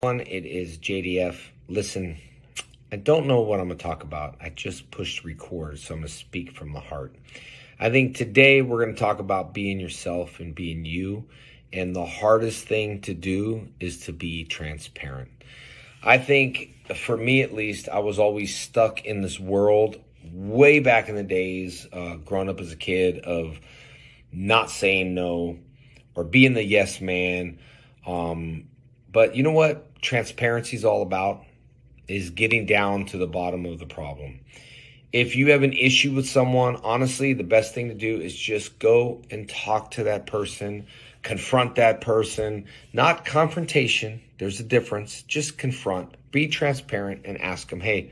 It is JDF. Listen, I don't know what I'm going to talk about. I just pushed record, so I'm going to speak from the heart. I think today we're going to talk about being yourself and being you. And the hardest thing to do is to be transparent. I think, for me at least, I was always stuck in this world way back in the days, growing up as a kid, of not saying no or being the yes man. But you know what transparency is all about? Is getting down to the bottom of the problem. If you have an issue with someone, honestly, the best thing to do is just go and talk to that person, confront that person, not confrontation. There's a difference. Just confront, be transparent, and ask them, hey,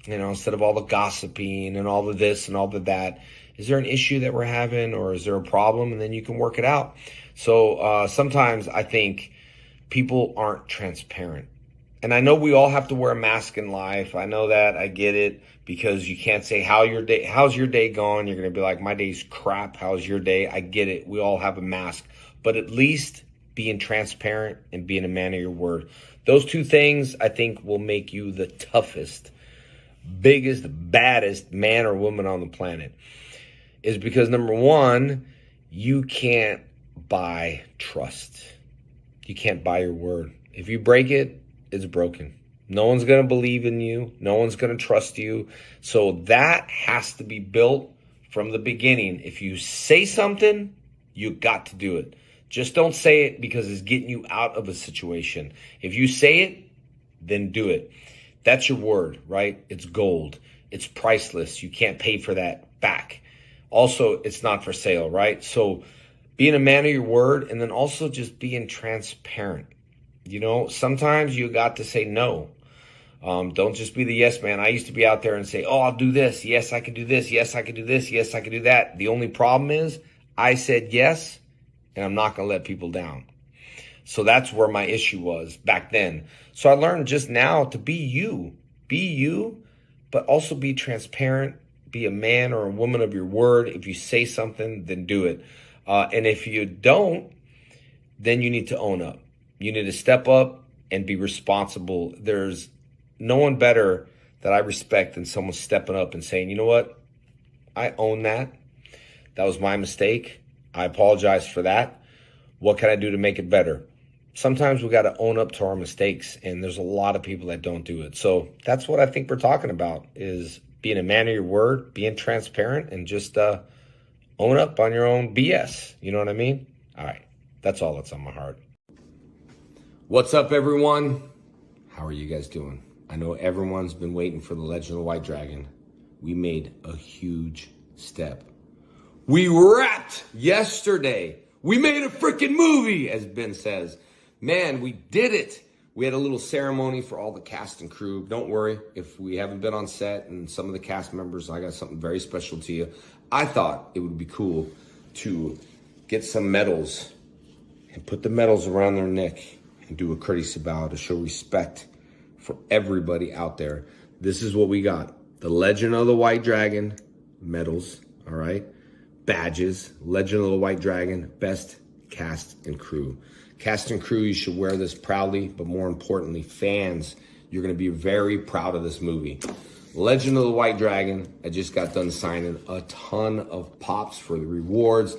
instead of all the gossiping and all of this and all of that, is there an issue that we're having, or is there a problem? And then you can work it out. So sometimes I think people aren't transparent. And I know we all have to wear a mask in life. I know that. I get it, because you can't say how's your day going? You're going to be like, my day's crap. How's your day? I get it. We all have a mask. But at least being transparent and being a man of your word. Those two things, I think, will make you the toughest, biggest, baddest man or woman on the planet. Is because, number one, you can't buy trust. You can't buy your word. If you break it, it's broken. No one's going to believe in you. No one's going to trust you. So that has to be built from the beginning. If you say something, you got to do it. Just don't say it because it's getting you out of a situation. If you say it, then do it. That's your word, right? It's gold. It's priceless. You can't pay for that back. Also, it's not for sale, right? So being a man of your word, and then also just being transparent. Sometimes you got to say no. Don't just be the yes man. I used to be out there and say, oh, I'll do this. Yes, I can do this. Yes, I can do this. Yes, I can do that. The only problem is I said yes, and I'm not going to let people down. So that's where my issue was back then. So I learned just now to be you, but also be transparent, be a man or a woman of your word. If you say something, then do it. And if you don't, then you need to own up. You need to step up and be responsible. There's no one better that I respect than someone stepping up and saying, you know what? I own that. That was my mistake. I apologize for that. What can I do to make it better? Sometimes we got to own up to our mistakes, and there's a lot of people that don't do it. So that's what I think we're talking about, is being a man of your word, being transparent, and just own up on your own BS. You know what I mean? All right. That's all that's on my heart. What's up, everyone? How are you guys doing? I know everyone's been waiting for the Legend of the White Dragon. We made a huge step. We wrapped yesterday. We made a freaking movie, as Ben says. Man, we did it. We had a little ceremony for all the cast and crew. Don't worry, if we haven't been on set and some of the cast members, I got something very special to you. I thought it would be cool to get some medals and put the medals around their neck and do a courtesy bow to show respect for everybody out there. This is what we got. The Legend of the White Dragon medals, all right? Badges, Legend of the White Dragon, best cast and crew. Cast and crew, you should wear this proudly, but more importantly, fans, you're gonna be very proud of this movie. Legend of the White Dragon, I just got done signing a ton of pops for the rewards.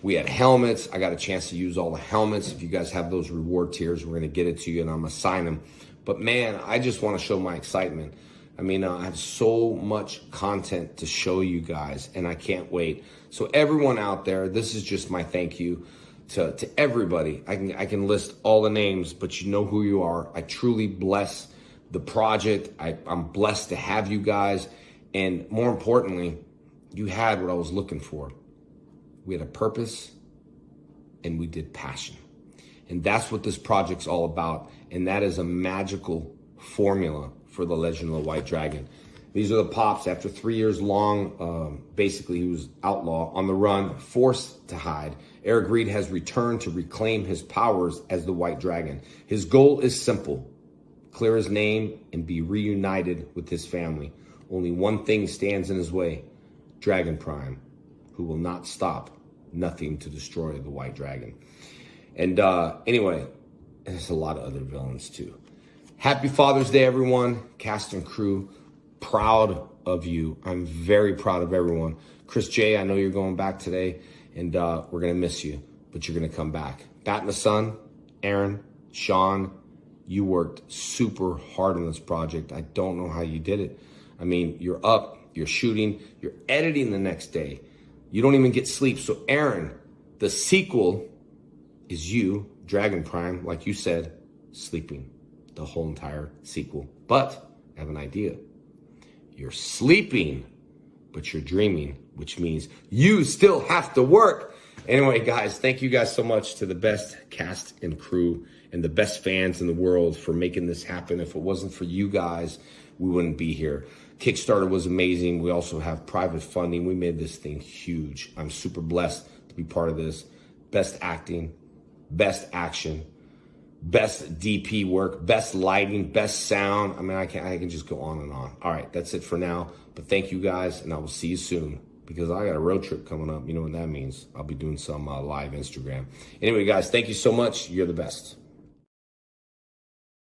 We had helmets. I got a chance to use all the helmets. If you guys have those reward tiers, we're going to get it to you, and I'm going to sign them. But, man, I just want to show my excitement. I mean, I have so much content to show you guys, and I can't wait. So everyone out there, this is just my thank you to everybody. I can list all the names, but you know who you are. I truly bless the project. I'm blessed to have you guys. And more importantly, you had what I was looking for. We had a purpose, and we did passion. And that's what this project's all about. And that is a magical formula for the Legend of the White Dragon. These are the pops. After 3 years long, basically he was outlaw, on the run, forced to hide. Eric Reed has returned to reclaim his powers as the White Dragon. His goal is simple: clear his name and be reunited with his family. Only one thing stands in his way: Dragon Prime, who will not stop nothing to destroy the White Dragon. And anyway, there's a lot of other villains too. Happy Father's Day, everyone. Cast and crew, proud of you. I'm very proud of everyone. Chris J, I know you're going back today, and we're going to miss you, but you're going to come back. Bat and the Sun, Aaron, Shaun, you worked super hard on this project. I don't know how you did it. I mean, you're up, you're shooting, you're editing the next day. You don't even get sleep. So Aaron, the sequel is you, Dragon Prime, like you said, sleeping the whole entire sequel. But I have an idea. You're sleeping, but you're dreaming, which means you still have to work. Anyway, guys, thank you guys so much to the best cast and crew and the best fans in the world for making this happen. If it wasn't for you guys, we wouldn't be here. Kickstarter was amazing. We also have private funding. We made this thing huge. I'm super blessed to be part of this. Best acting, best action, best DP work, best lighting, best sound. I mean, I can just go on and on. All right, that's it for now. But thank you guys, and I will see you soon because I got a road trip coming up. You know what that means. I'll be doing some live Instagram. Anyway, guys, thank you so much. You're the best.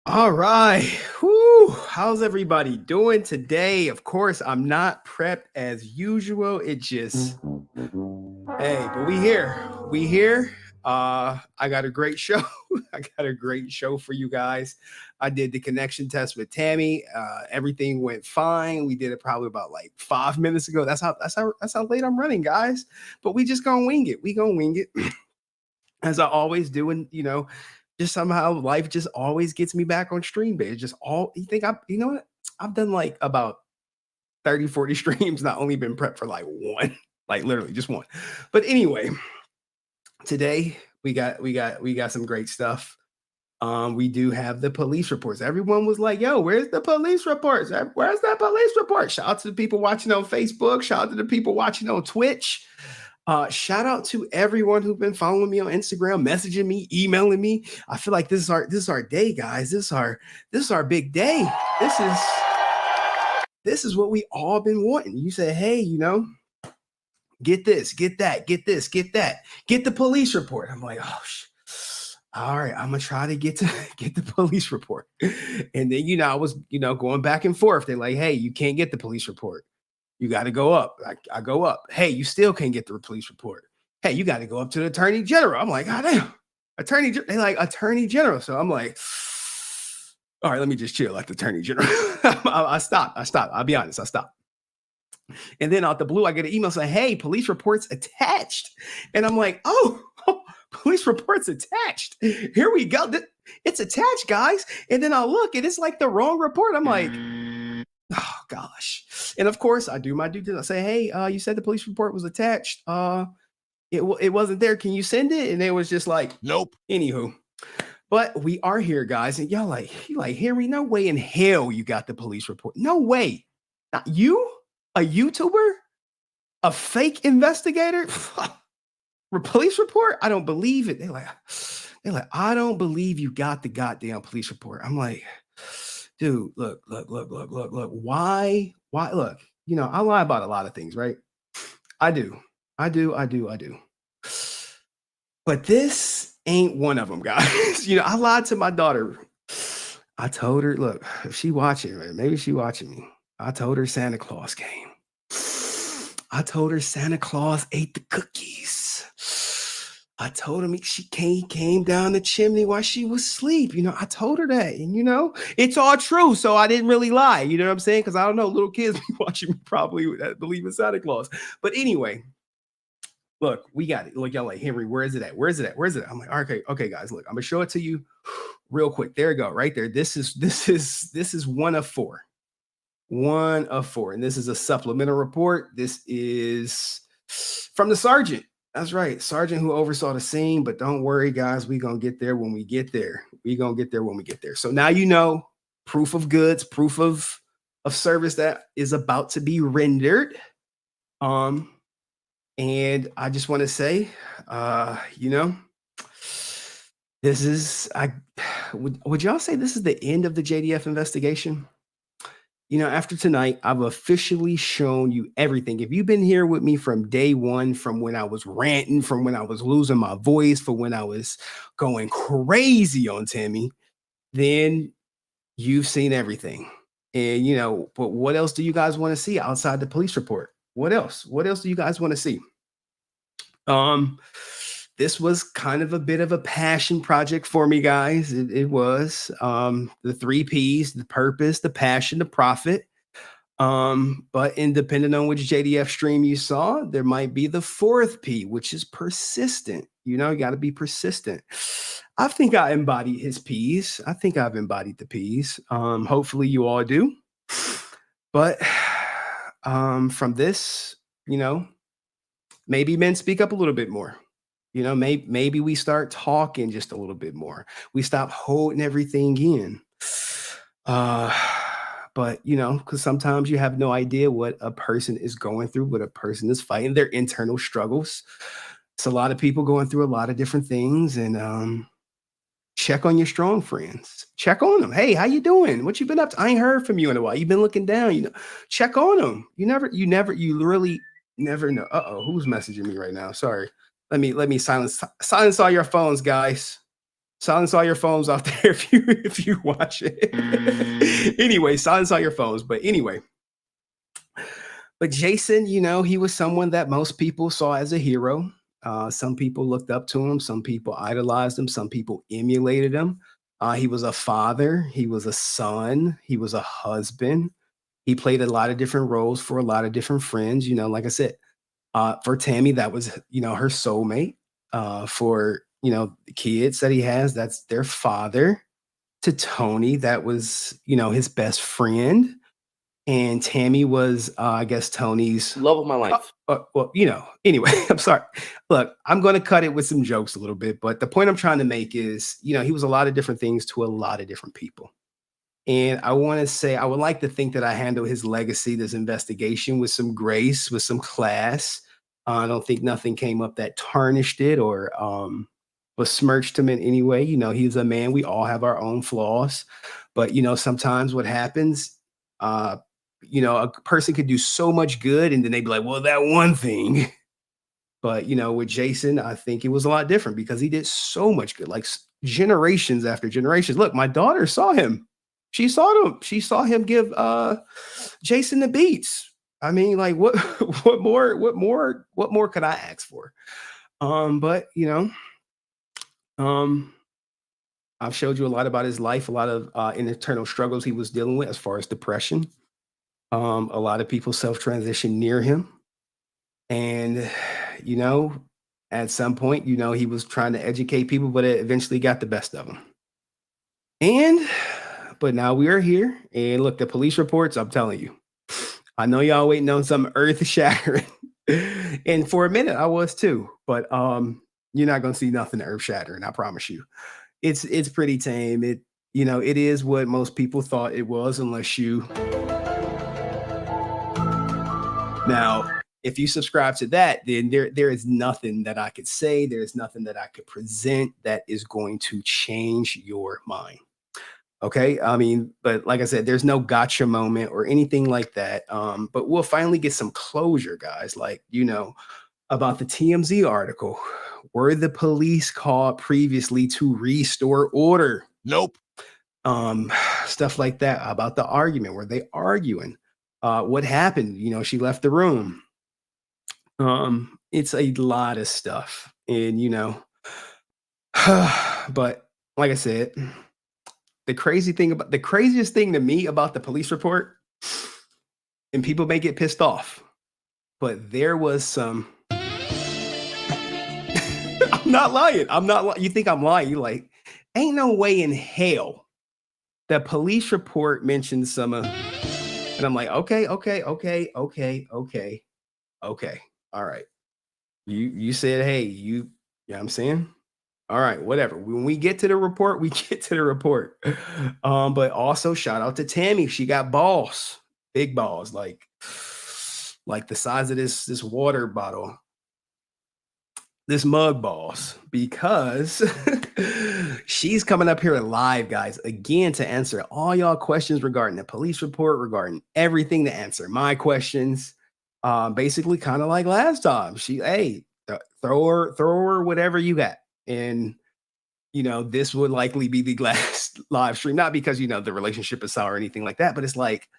All right. Whew. How's everybody doing today? Of course, I'm not prepped as usual. It just, hey, but we here. We here. I got a great show. I got a great show for you guys. I did the connection test with Tammie. Everything went fine. We did it probably about like 5 minutes ago. That's how late I'm running, guys. But we just gonna wing it. We gonna wing it as I always do. And you know, just somehow life just always gets me back on stream, babe. Just all you think you know what? I've done like about 30, 40 streams, not only been prepped for like one, like literally just one. But anyway, today we got some great stuff. We do have the police reports. Everyone was like, yo, where's the police reports? Where's that police report? Shout out to the people watching on Facebook. Shout out to the people watching on Twitch. Shout out to everyone who's been following me on Instagram, messaging me, emailing me. I feel like this is our day, guys. This is our big day. This is what we all been wanting. You say, hey, you know, get this, get that, get this, get that, get the police report. I'm like, oh, all right, I'm gonna try to get the police report. And then, you know, I was, you know, going back and forth. They're like, hey, you can't get the police report. You got to go up. I go up. Hey, you still can't get the police report. Hey, you got to go up to the attorney general. I'm like, God damn, they like attorney general. So I'm like, all right, let me just chill at the attorney general. I stopped. I'll be honest. I stopped. And then out the blue, I get an email saying, hey, police reports attached. And I'm like, oh, police reports attached. Here we go. It's attached, guys. And then I look and it's like the wrong report. I'm like, oh gosh. And of course I do my due diligence. I say, hey, you said the police report was attached. It wasn't there. Can you send it? And it was just like, nope. Anywho, but we are here, guys. And y'all like, Henry, no way in hell you got the police report. No way. Not you, a YouTuber, a fake investigator, police report. I don't believe it. They're like, I don't believe you got the goddamn police report. I'm like, dude, look. Why? Look, you know, I lie about a lot of things, right? I do. But this ain't one of them, guys. You know, I lied to my daughter. I told her, look, if she watching, maybe she watching me. I told her Santa Claus came. I told her Santa Claus ate the cookies. I told him she came down the chimney while she was asleep. You know, I told her that. And, you know, it's all true. So I didn't really lie. You know what I'm saying? Because I don't know, little kids be watching me probably believe in Santa Claus. But anyway, look, we got it. Look, y'all like, Henry, where is it at? Where's it at? I'm like, okay, guys, look, I'm going to show it to you real quick. There you go, right there. This is one of four. One of four. And this is a supplemental report. This is from the sergeant. That's right. Sergeant who oversaw the scene. But don't worry, guys. We're going to get there when we get there. So now you know proof of goods, proof of service that is about to be rendered. And I just want to say, you know, this is, would y'all say this is the end of the JDF investigation? You know, after tonight, I've officially shown you everything. If you've been here with me from day one, from when I was ranting, from when I was losing my voice, from when I was going crazy on Tammie, then You've seen everything. And, you know, but what else do you guys want to see outside the police report? What else? What else do you guys want to see? This was kind of a bit of a passion project for me, guys. It was the 3 P's: the purpose, the passion, the profit. But independent on which JDF stream you saw, there might be the 4th P, which is persistent. You know, you got to be persistent. I think I embodied his P's. I think I've embodied the P's. Hopefully you all do. But from this, you know, maybe men speak up a little bit more. You know, maybe we start talking just a little bit more. We stop holding everything in. But you know, because sometimes you have no idea what a person is going through, what a person is fighting, their internal struggles. It's a lot of people going through a lot of different things, and check on your strong friends. Check on them. Hey, how you doing? What you been up to? I ain't heard from you in a while. You've been looking down. You know, check on them. You really never know. Who's messaging me right now? Sorry. Let me silence all your phones, guys. Silence all your phones out there if you watch it. Anyway, silence all your phones. But anyway, but Jason, you know, he was someone that most people saw as a hero. Some people looked up to him. Some people idolized him. Some people emulated him. He was a father. He was a son. He was a husband. He played a lot of different roles for a lot of different friends. You know, like I said, for Tammie, that was, you know, her soulmate. For, you know, the kids that he has, that's their father. To Tony, that was, you know, his best friend. And Tammie was, I guess, Tony's love of my life. Well, you know, anyway, I'm sorry. Look, I'm going to cut it with some jokes a little bit, but the point I'm trying to make is, you know, he was a lot of different things to a lot of different people. And I want to say, I would like to think that I handle his legacy, this investigation, with some grace, with some class. I don't think nothing came up that tarnished it or besmirched him in any way. You know, he's a man. We all have our own flaws. But, you know, sometimes what happens, you know, a person could do so much good and then they'd be like, well, that one thing. But, you know, with Jason, I think it was a lot different because he did so much good, like generations after generations. Look, my daughter saw him. She saw him give Jason the beats. I mean, like what more could I ask for? But you know, I've showed you a lot about his life, a lot of internal struggles he was dealing with as far as depression. A lot of people self-transitioned near him. And, you know, at some point, you know, he was trying to educate people, but it eventually got the best of him. But now we are here. And look, the police reports, I'm telling you, I know y'all waiting on some earth shattering. And for a minute, I was too. But you're not going to see nothing earth shattering, I promise you. It's pretty tame. It, you know, it is what most people thought it was, unless you. Now, if you subscribe to that, then there is nothing that I could say. There is nothing that I could present that is going to change your mind. Okay. I mean, but like I said, there's no gotcha moment or anything like that. But we'll finally get some closure, guys. Like, you know, about the TMZ article. Were the police called previously to restore order? Nope. Stuff like that. About the argument. Were they arguing? What happened? You know, she left the room. It's a lot of stuff. And, you know, but like I said, the craziest thing to me about the police report, and people may get pissed off, but there was some. I'm not lying. You think I'm lying? You like, ain't no way in hell the police report mentioned some. And I'm like, okay. All right. You said, hey, you know what I'm saying? All right, whatever. When we get to the report, we get to the report. But also shout out to Tammie. She got balls, big balls, like the size of this water bottle, this mug balls, because she's coming up here live, guys, again, to answer all y'all questions regarding the police report, regarding everything, to answer my questions. Basically kind of like last time. She, hey, throw her whatever you got. And, this would likely be the last live stream, not because, the relationship is sour or anything like that, but it's like,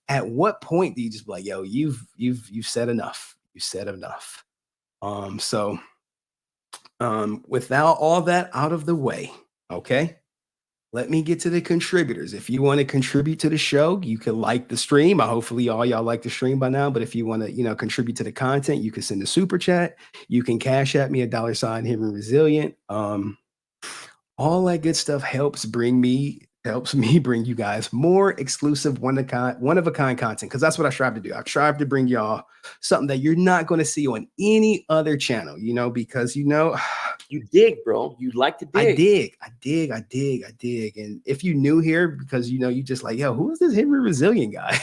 at what point do you just be like, yo, you've said enough. You said enough. So without all that out of the way, okay, let me get to the contributors. If you want to contribute to the show, you can like the stream. Hopefully all y'all like the stream by now. But if you want to, contribute to the content, you can send a super chat. You can cash at me $sign HenryResilient. All that good stuff helps me bring you guys more exclusive one of a kind content, because that's what I strive to do. I strive to bring y'all something that you're not going to see on any other channel, because you dig, bro. You like to dig. I dig. And if you new here, because you just like, yo, who is this HenryResilient guy?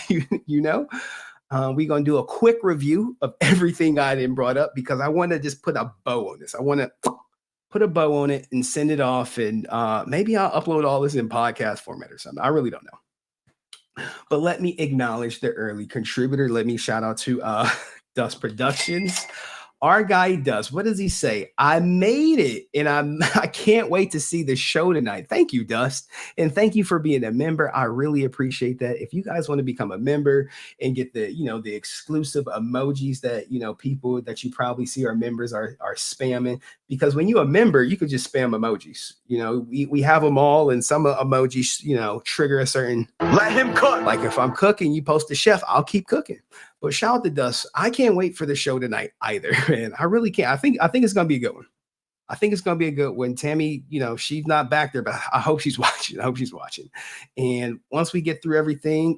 We're gonna do a quick review of everything I didn't brought up, because I want to just put a bow on this. I want to put a bow on it and send it off, and maybe I'll upload all this in podcast format or something. I really don't know. But let me acknowledge the early contributor. Let me shout out to Dust Productions. Our guy Dust, what does he say? I made it, and I can't wait to see the show tonight. Thank you, Dust, and thank you for being a member. I really appreciate that. If you guys want to become a member and get the the exclusive emojis that people that you probably see are members are spamming, because when you're a member, you could just spam emojis. We have them all, and some emojis trigger a certain. Let him cook. Like if I'm cooking, you post a chef, I'll keep cooking. But shout out to Dust. I can't wait for the show tonight either, man. I really can't. I think it's gonna be a good one. I think it's gonna be a good one. Tammie, she's not back there, but I hope she's watching. And once we get through everything,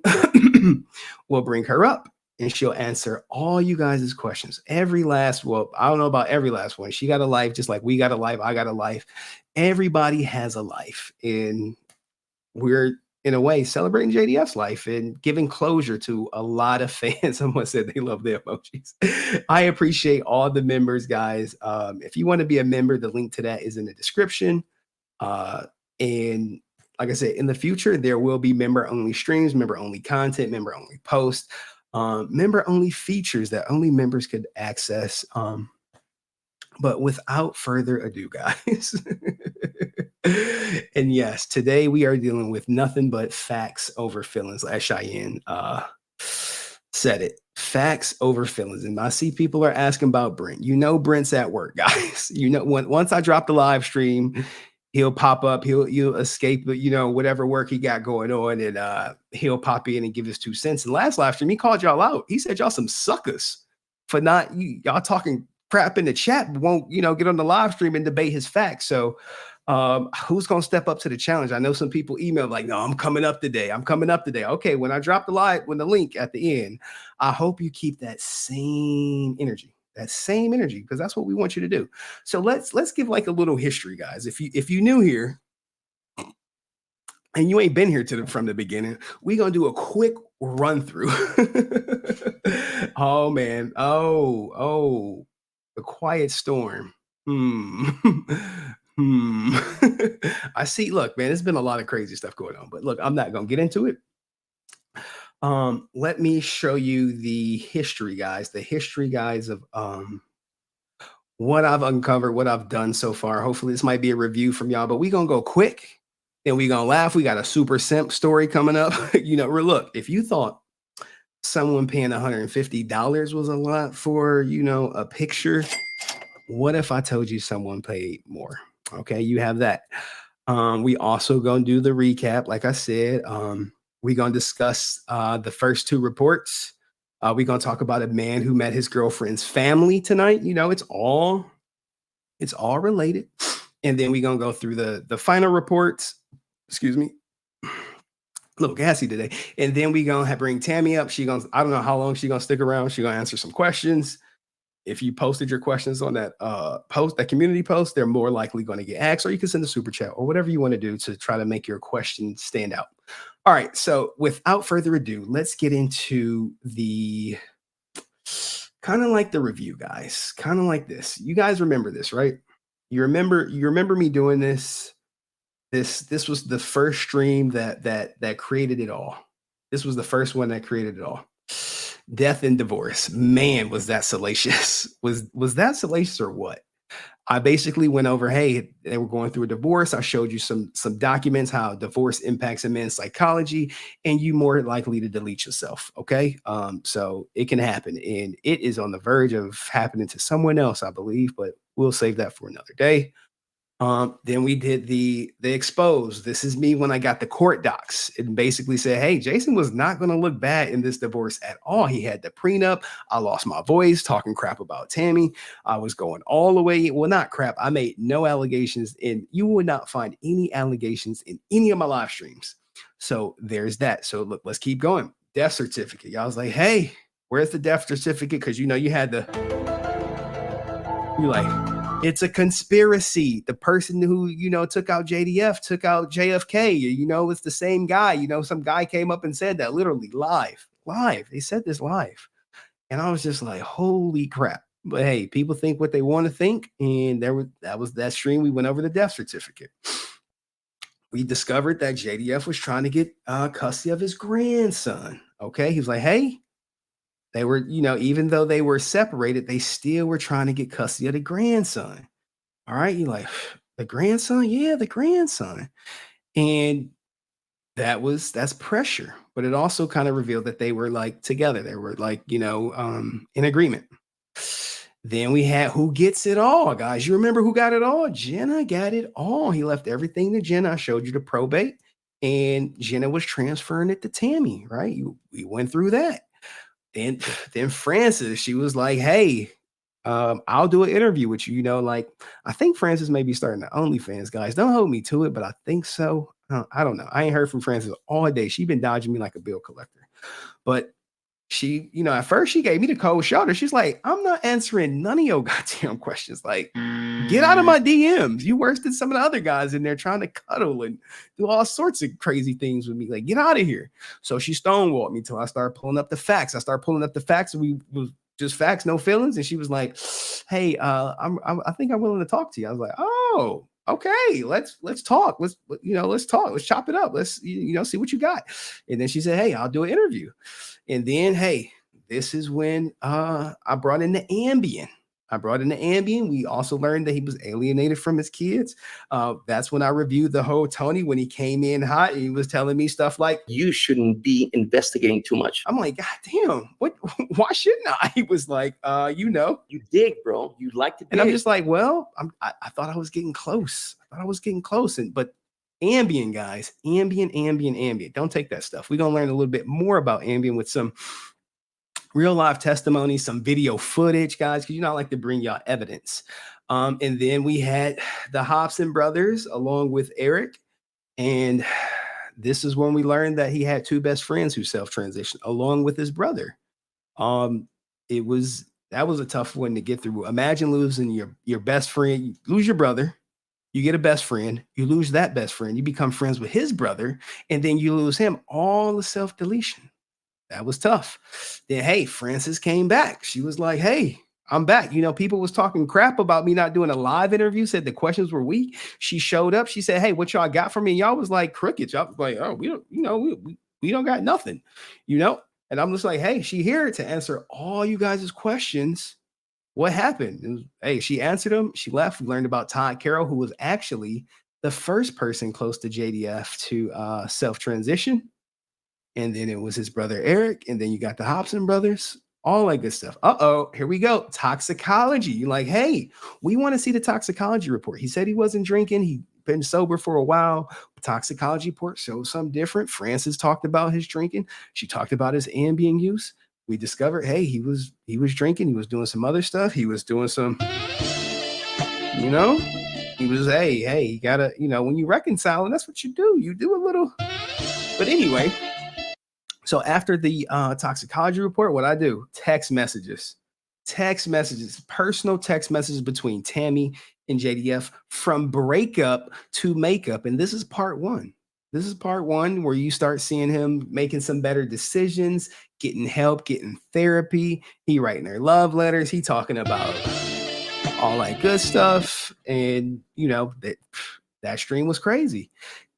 we'll bring her up and she'll answer all you guys' questions. I don't know about every last one. She got a life, just like we got a life. I got a life. Everybody has a life, and we're in a way celebrating JDF's life and giving closure to a lot of fans. Someone said they love the emojis. I appreciate all the members, guys. If you want to be a member, the link to that is in the description. And like I said, in the future, there will be member-only streams, member-only content, member-only posts, member-only features that only members could access. But without further ado, guys, and yes, today we are dealing with nothing but facts over feelings. As Cheyenne said it, facts over feelings. And I see people are asking about Brent. Brent's at work, guys. Once I drop the live stream, he'll pop up. He'll escape, whatever work he got going on, and he'll pop in and give his 2 cents. And last live stream, he called y'all out. He said y'all some suckers for not y'all talking crap in the chat, but won't get on the live stream and debate his facts. So who's gonna step up to the challenge? I know some people email like, no, I'm coming up today. Okay, when I drop the link at the end, I hope you keep that same energy, because that's what we want you to do. So let's give like a little history, guys. If you new here and you ain't been here from the beginning, we're gonna do a quick run through. Oh man, the quiet storm. I see. Look, man, there's been a lot of crazy stuff going on, but look, I'm not gonna get into it. Let me show you the history, guys. The history, guys, of what I've uncovered, what I've done so far. Hopefully, this might be a review from y'all, but we're gonna go quick. Then we're gonna laugh. We got a super simp story coming up. Look, if you thought someone paying $150 was a lot for a picture, what if I told you someone paid more? Okay, you have that. We also gonna do the recap. Like I said, we're gonna discuss the first 2 reports. We're gonna talk about a man who met his girlfriend's family tonight. It's all related. And then we're gonna go through the final reports. Excuse me. A little gassy today. And then we're gonna bring Tammie up. I don't know how long she's gonna stick around. She's gonna answer some questions. If you posted your questions on that that community post, they're more likely going to get asked, or you can send a super chat or whatever you want to do to try to make your question stand out. All right. So without further ado, let's get into the kind of like the review, guys. Kind of like this. You guys remember this, right? You remember me doing this. This was the first stream that created it all. This was the first one that created it all. Death and divorce. Man, was that salacious? Was that salacious or what? I basically went over, hey, they were going through a divorce. I showed you some documents, how divorce impacts a man's psychology, and you more likely to delete yourself. Okay. So it can happen, and it is on the verge of happening to someone else, I believe, but we'll save that for another day. Then we did the expose. This is me when I got the court docs. It basically said, hey, Jason was not going to look bad in this divorce at all. He had the prenup. I lost my voice talking crap about Tammie. I was going all the way. Well, not crap. I made no allegations, and you would not find any allegations in any of my live streams. So there's that. So look, let's keep going. Death certificate. Y'all was like, hey, where's the death certificate? Because you had the, you're like, it's a conspiracy. The person who, took out JDF, took out JFK, it's the same guy. Some guy came up and said that literally live. They said this live. And I was just like, holy crap. But hey, people think what they want to think. And that was that stream. We went over the death certificate. We discovered that JDF was trying to get custody of his grandson. Okay. He was like, hey, they were, even though they were separated, they still were trying to get custody of the grandson. All right. You're like, the grandson? Yeah, the grandson. And that's pressure. But it also kind of revealed that they were like together. They were like, in agreement. Then we had who gets it all, guys. You remember who got it all? Jenna got it all. He left everything to Jenna. I showed you the probate, and Jenna was transferring it to Tammie, right? We went through that. Then Francis, she was like, hey, I'll do an interview with you. Like, I think Francis may be starting the OnlyFans, guys. Don't hold me to it, but I think so. I don't know. I ain't heard from Francis all day. She's been dodging me like a bill collector. But she, at first she gave me the cold shoulder. She's like, I'm not answering none of your goddamn questions. Like, get out of my DMs. You worse than some of the other guys in there trying to cuddle and do all sorts of crazy things with me. Like, get out of here. So she stonewalled me till I started pulling up the facts. And we was just facts, no feelings. And she was like, hey, I think I'm willing to talk to you. I was like, oh, okay, let's talk. Let's talk. Let's chop it up. Let's, see what you got. And then she said, hey, I'll do an interview. And then, hey, this is when I brought in the Ambien. We also learned that he was alienated from his kids. That's when I reviewed the whole Tony when he came in hot. And he was telling me stuff like, you shouldn't be investigating too much. I'm like, God damn, what? Why shouldn't I? He was like, you dig, bro. You like to dig. And I'm just like, well, I thought I was getting close. But Ambien, guys, Ambien. Don't take that stuff. We're going to learn a little bit more about Ambien with some real life testimony, some video footage, guys, because I like to bring y'all evidence. And then we had the Hobson brothers along with Eric. And this is when we learned that he had two best friends who self-transitioned along with his brother. That was a tough one to get through. Imagine losing your best friend, you lose your brother. You get a best friend, you lose that best friend, you become friends with his brother, and then you lose him. All the self-deletion. That was tough. Then, hey, Francis came back. She was like, hey, I'm back. People was talking crap about me not doing a live interview, said the questions were weak. She showed up. She said, hey, what y'all got for me? And y'all was like crickets. Y'all was like, oh, we don't got nothing, And I'm just like, hey, she here to answer all you guys' questions. What happened? Hey, she answered them. She left. We learned about Todd Carroll, who was actually the first person close to JDF to self-transition. And then it was his brother, Eric. And then you got the Hobson brothers, all that good stuff. Here we go. Toxicology. You're like, hey, we want to see the toxicology report. He said he wasn't drinking. He'd been sober for a while. Toxicology report shows something different. Francis talked about his drinking. She talked about his Ambien use. We discovered, hey, he was drinking. He was doing some other stuff. He was doing some, he was, hey, you gotta, when you reconcile, and that's what you do. You do a little, but anyway. So after the toxicology report, what I do, text messages, personal text messages between Tammie and JDF from breakup to makeup. And this is part one. This is part one where you start seeing him making some better decisions, getting help, getting therapy. He writing their love letters. He talking about all that good stuff. And, that stream was crazy.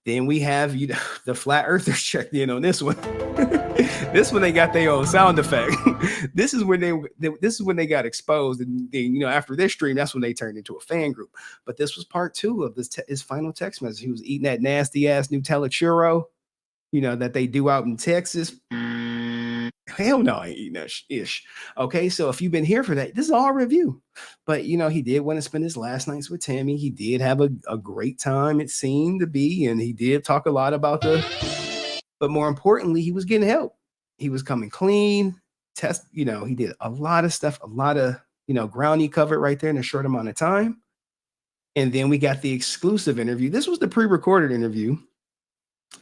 Then we have, the flat earthers checked in on this one. This when they got their own sound effect. This is when they got exposed, and then, you know, after this stream, that's when they turned into a fan group. But this was part 2 of his final text message. He was eating that nasty ass Nutella churro, you know, that they do out in Texas. Hell no, I ain't eating that ish. Okay, so if you've been here for that, this is all review. But, you know, he did want to spend his last nights with Tammie. He did have a great time, it seemed to be, and he did talk a lot about but more importantly, he was getting help. He was coming clean, you know, he did a lot of stuff, a lot of, you know, ground he covered right there in a short amount of time. And then we got the exclusive interview. This was the pre-recorded interview.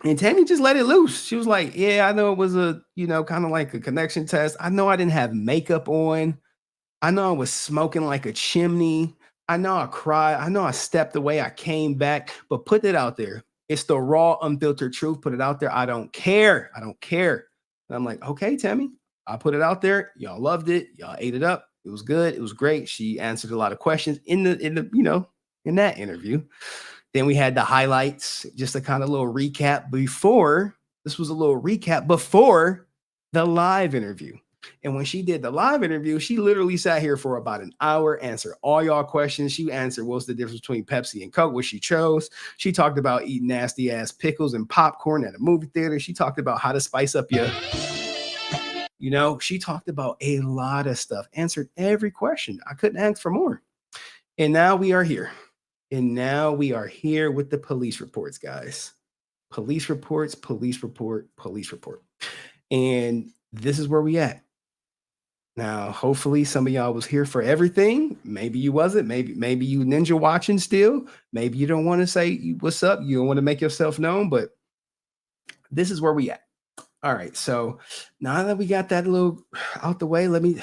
And Tammie just let it loose. She was like, yeah, I know it was a, you know, kind of like a connection test. I know I didn't have makeup on. I know I was smoking like a chimney. I know I cried. I know I stepped away. I came back, but put it out there. It's the raw, unfiltered truth. Put it out there. I don't care. I don't care. And I'm like, okay, Tammie, I put it out there. Y'all loved it. Y'all ate it up. It was good. It was great. She answered a lot of questions in the, you know, in that interview. Then we had the highlights, just a kind of little recap before. This was a little recap before the live interview. And when she did the live interview, she literally sat here for about an hour, answered all y'all questions. She answered what's the difference between Pepsi and Coke, what she chose. She talked about eating nasty ass pickles and popcorn at a movie theater. She talked about how to spice up your, you know, she talked about a lot of stuff, answered every question. I couldn't ask for more. And now we are here. And now we are here with the police reports, guys. Police reports, police report, police report. And this is where we at. Now, hopefully some of y'all was here for everything. Maybe you wasn't. Maybe you ninja watching still. Maybe you don't want to say what's up. You don't want to make yourself known, but this is where we at. All right. So now that we got that little out the way, let me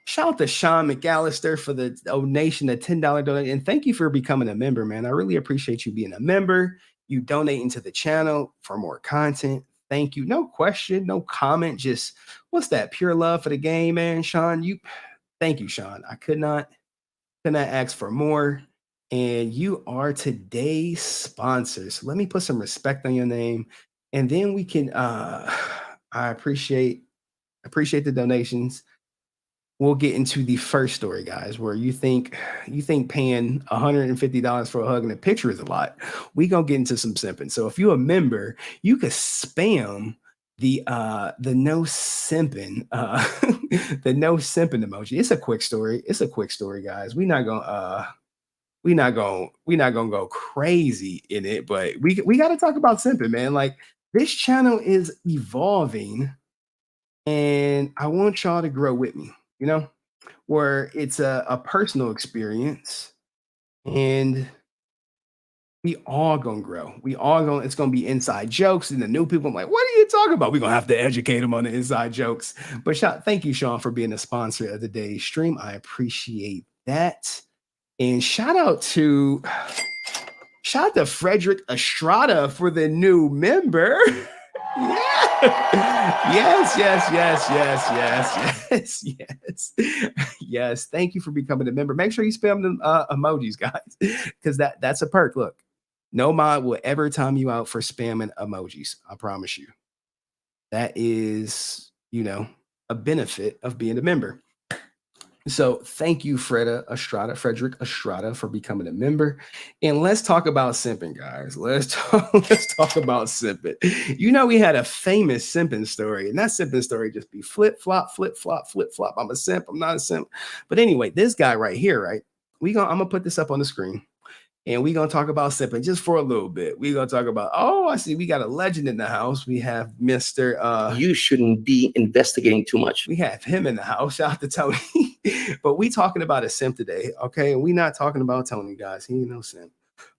shout out to Sean McAllister for the donation, the $10 donation. And thank you for becoming a member, man. I really appreciate you being a member. You donating to the channel for more content. Thank you. No question, no comment. Just what's that? Pure love for the game, man. Sean, thank you, Sean. I could not ask for more. And you are today's sponsor. So let me put some respect on your name. And then we can I appreciate the donations. We'll get into the first story, guys, where you think paying $150 for a hug and a picture is a lot. We gonna get into some simping. So if you're a member, you could spam the no simping the no simping emoji. It's a quick story. It's a quick story, guys. We're not gonna go crazy in it, but we got to talk about simping, man. Like, this channel is evolving, and I want y'all to grow with me. You know, where it's a personal experience, and we all gonna grow. It's gonna be inside jokes, and the new people, I'm like, what are you talking about? We're gonna have to educate them on the inside jokes. But thank you, Sean, for being a sponsor of today's stream. I appreciate that. And shout out to Frederick Estrada for the new member. Yes. Thank you for becoming a member. Make sure you spam them emojis, guys, because that's a perk. Look, no mod will ever time you out for spamming emojis. I promise you. That is, you know, a benefit of being a member. So thank you, Frederick Estrada, for becoming a member. And let's talk about simping, guys. Let's talk about simping. You know, we had a famous simping story, and that simping story just be flip, flop, flip, flop, flip, flop. I'm a simp. I'm not a simp. But anyway, this guy right here, right? I'm gonna put this up on the screen. And we're going to talk about simping just for a little bit. We're going to talk about, I see we got a legend in the house. We have Mr. You shouldn't be investigating too much. We have him in the house. Shout out to Tony. But we talking about a simp today, okay? And we're not talking about Tony, guys. He ain't no simp.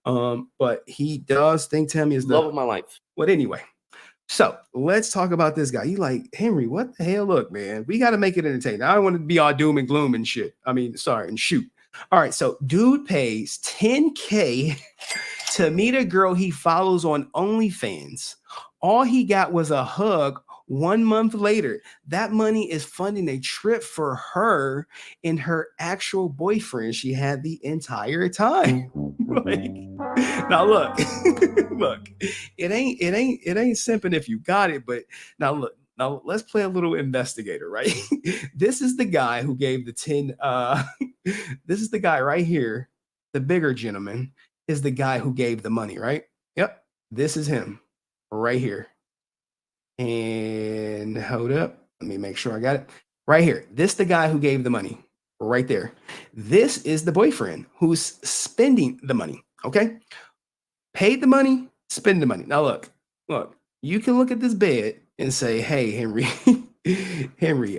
But he does think Tammie is the love of my life. But anyway, so let's talk about this guy. You like, Henry, what the hell? Look, man, we got to make it entertaining. I don't want to be all doom and gloom and shit. And shoot. All right, so dude pays $10K to meet a girl he follows on OnlyFans. All he got was a hug 1 month later. That money is funding a trip for her and her actual boyfriend she had the entire time. Now look, look, it ain't simping if you got it, but now look, Now let's play a little investigator, right? This is the guy who gave the 10. This is the guy right here. The bigger gentleman is the guy who gave the money, right? Yep. This is him right here. And hold up. Let me make sure I got it right here. This the guy who gave the money right there. This is the boyfriend who's spending the money. Okay. Paid the money, spend the money. Now look, you can look at this bed and say, hey, Henry, Henry,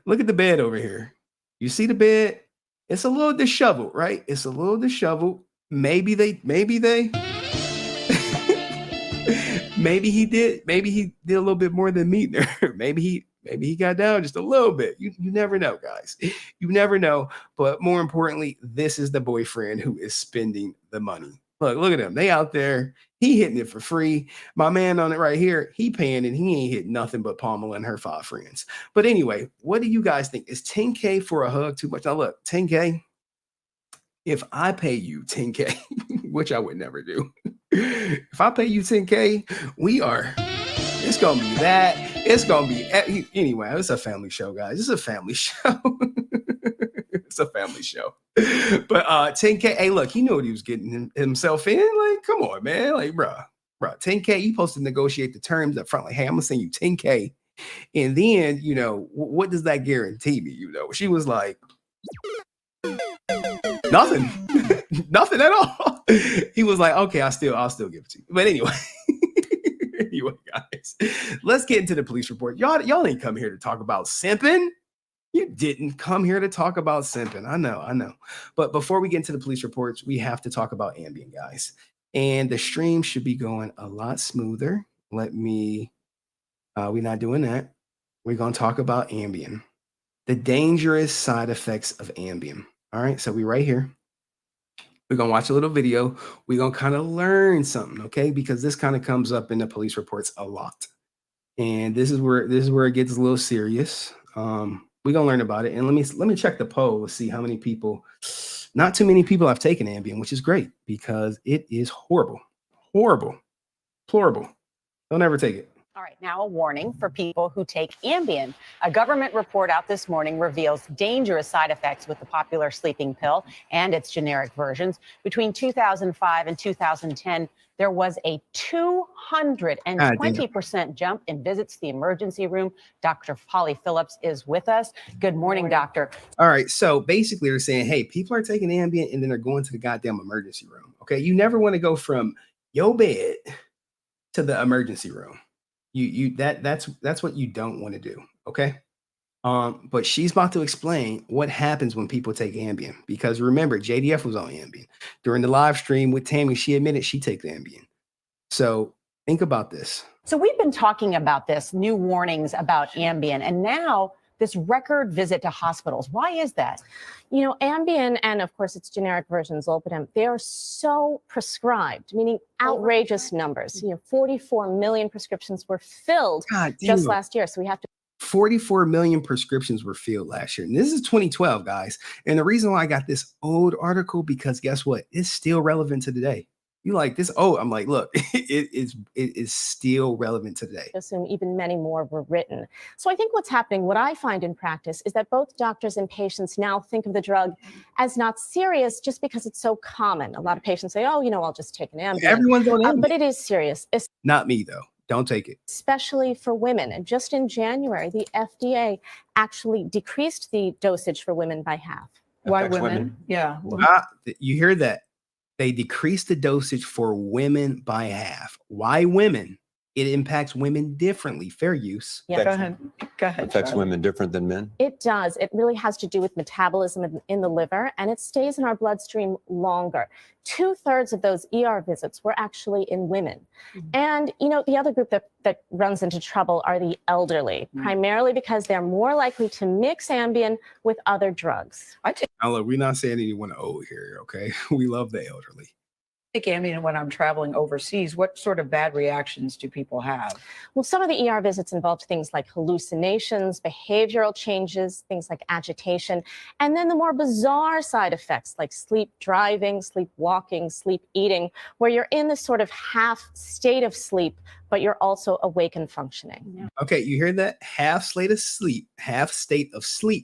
look at the bed over here. You see the bed? It's a little disheveled, right? It's a little disheveled. Maybe maybe he did a little bit more than me there. maybe he got down just a little bit. You never know, guys. You never know. But more importantly, this is the boyfriend who is spending the money. Look at him. They out there. He hitting it for free. My man on it right here, he paying and he ain't hitting nothing but Pamela and her 5 friends. But anyway, what do you guys think? Is 10K for a hug too much? Now look, 10K. If I pay you 10K, which I would never do. If I pay you 10K, it's going to be that. It's going to be, anyway, it's a family show, guys. It's a family show. It's a family show. But 10K, hey, look, he knew what he was getting himself in. Like, come on, man. Like, bro, 10K, you supposed to negotiate the terms up front. Like, hey, I'm going to send you 10K. And then, what does that guarantee me? She was like, nothing. Nothing at all. He was like, okay, I'll still give it to you. But anyway, guys, let's get into the police report. Y'all ain't come here to talk about simping. You didn't come here to talk about simping. I know. But before we get into the police reports, we have to talk about Ambien, guys. And the stream should be going a lot smoother. We're not doing that. We're going to talk about Ambien, the dangerous side effects of Ambien. All right, so we right here. We're going to watch a little video. We're going to kind of learn something, okay? Because this kind of comes up in the police reports a lot. And this is where it gets a little serious. We're going to learn about it. And let me check the poll to see how many people, not too many people have taken Ambien, which is great because it is horrible. Horrible. Plorable. Don't ever take it. All right, now a warning for people who take Ambien. A government report out this morning reveals dangerous side effects with the popular sleeping pill and its generic versions. Between 2005 and 2010, there was a 220% jump in visits to the emergency room. Dr. Holly Phillips is with us. Good morning, doctor. All right, so basically they're saying, hey, people are taking Ambien and then they're going to the goddamn emergency room. Okay, you never want to go from your bed to the emergency room. That's what you don't want to do. Okay. But she's about to explain what happens when people take Ambien, because remember, JDF was on Ambien during the live stream with Tammie. She admitted she takes Ambien. So think about this. So we've been talking about this, new warnings about Ambien, and now this record visit to hospitals. Why is that? Ambien and, of course, its generic version, Zolpidem, they are so prescribed, meaning outrageous numbers. 44 million prescriptions were filled just last year. So we have to. 44 million prescriptions were filled last year. And this is 2012, guys. And the reason why I got this old article, because guess what? It's still relevant to today. You like this? Oh, I'm like, look, it is still relevant to today. Assume even many more were written. So I think what's happening, what I find in practice, is that both doctors and patients now think of the drug as not serious just because it's so common. A lot of patients say, oh, I'll just take an Ambien. Everyone's on Ambien. But it is serious. Not me, though. Don't take it. Especially for women. And just in January, the FDA actually decreased the dosage for women by half. Why women? Yeah. You hear that? They decreased the dosage for women by half. Why women? It impacts women differently. Fair use. Yeah. Go ahead. Affects women different than men? It does. It really has to do with metabolism in the liver, and it stays in our bloodstream longer. 2/3 of those ER visits were actually in women. Mm-hmm. And, the other group that runs into trouble are the elderly, primarily because they're more likely to mix Ambien with other drugs. Now, look, we're not saying anyone old here, okay? We love the elderly. Take Ambien when I'm traveling overseas. What sort of bad reactions do people have? Well, some of the ER visits involved things like hallucinations, behavioral changes, things like agitation, and then the more bizarre side effects like sleep driving, sleep walking, sleep eating, where you're in this sort of half state of sleep, but you're also awake and functioning. Yeah. Okay, you hear that? Half state of sleep,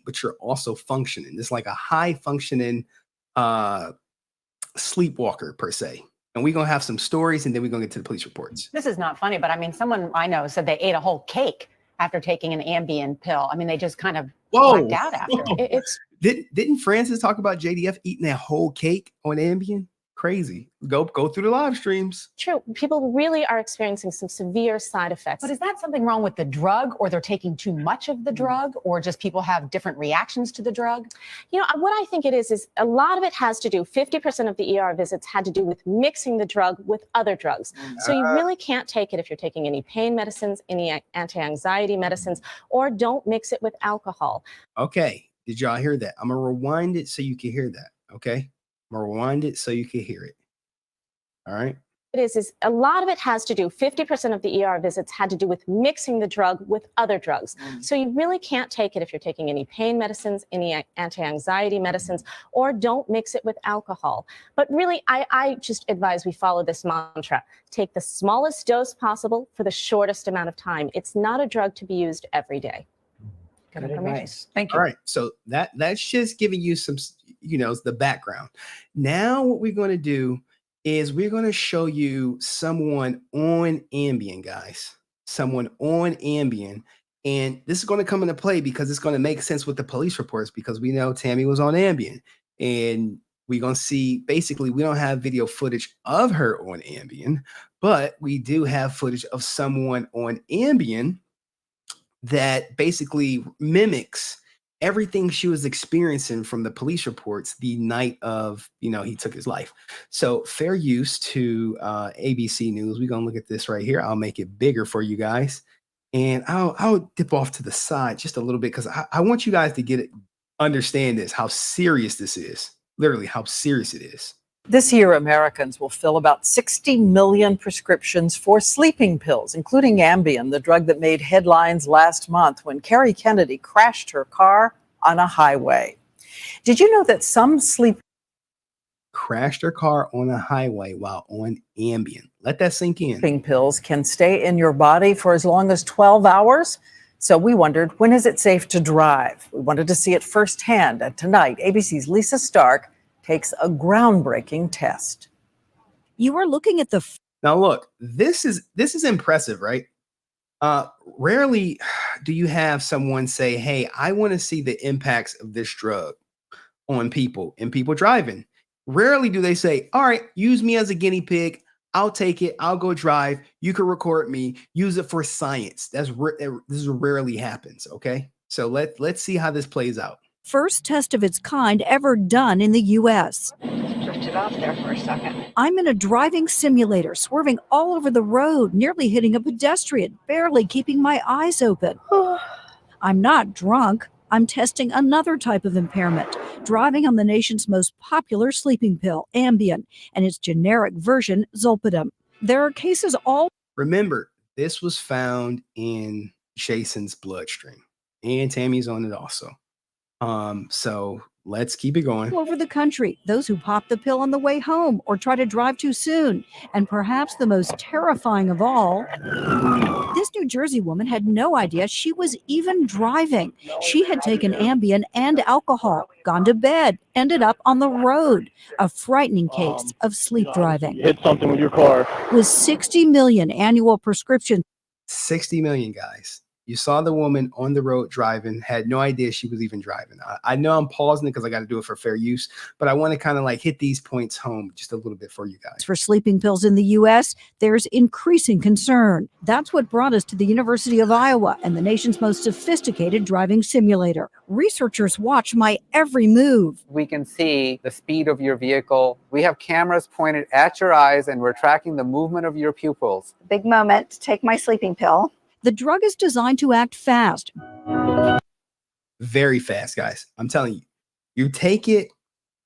but you're also functioning. It's like a high functioning sleepwalker per se. And we're gonna have some stories and then we're gonna get to the police reports. This is not funny, but I mean, someone I know said they ate a whole cake after taking an Ambien pill. I mean, they just kind of blacked out after. Didn't Francis talk about JDF eating that whole cake on Ambien? Crazy. Go through the live streams. True. People really are experiencing some severe side effects. But is that something wrong with the drug, or they're taking too much of the drug, or just people have different reactions to the drug? You know, what I think it is a lot of it has to do, 50% of the ER visits had to do with mixing the drug with other drugs. So you really can't take it if you're taking any pain medicines, any anti-anxiety medicines, or don't mix it with alcohol. Okay. Did y'all hear that? I'm going to rewind it so you can hear that. Okay. I'm going to rewind it so you can hear it. All right. It is a lot of it has to do, 50% of the ER visits had to do with mixing the drug with other drugs. So you really can't take it if you're taking any pain medicines, any anti-anxiety medicines, or don't mix it with alcohol. But really, I just advise we follow this mantra. Take the smallest dose possible for the shortest amount of time. It's not a drug to be used every day. Good advice. Thank you. All right. So that's just giving you some, the background. Now what we're going to do is we're going to show you someone on Ambien, guys. Someone on Ambien. And this is going to come into play because it's going to make sense with the police reports, because we know Tammie was on Ambien. And we're going to see, basically, we don't have video footage of her on Ambien, but we do have footage of someone on Ambien that basically mimics everything she was experiencing from the police reports the night of, he took his life. So fair use to ABC News. We're going to look at this right here. I'll make it bigger for you guys. And I'll dip off to the side just a little bit because I want you guys to understand this, how serious this is. Literally how serious it is. This year, Americans will fill about 60 million prescriptions for sleeping pills, including Ambien, the drug that made headlines last month when Carrie Kennedy crashed her car on a highway. Did you know that some crashed her car on a highway while on Ambien? Let that sink in. Sleeping pills can stay in your body for as long as 12 hours. So we wondered, when is it safe to drive? We wanted to see it firsthand. And tonight, ABC's Lisa Stark takes a groundbreaking test. You are looking at now look, this is impressive, right? Rarely do you have someone say, hey, I want to see the impacts of this drug on people and people driving. Rarely do they say, all right, use me as a guinea pig. I'll take it. I'll go drive. You can record me. Use it for science. This rarely happens. Okay. So let's see how this plays out. first test of its kind ever done in the U.S. Drifted off there for a second. I'm in a driving simulator, swerving all over the road, nearly hitting a pedestrian, barely keeping my eyes open. I'm not drunk. I'm testing another type of impairment, driving on the nation's most popular sleeping pill, Ambien, and its generic version, Zolpidem. There are cases all... Remember, this was found in Jason's bloodstream, and Tammie's on it also. So let's keep it going. over the country, those who pop the pill on the way home or try to drive too soon. And perhaps the most terrifying of all, this New Jersey woman had no idea she was even driving. She had taken Ambien and alcohol, gone to bed, ended up on the road. A frightening case of sleep driving. Hit something with your car. With 60 million annual prescriptions. 60 million, guys. You saw the woman on the road driving, had no idea she was even driving. I know I'm pausing it because I got to do it for fair use, but I want to kind of like hit these points home just a little bit for you guys. For sleeping pills in the U.S., there's increasing concern. That's what brought us to the University of Iowa and the nation's most sophisticated driving simulator. Researchers watch my every move. We can see the speed of your vehicle. We have cameras pointed at your eyes, and we're tracking the movement of your pupils. Big moment to take my sleeping pill. The drug is designed to act fast. Very fast, guys. I'm telling you. You take it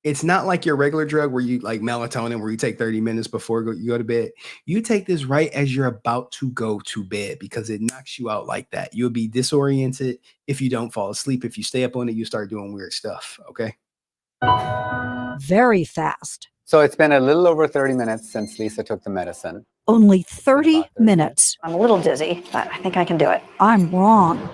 It's not like your regular drug where you like melatonin, where you take 30 minutes before you go to bed. You take this right as you're about to go to bed because it knocks you out like that. You'll be disoriented if you don't fall asleep. If you stay up on it, you start doing weird stuff. Okay. Very fast. So it's been a little over 30 minutes since Lisa took the medicine. Only 30 minutes. I'm a little dizzy, but I think I can do it. I'm wrong.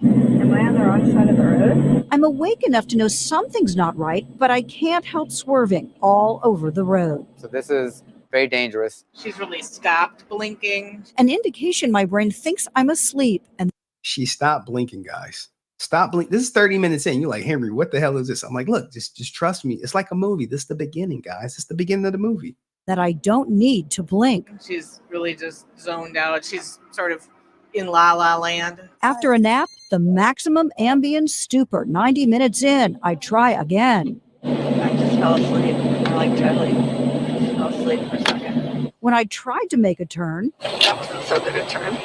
Am I on the wrong side of the road? I'm awake enough to know something's not right, but I can't help swerving all over the road. So this is very dangerous. She's really stopped blinking. An indication my brain thinks I'm asleep. And she stopped blinking, guys. Stop blinking. This is 30 minutes in. You're like, Henry, what the hell is this? I'm like, look, just trust me. It's like a movie. This is the beginning, guys. It's the beginning of the movie. That I don't need to blink. She's really just zoned out. She's sort of in la la land. After a nap, the maximum ambient stupor. 90 minutes in, I try again. I just fell asleep. I like totally fell asleep for a second. When I tried to make a turn, That wasn't so good a turn.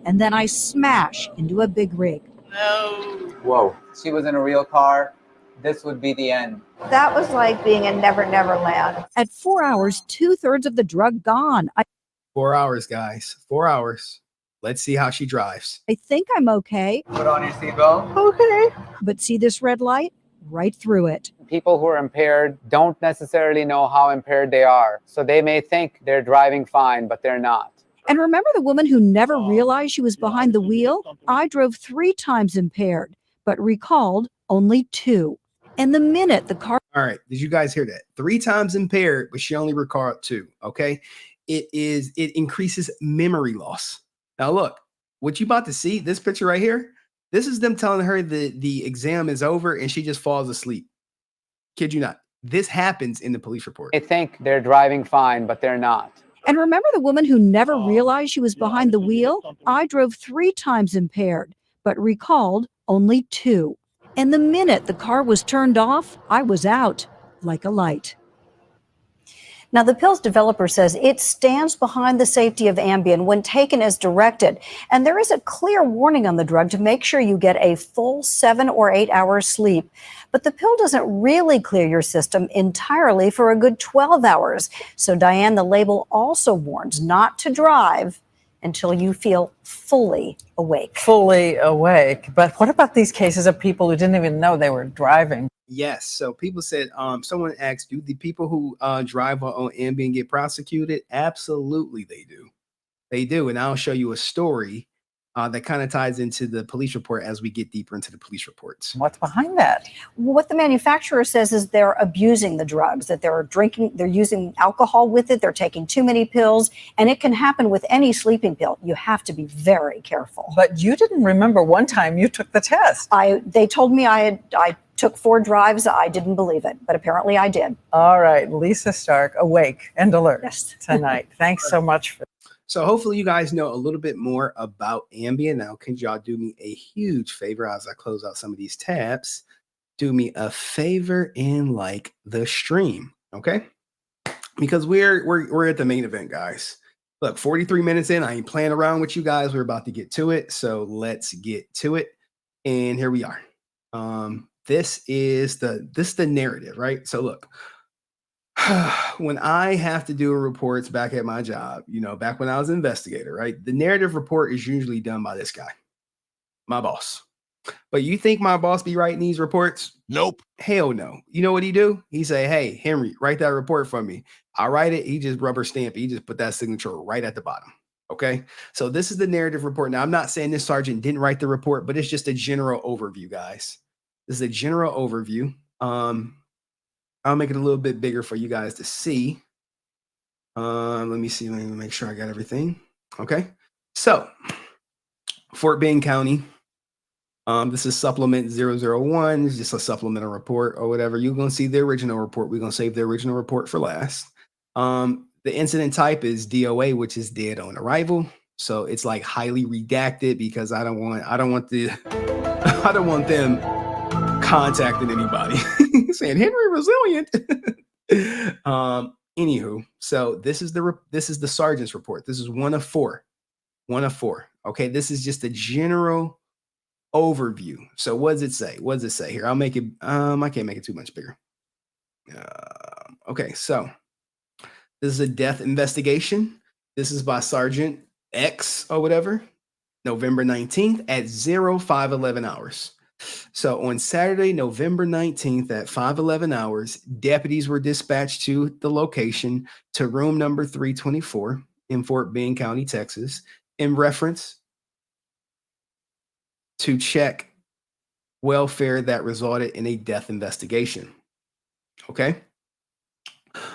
and then I smash into a big rig. No. Whoa. She was in a real car. This would be the end. That was like being in Never Never Land. At 4 hours, 2/3 of the drug gone. 4 hours, guys. 4 hours. Let's see how she drives. I think I'm okay. Put on your seatbelt. Okay. But see this red light? Right through it. People who are impaired don't necessarily know how impaired they are. So they may think they're driving fine, but they're not. And remember the woman who never realized she was behind the wheel? I drove 3 times impaired, but recalled only 2. And the minute the car... All right. Did you guys hear that? 3 times impaired, but she only recalled 2. Okay. It increases memory loss. Now look, what you about to see, this picture right here, this is them telling her the exam is over and she just falls asleep. Kid you not. This happens in the police report. They think they're driving fine, but they're not. And remember the woman who never realized she was behind the wheel? I drove 3 times impaired, but recalled only 2. And the minute the car was turned off, I was out like a light. Now, the pill's developer says it stands behind the safety of Ambien when taken as directed. And there is a clear warning on the drug to make sure you get a full 7 or 8 hours sleep. But the pill doesn't really clear your system entirely for a good 12 hours. So, Diane, the label also warns not to drive until you feel fully awake. Fully awake. But what about these cases of people who didn't even know they were driving? Yes. So people said, someone asked, do the people who drive on Ambien get prosecuted? Absolutely, they do. They do. And I'll show you a story that kind of ties into the police report as we get deeper into the police reports. What's behind that? What the manufacturer says is they're abusing the drugs, that they're drinking, they're using alcohol with it, they're taking too many pills, and it can happen with any sleeping pill. You have to be very careful. But you didn't remember one time you took the test. They told me I took 4 drives. I didn't believe it, but apparently I did. All right, Lisa Stark, awake and alert Yes. tonight. Thanks so much for So hopefully you guys know a little bit more about Ambien. Now, can y'all do me a huge favor as I close out some of these tabs? Do me a favor and like the stream, okay? Because we're at the main event, guys. Look, 43 minutes in, I ain't playing around with you guys. We're about to get to it, so let's get to it. And here we are. This is the narrative, right? So look. When I have to do reports back at my job, back when I was an investigator, right? The narrative report is usually done by this guy, my boss. But you think my boss be writing these reports? Nope. Hell no. You know what he do? He say, hey, Henry, write that report for me. I write it. He just rubber stamp it. He just put that signature right at the bottom. Okay. So this is the narrative report. Now, I'm not saying this sergeant didn't write the report, but it's just a general overview, guys. This is a general overview. I'll make it a little bit bigger for you guys to see. Let me see. Let me make sure I got everything. Okay. So, Fort Bend County. This is supplement 001. It's just a supplemental report or whatever. You're going to see the original report. We're going to save the original report for last. The incident type is DOA, which is dead on arrival. So it's like highly redacted because I don't want them contacting anybody saying HenryResilient. Anywho, so this is the sergeant's report. This is one of four. Okay, this is just a general overview. So what does it say? What does it say here? I'll make it. I can't make it too much bigger. Okay, so this is a death investigation. This is by Sergeant X or whatever, November 19th at 05:11 hours. So on Saturday, November 19th at 5:11 hours, deputies were dispatched to the location to room number 324 in Fort Bend County, Texas, in reference to check welfare that resulted in a death investigation. Okay.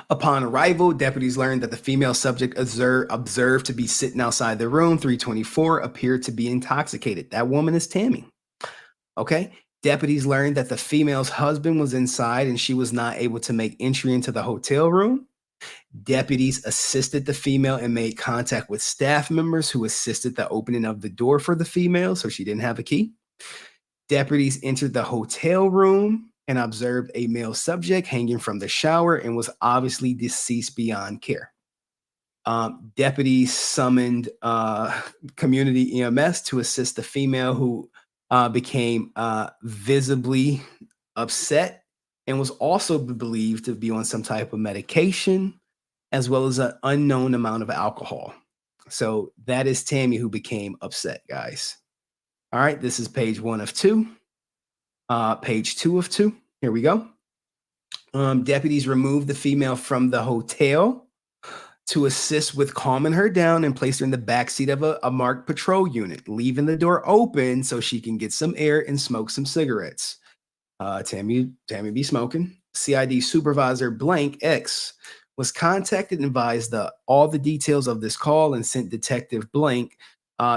Upon arrival, deputies learned that the female subject observed to be sitting outside the room 324 appeared to be intoxicated. That woman is Tammie. Okay. Deputies learned that the female's husband was inside and she was not able to make entry into the hotel room. Deputies assisted the female and made contact with staff members who assisted the opening of the door for the female, so she didn't have a key. Deputies entered the hotel room and observed a male subject hanging from the shower and was obviously deceased beyond care. Deputies summoned community EMS to assist the female, who became visibly upset and was also believed to be on some type of medication, as well as an unknown amount of alcohol. So that is Tammie, who became upset, guys. All right, this is page 1 of 2. Page 2 of 2. Here we go. Deputies removed the female from the hotel to assist with calming her down and placed her in the backseat of a marked patrol unit, leaving the door open so she can get some air and smoke some cigarettes. Tammie be smoking. CID Supervisor Blank X was contacted and advised all the details of this call and sent Detective Blank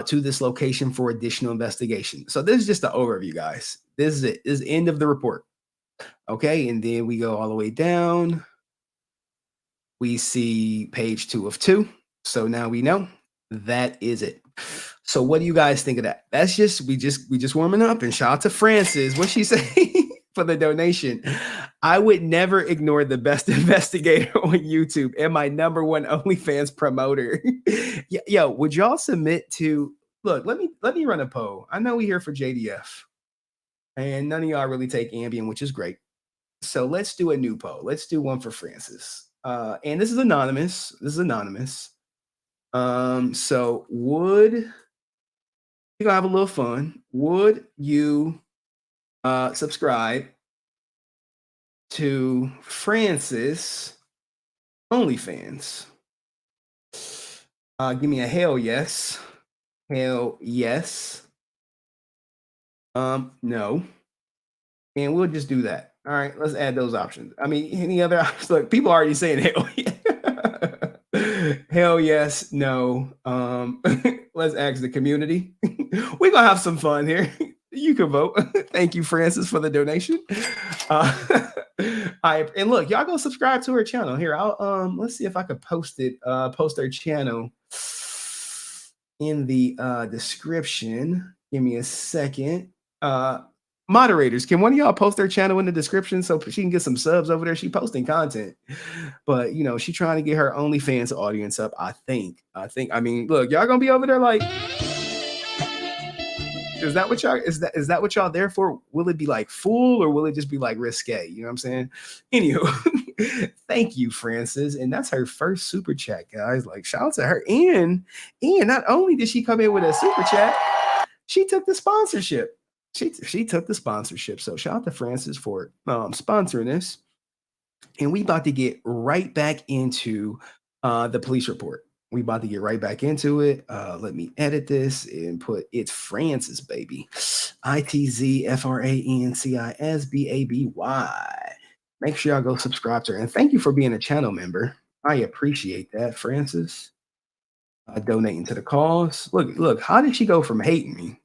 to this location for additional investigation. So this is just the overview, guys. This is it. This is the end of the report. Okay, and then we go all the way down. We see page 2 of 2. So now we know that is it. So what do you guys think of that? That's just we just warming up. And shout out to Francis. What she say for the donation? I would never ignore the best investigator on YouTube and my #1 OnlyFans promoter. Yo, would y'all submit to? Look, let me run a poll. I know we here for JDF, and none of y'all really take Ambien, which is great. So let's do a new poll. Let's do one for Francis. And this is anonymous. So would we're gonna have a little fun? Would you subscribe to Francis OnlyFans? Give me a hell yes. Hell yes. No. And we'll just do that. All right, let's add those options. I mean, any other options? Look, people are already saying hell yeah. Hell yes, no. Let's ask the community. We're gonna have some fun here. You can vote. Thank you, Francis, for the donation. And look, y'all go subscribe to her channel. Here, I'll let's see if I could post her channel in the description. Give me a second. Moderators, can one of y'all post their channel in the description so she can get some subs over there? She posting content, but you know, she trying to get her OnlyFans audience up. I mean, look, y'all gonna be over there like, is that what y'all there for? Will it be like full or will it just be like risque? You know what I'm saying? Anywho, thank you, Francis. And that's her first super chat, guys. Like, shout out to her. And not only did she come in with a super chat, she took the sponsorship. She took the sponsorship. So shout out to Francis for sponsoring this. And we about to get right back into the police report. We about to get right back into it. Let me edit this and put it's Francis, baby. ITZFRANCISBABY. Make sure y'all go subscribe to her. And thank you for being a channel member. I appreciate that, Francis. Donating to the cause. Look, how did she go from hating me?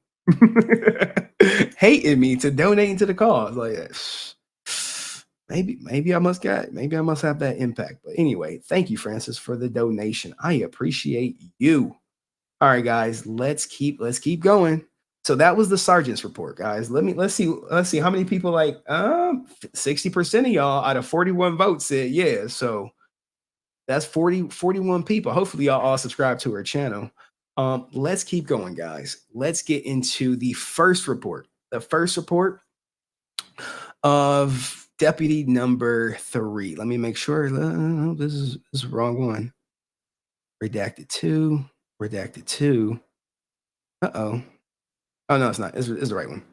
Hating me to donating to the cause? Like, maybe I must have that impact. But anyway, thank you, Francis, for the donation. I appreciate you. All right, guys, let's keep going. So that was the sergeant's report, guys. Let's see how many people, like 60% of y'all out of 41 votes said yeah. So that's 41 people. Hopefully y'all all subscribe to her channel. Let's keep going, guys. Let's get into the first report. The first report of deputy number 3. Let me make sure. This is the wrong one. Redacted 2. Redacted 2. Uh-oh. Oh, no, it's not. It's the right one.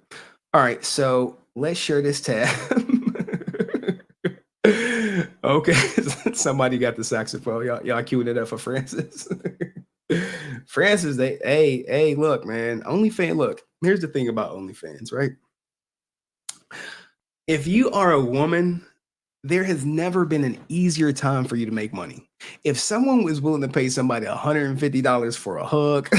All right, so let's share this tab. Okay, somebody got the saxophone. Y'all queuing it up for Francis. Francis, hey, look, man. OnlyFans, look, here's the thing about OnlyFans, right? If you are a woman, there has never been an easier time for you to make money. If someone was willing to pay somebody $150 for a hug,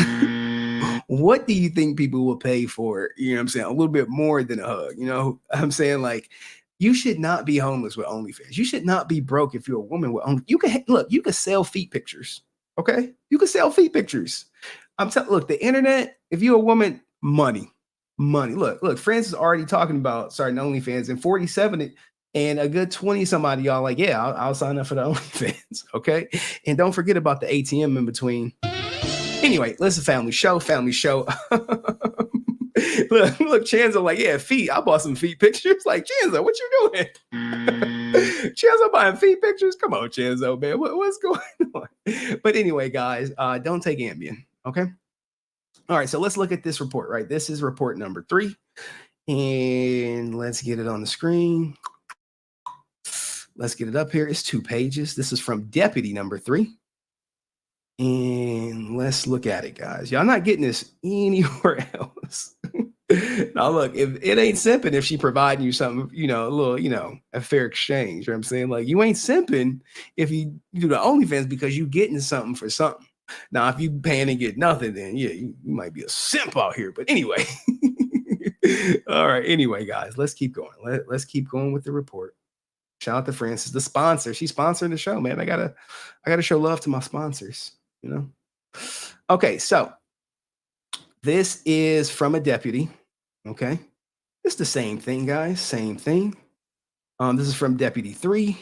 what do you think people will pay for? You know what I'm saying? A little bit more than a hug. You know, I'm saying, like, you should not be homeless with OnlyFans. You should not be broke if you're a woman with OnlyFans. You can sell feet pictures. Okay, you can sell feet pictures. Look, the internet. If you're a woman, money. Look. Francis is already talking about starting OnlyFans, and 47 and a good 20 somebody y'all like, yeah, I'll sign up for the OnlyFans. Okay, and don't forget about the ATM in between. Anyway, listen, family show. Look, Chanzo like, yeah, feet. I bought some feet pictures. Like, Chanzo, what you doing? Chanzo buying feet pictures? Come on, Chanzo, man. What's going on? But anyway, guys, don't take Ambien, okay? All right, so let's look at this report, right? This is report number 3. And let's get it on the screen. Let's get it up here. It's 2 pages. This is from deputy number 3. And let's look at it, guys. Y'all not getting this anywhere else. Now, look, if it ain't simping if she providing you something, a little, a fair exchange. You know what I'm saying? Like, you ain't simping if you do the OnlyFans because you getting something for something. Now, if you paying and get nothing, then yeah, you might be a simp out here. But anyway, all right. Anyway, guys, let's keep going. Let's keep going with the report. Shout out to Francis, the sponsor. She's sponsoring the show, man. I gotta show love to my sponsors. Okay, so this is from a deputy. Okay, it's the same thing, guys. Same thing. This is from deputy 3.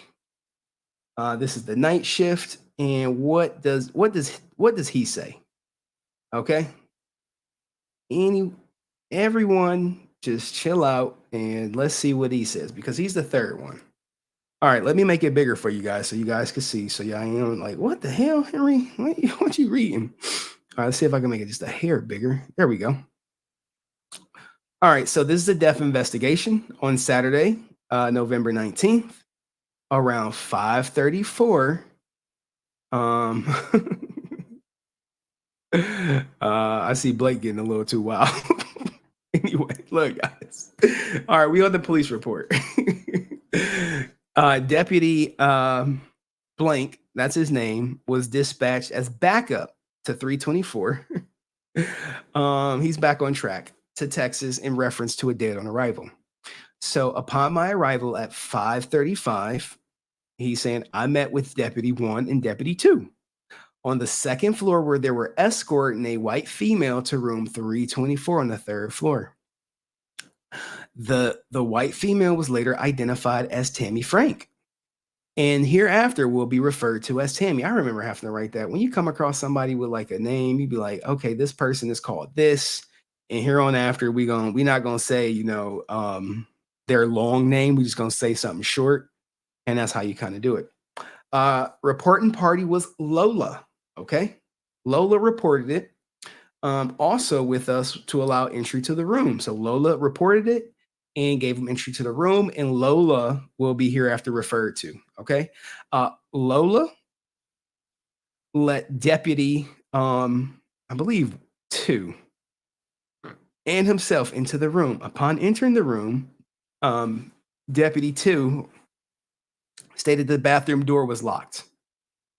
This is the night shift, and what does he say? Okay, everyone, just chill out and let's see what he says because he's the third one. All right, let me make it bigger for you guys so you guys can see. So y'all ain't like, what the hell, Henry? What you reading? All right, let's see if I can make it just a hair bigger. There we go. All right, so this is a death investigation on Saturday, November 19th, around 5:34. I see Blake getting a little too wild. Anyway, look, guys. All right, we on the police report. Deputy Blank, that's his name, was dispatched as backup to 324. He's back on track to Texas in reference to a dead on arrival. So upon my arrival at 5:35, he's saying I met with Deputy 1 and Deputy 2 on the second floor where they were escorting a white female to room 324 on the 3rd floor. The white female was later identified as Tammie Frank, and hereafter will be referred to as Tammie. I remember having to write that. When you come across somebody with like a name, you'd be like, okay, this person is called this, and here on after we're not gonna say their long name. We're just gonna say something short, and that's how you kind of do it. Reporting party was Lola. Okay, Lola reported it. Also with us to allow entry to the room. So Lola reported it and gave him entry to the room, and Lola will be hereafter referred to. Okay. Lola let Deputy, I believe 2, and himself into the room. Upon entering the room, Deputy 2 stated the bathroom door was locked.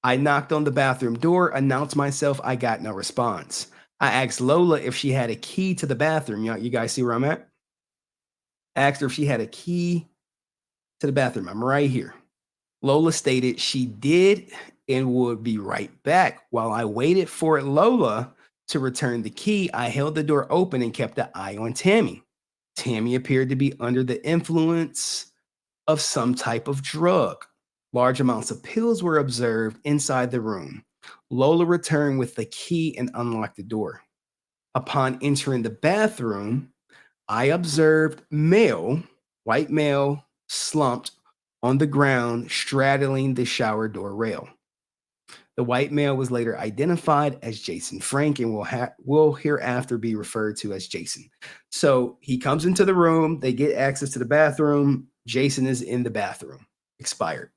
I knocked on the bathroom door, announced myself. I got no response. I asked Lola if she had a key to the bathroom. You guys see where I'm at? Asked her if she had a key to the bathroom. I'm right here. Lola stated she did and would be right back. While I waited for Lola to return the key, I held the door open and kept an eye on Tammie. Tammie appeared to be under the influence of some type of drug. Large amounts of pills were observed inside the room. Lola returned with the key and unlocked the door. Upon entering the bathroom, I observed white male, slumped on the ground, straddling the shower door rail. The white male was later identified as Jason Frank and will hereafter be referred to as Jason. So he comes into the room. They get access to the bathroom. Jason is in the bathroom, expired.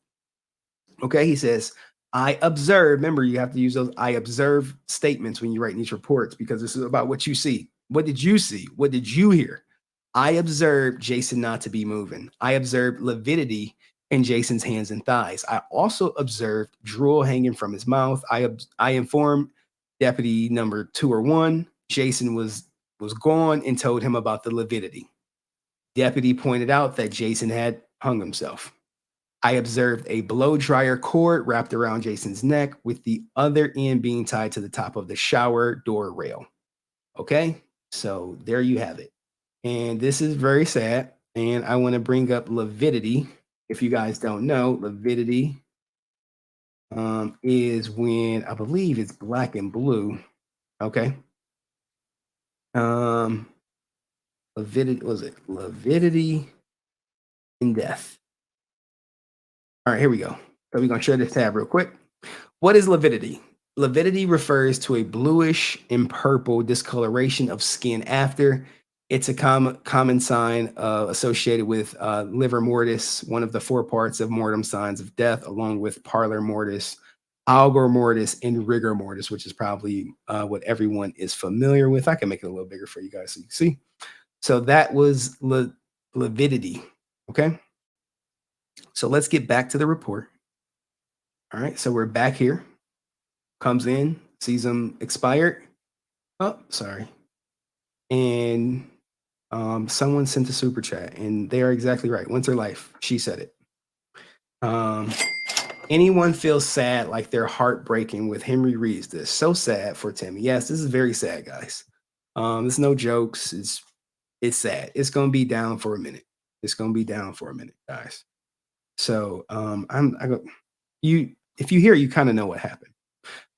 Okay, he says, I observe. Remember, you have to use those I observe statements when you write these reports because this is about what you see. What did you see? What did you hear? I observed Jason not to be moving. I observed lividity in Jason's hands and thighs. I also observed drool hanging from his mouth. I informed deputy number 201. Jason was gone and told him about the lividity. Deputy pointed out that Jason had hung himself. I observed a blow dryer cord wrapped around Jason's neck with the other end being tied to the top of the shower door rail. Okay, so there you have it. And this is very sad. And I want to bring up lividity. If you guys don't know, lividity is when I believe it's black and blue. Okay. Lividity, was it lividity in death? All right, here we go. So we're going to share this tab real quick. What is lividity? Lividity refers to a bluish and purple discoloration of skin after. It's a common sign associated with livor mortis, one of the 4 parts of mortem signs of death, along with parlor mortis, algor mortis, and rigor mortis, which is probably what everyone is familiar with. I can make it a little bigger for you guys so you can see. So that was lividity. Okay. So let's get back to the report. All right. So we're back here. Comes in, sees him expired. Oh, sorry. And someone sent a super chat, and they are exactly right. Winter Life, she said it. Anyone feels sad, like they're heartbreaking with Henry reads this. So sad for Tammie. Yes, this is very sad, guys. It's no jokes. It's sad. It's gonna be down for a minute. It's gonna be down for a minute, guys. So if you hear, you kind of know what happened.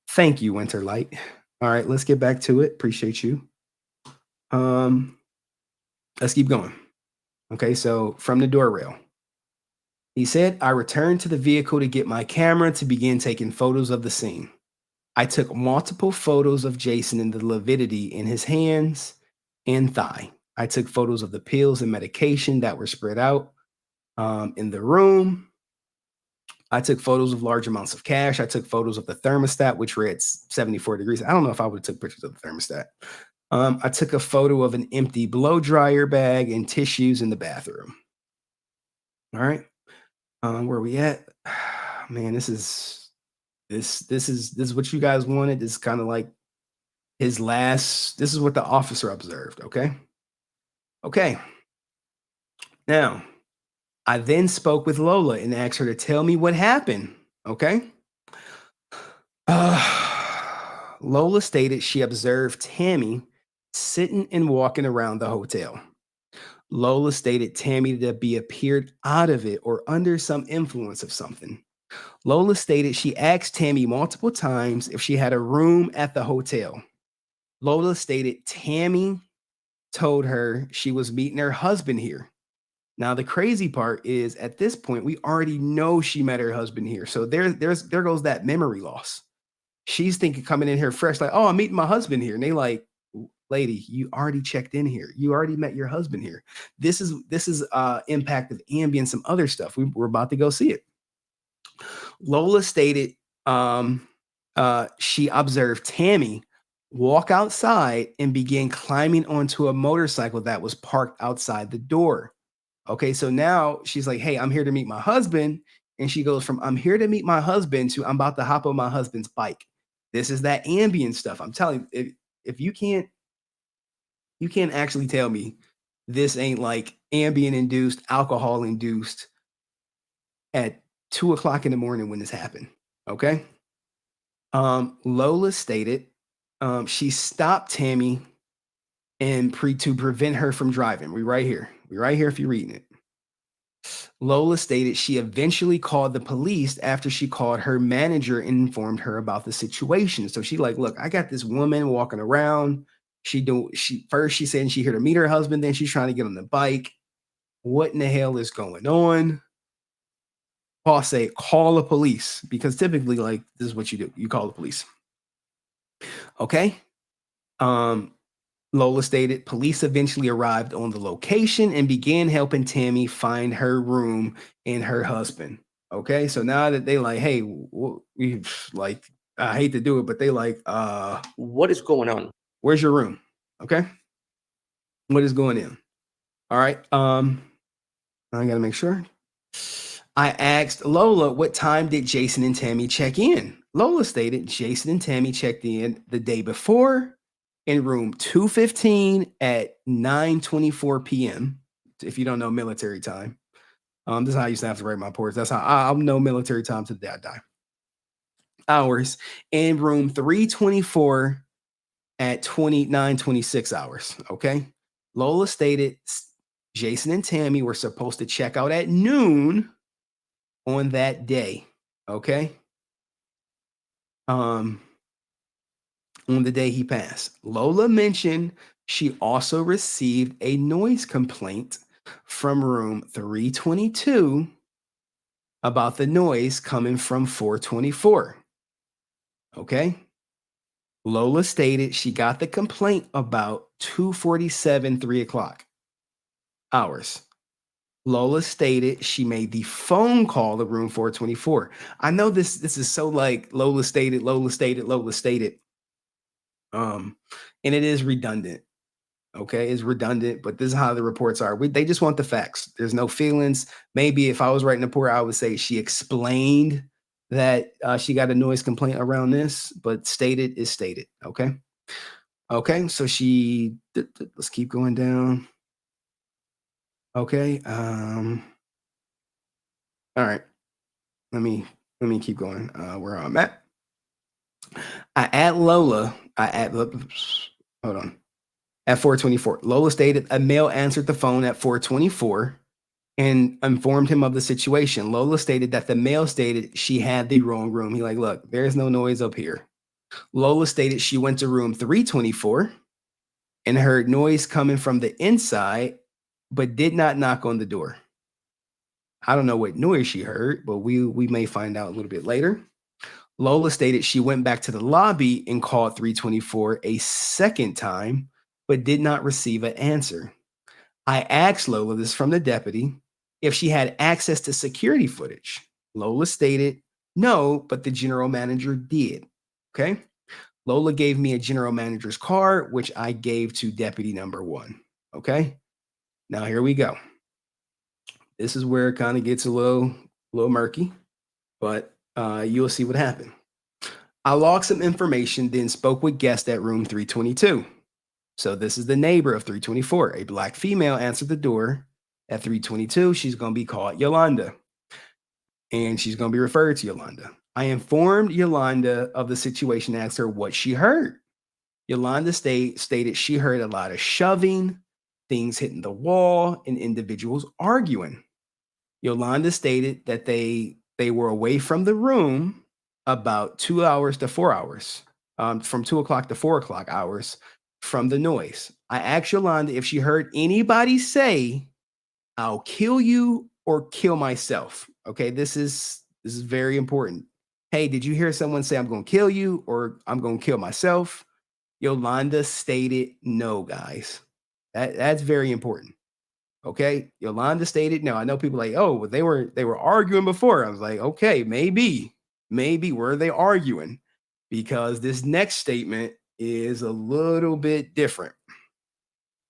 Thank you, Winter Light. All right, let's get back to it. Appreciate you. Let's keep going. Okay, so from the door rail. He said, I returned to the vehicle to get my camera to begin taking photos of the scene. I took multiple photos of Jason and the lividity in his hands and thigh. I took photos of the pills and medication that were spread out in the room. I took photos of large amounts of cash. I took photos of the thermostat, which read 74 degrees. I don't know if I would have took pictures of the thermostat. I took a photo of an empty blow dryer bag and tissues in the bathroom. All right. Where are we at? Man, this is what you guys wanted. This is kind of like his last. This is what the officer observed. Okay. Okay. Now, I then spoke with Lola and asked her to tell me what happened. Okay. Lola stated she observed Tammie sitting and walking around the hotel. Lola stated Tammie to be appeared out of it or under some influence of something. Lola stated she asked Tammie multiple times if she had a room at the hotel. Lola stated Tammie told her she was meeting her husband here. Now, the crazy part is at this point, we already know she met her husband here. So there goes that memory loss. She's thinking coming in here fresh, like, oh, I'm meeting my husband here. And they like, lady, you already checked in here. You already met your husband here. This is impact of Ambien, some other stuff. We're about to go see it. Lola stated she observed Tammie walk outside and begin climbing onto a motorcycle that was parked outside the door. Okay, so now she's like, hey, I'm here to meet my husband. And she goes from I'm here to meet my husband to I'm about to hop on my husband's bike. This is that Ambien stuff. I'm telling you, if you can't actually tell me this ain't like Ambien induced, alcohol induced at 2 o'clock in the morning when this happened. Okay. Lola stated she stopped Tammie and to prevent her from driving. We're right here if you're reading it. Lola stated she eventually called the police after she called her manager and informed her about the situation. So she like, look, I got this woman walking around. She said she here to meet her husband. Then she's trying to get on the bike. What in the hell is going on? boss say, call the police, because typically, like, this is what you do. You call the police. Okay. Lola stated police eventually arrived on the location and began helping Tammie find her room and her husband. Okay. So now that they like, hey, we like, I hate to do it, but they like, what is going on? Where's your room? Okay. What is going in? All right. I gotta make sure. I asked Lola, what time did Jason and Tammie check in? Lola stated Jason and Tammie checked in the day before in room 215 at 9:24 p.m. If you don't know military time, this is how I used to have to write my reports. That's how I'll know military time to the day I die. Hours in room 324 at 9:26 hours. Okay. Lola stated Jason and Tammie were supposed to check out at noon on that day. Okay. On the day he passed. Lola mentioned she also received a noise complaint from room 322 about the noise coming from 424. Okay. Lola stated she got the complaint about 2:47, 3 o'clock hours. Lola stated she made the phone call to room 424. I know this is so like Lola stated. And it is redundant. Okay, it's redundant, but this is how the reports are. They just want the facts. There's no feelings. Maybe if I was writing a report, I would say she explained that she got a noise complaint around this, but stated is stated. Okay. Okay, so she, let's keep going down. Okay. All right. Let me keep going. Where I'm at. Hold on. At 424. Lola stated a male answered the phone at 424 and informed him of the situation. Lola stated that the male stated she had the wrong room. He like, look, there's no noise up here. Lola stated she went to room 324 and heard noise coming from the inside, but did not knock on the door. I don't know what noise she heard, but we may find out a little bit later. Lola stated she went back to the lobby and called 324 a second time, but did not receive an answer. I asked Lola, this is from the deputy, if she had access to security footage. Lola stated no, but the general manager did. Okay. Lola gave me a general manager's card, which I gave to deputy number 1. Okay. Now here we go. This is where it kind of gets a little murky, but you'll see what happened. I logged some information, then spoke with guests at room 322. So this is the neighbor of 324. A black female answered the door at 322. She's going to be called Yolanda, and she's going to be referred to Yolanda. I informed Yolanda of the situation and asked her what she heard. Yolanda stated she heard a lot of shoving, things hitting the wall, and individuals arguing. Yolanda stated that they were away from the room about 2 hours to 4 hours, from 2 o'clock to 4 o'clock hours from the noise. I asked Yolanda if she heard anybody say, "I'll kill you" or "kill myself." Okay, this is very important. Hey, did you hear someone say, "I'm going to kill you" or "I'm going to kill myself"? Yolanda stated no, guys. That's very important. Okay, Yolanda stated no. I know people like, oh, well, they were arguing before. I was like, okay, maybe were they arguing? Because this next statement is a little bit different.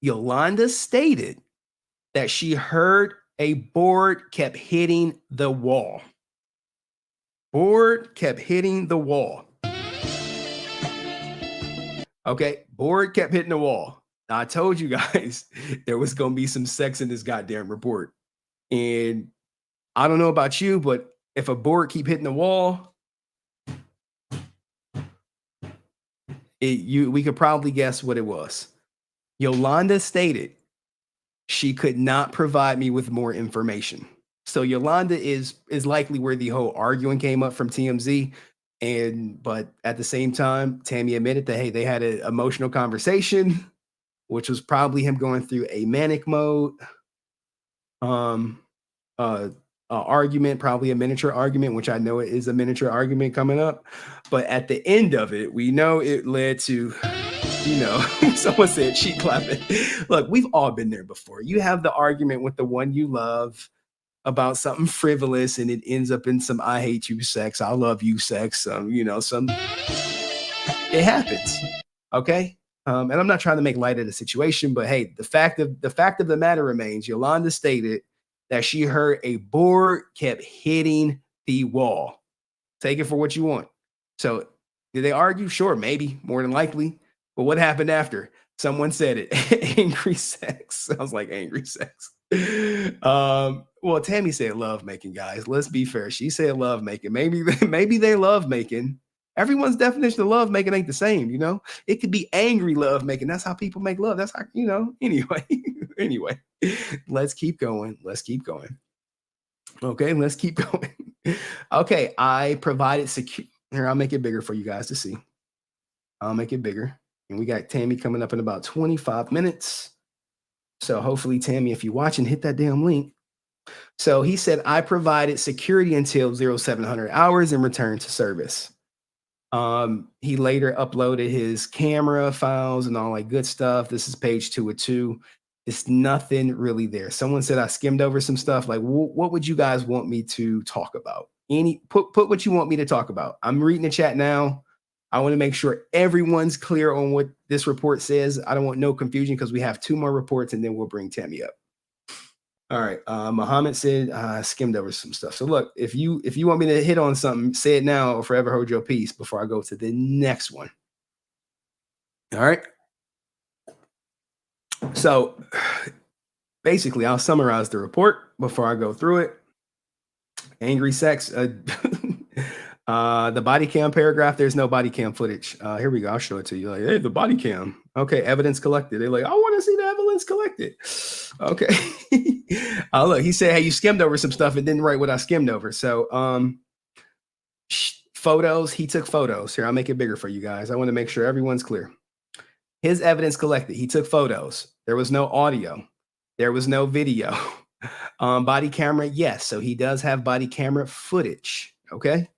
Yolanda stated that she heard a board kept hitting the wall. Board kept hitting the wall. Okay, board kept hitting the wall. Now, I told you guys there was going to be some sex in this goddamn report. And I don't know about you, but if a board keep hitting the wall, we could probably guess what it was. Yolanda stated she could not provide me with more information. So Yolanda is likely where the whole arguing came up from TMZ. But at the same time, Tammie admitted that, hey, they had an emotional conversation, which was probably him going through a manic mode. argument, probably a miniature argument, which I know it is a miniature argument coming up. But at the end of it, we know it led to, you know, someone said cheek clapping. Look, we've all been there before. You have the argument with the one you love about something frivolous, and it ends up in some "I hate you" sex, "I love you" sex. You know, it happens. Okay. And I'm not trying to make light of the situation, but hey, the fact of the matter remains, Yolanda stated that she heard a board kept hitting the wall. Take it for what you want. So did they argue? Sure, maybe, more than likely. But what happened after? Someone said it. Angry sex. I was like, angry sex. Well, Tammie said love making, guys. Let's be fair. She said love making. Maybe they love making. Everyone's definition of love making ain't the same, you know. It could be angry love making. That's how people make love. That's how, you know. Anyway, let's keep going. Okay, let's keep going. Okay, I provided secure. Here, I'll make it bigger for you guys to see. I'll make it bigger. And we got Tammie coming up in about 25 minutes. So hopefully, Tammie, if you're watching, hit that damn link. So he said, I provided security until 0700 hours and returned to service. He later uploaded his camera files and all that good stuff. This is page 2 of 2. It's nothing really there. Someone said I skimmed over some stuff. Like, what would you guys want me to talk about? Put what you want me to talk about. I'm reading the chat now. I want to make sure everyone's clear on what this report says. I don't want no confusion because we have 2 more reports and then we'll bring Tammie up. All right. Muhammad said I skimmed over some stuff. So look, if you want me to hit on something, say it now or forever hold your peace before I go to the next one. All right. So basically, I'll summarize the report before I go through it. Angry sex. The body cam paragraph, there's no body cam footage. Here we go. I'll show it to you. Like, hey, the body cam. Okay, evidence collected. They're like, I want to see the evidence collected. Okay. Look, he said, hey, you skimmed over some stuff and didn't write what I skimmed over. So photos, he took photos. Here, I'll make it bigger for you guys. I want to make sure everyone's clear. His evidence collected. He took photos. There was no audio. There was no video. Body camera, yes. So he does have body camera footage. Okay.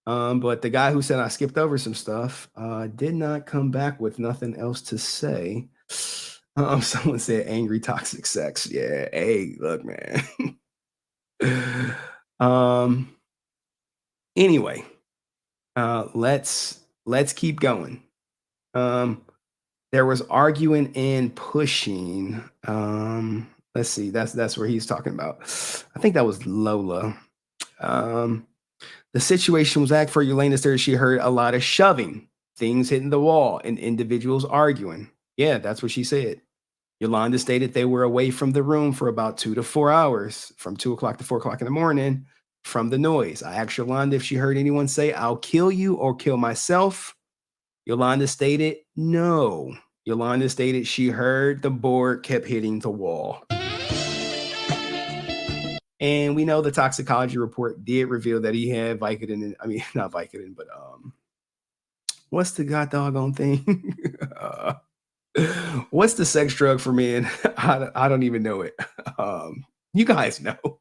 But the guy who said I skipped over some stuff did not come back with nothing else to say. Someone said angry toxic sex. Yeah. Hey, look, man. Anyway, let's keep going. There was arguing and pushing. Let's see. That's where he's talking about. I think that was Lola. The situation was for Yolanda said she heard a lot of shoving, things hitting the wall, and individuals arguing. Yeah, that's what she said. Yolanda stated they were away from the room for about 2 to 4 hours, from 2 o'clock to 4 o'clock in the morning, from the noise. I asked Yolanda if she heard anyone say, I'll kill you or kill myself. Yolanda stated no. Yolanda stated she heard the board kept hitting the wall. And we know the toxicology report did reveal that he had Vicodin. I mean, not Vicodin, but what's the god doggone thing? What's the sex drug for men? I don't even know it. You guys know.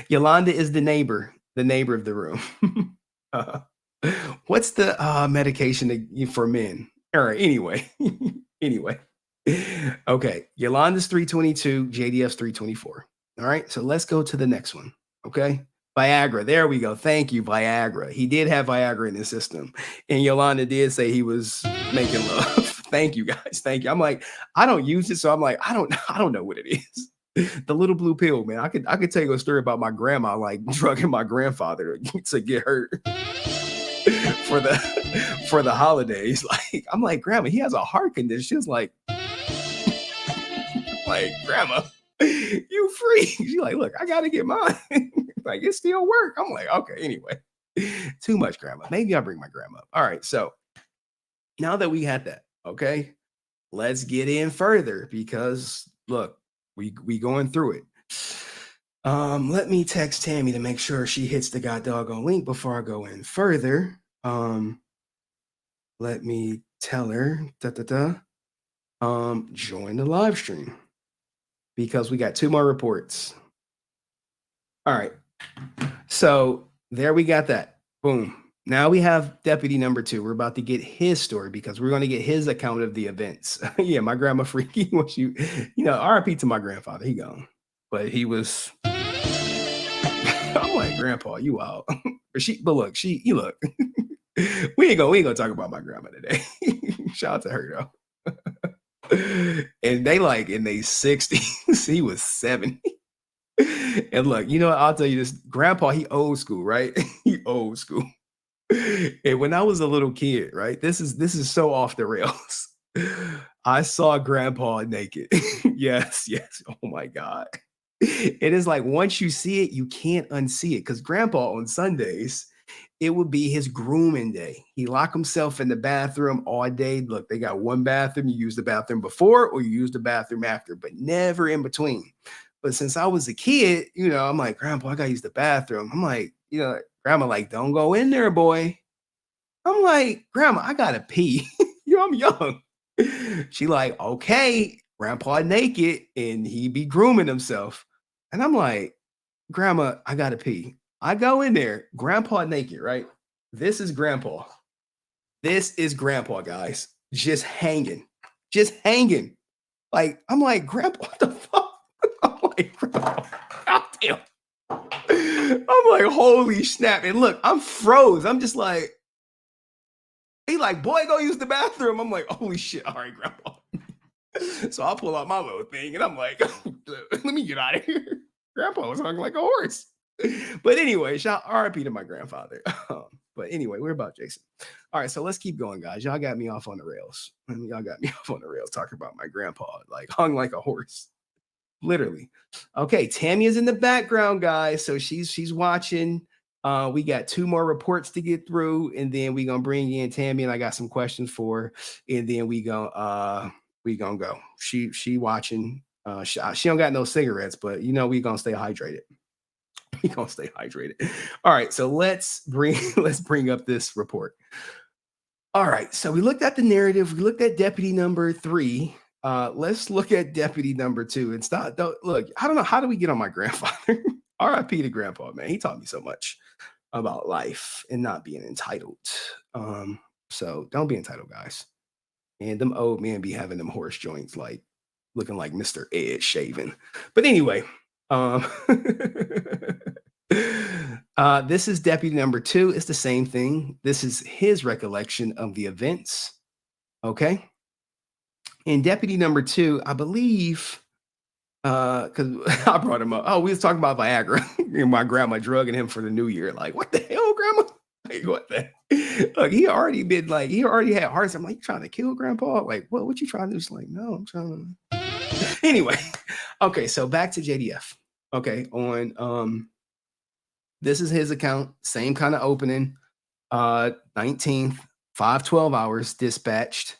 Yolanda is the neighbor of the room. What's the medication for men? All right. Anyway. Okay. Yolanda's 322, JDF's 324. All right, so let's go to the next one. Okay, Viagra. There we go. Thank you, Viagra. He did have Viagra in his system, and Yolanda did say he was making love. Thank you, guys. Thank you. I'm like, I don't use it, so I'm like, I don't know what it is. The little blue pill, man. I could tell you a story about my grandma like drugging my grandfather to get hurt for the holidays. Like, I'm like, Grandma, he has a heart condition. She was like, Grandma. You free. She's like, look, I gotta get mine. Like, it still work. I'm like, okay, anyway. Too much, Grandma. Maybe I'll bring my grandma up. All right, so now that we had that, okay, let's get in further because look, we going through it. Let me text Tammie to make sure she hits the god doggone link before I go in further. Let me tell her join the live stream. Because we got 2 more reports. All right. So there we got that. Boom. Now we have deputy number 2. We're about to get his story because we're going to get his account of the events. Yeah, my grandma freaky was RIP to my grandfather. He gone. But he was I'm like, Grandpa, you out. But look, you look. we ain't gonna talk about my grandma today. Shout out to her though. And they like in their 60s. He was 70. And look, I'll tell you this. Grandpa, he old school, right? He old school. And when I was a little kid, right? This is so off the rails. I saw Grandpa naked. Yes. Oh my God. It is like once you see it, you can't unsee it. Because Grandpa on Sundays, it would be his grooming day. He locked himself in the bathroom all day. Look, they got one bathroom. You use the bathroom before or you use the bathroom after, but never in between. But since I was a kid, I'm like, Grandpa, I gotta use the bathroom. I'm like, Grandma, like, don't go in there, boy. I'm like, Grandma, I gotta pee. I'm young. She like, okay, Grandpa naked, and he be grooming himself. And I'm like, Grandma, I gotta pee. I go in there, Grandpa naked, right? This is Grandpa. This is Grandpa, guys. Just hanging. Like, I'm like, Grandpa, what the fuck? I'm like, Grandpa, goddamn. I'm like, holy snap. And look, I'm froze. I'm just like, he like, boy, go use the bathroom. I'm like, holy shit. All right, Grandpa. So I'll pull out my little thing and I'm like, let me get out of here. Grandpa was hung like a horse. But anyway, shout RIP to my grandfather. But anyway, we're about Jason. All right, so let's keep going, guys. Y'all got me off on the rails. Talking about my grandpa, like hung like a horse. Literally. Okay, Tammie is in the background, guys. So she's watching. We got 2 more reports to get through, and then we're gonna bring in Tammie, and I got some questions for her, and then we gonna go. She watching. She don't got no cigarettes, but we gonna stay hydrated. All right, so let's bring up this report. All right, so we looked at the narrative. We looked at deputy number 3. Let's look at deputy number 2 and stop. Look, I don't know, how do we get on my grandfather? RIP to Grandpa, man. He taught me so much about life and not being entitled. So don't be entitled, guys. And them old men be having them horse joints, like looking like Mr. Ed shaving. But anyway, this is deputy number 2. It's the same thing. This is his recollection of the events. Okay. And deputy number 2, I believe, because I brought him up. Oh, we was talking about Viagra and my grandma drugging him for the new year. Like, what the hell, Grandma? Like, what the? Look, he already had hearts. I'm like, you trying to kill Grandpa? Like, what you trying to do? She's like, no, I'm trying to. Anyway, okay, so back to JDF. Okay, on this is his account, same kind of opening. 19th, 5:12 hours dispatched.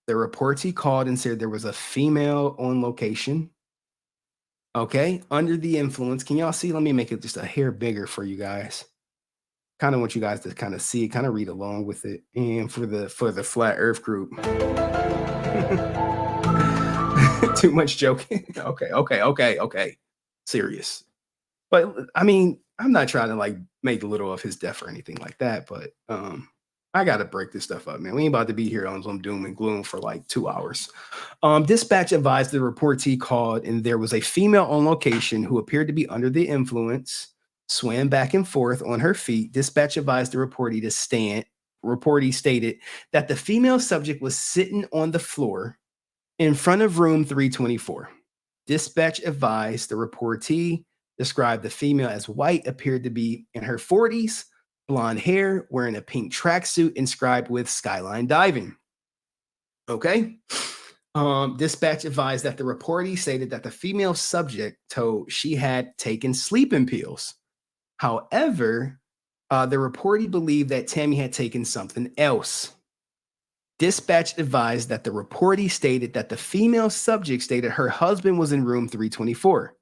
The reportee called and said there was a female on location. Okay, under the influence. Can y'all see? Let me make it just a hair bigger for you guys. Kind of want you guys to kind of see it, kind of read along with it. And for the flat earth group. Too much joking. Okay. Serious. But I mean, I'm not trying to like make little of his death or anything like that, but I gotta break this stuff up, man. We ain't about to be here on some doom and gloom for like 2 hours. Dispatch advised the reportee called, and there was a female on location who appeared to be under the influence, swam back and forth on her feet. Dispatch advised the reportee to stand. Reportee stated that the female subject was sitting on the floor in front of room 324. Dispatch advised the reportee described the female as white, appeared to be in her 40s, blonde hair, wearing a pink tracksuit inscribed with Skyline Diving. Okay. Dispatch advised that the reportee stated that the female subject told she had taken sleeping pills. However, the reportee believed that Tammie had taken something else. Dispatch advised that the reportee stated that the female subject stated her husband was in room 324.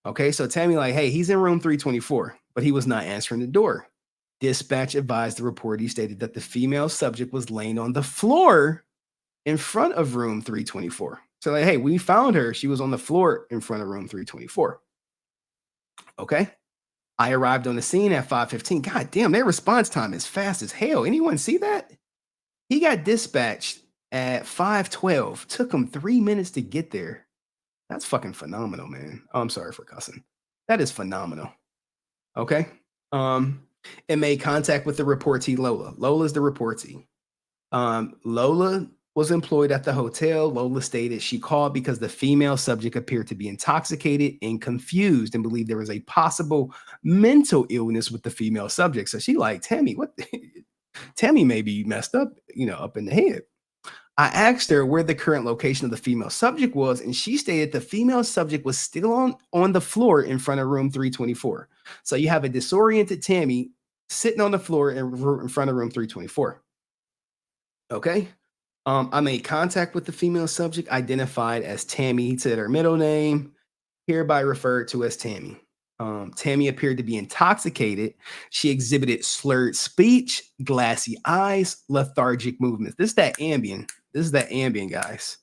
Okay, so Tammie like, hey, he's in room 324, but he was not answering the door. Dispatch advised the reportee stated that the female subject was laying on the floor in front of room 324. So like, hey, we found her. She was on the floor in front of room 324. Okay. I arrived on the scene at 5:15. God damn, their response time is fast as hell. Anyone see that? He got dispatched at 5:12. Took him 3 minutes to get there. That's fucking phenomenal, man. Oh, I'm sorry for cussing. That is phenomenal. Okay. It made contact with the reportee Lola. Lola's the reportee. Lola was employed at the hotel. Lola stated she called because the female subject appeared to be intoxicated and confused and believed there was a possible mental illness with the female subject. So she like, Tammie, what? Tammie may be messed up, up in the head. I asked her where the current location of the female subject was, and she stated the female subject was still on the floor in front of room 324. So you have a disoriented Tammie sitting on the floor in front of room 324. Okay. I made contact with the female subject identified as Tammie, said her middle name, hereby referred to as Tammie. Tammie appeared to be intoxicated. She exhibited slurred speech, glassy eyes, lethargic movements. This is that Ambien, guys.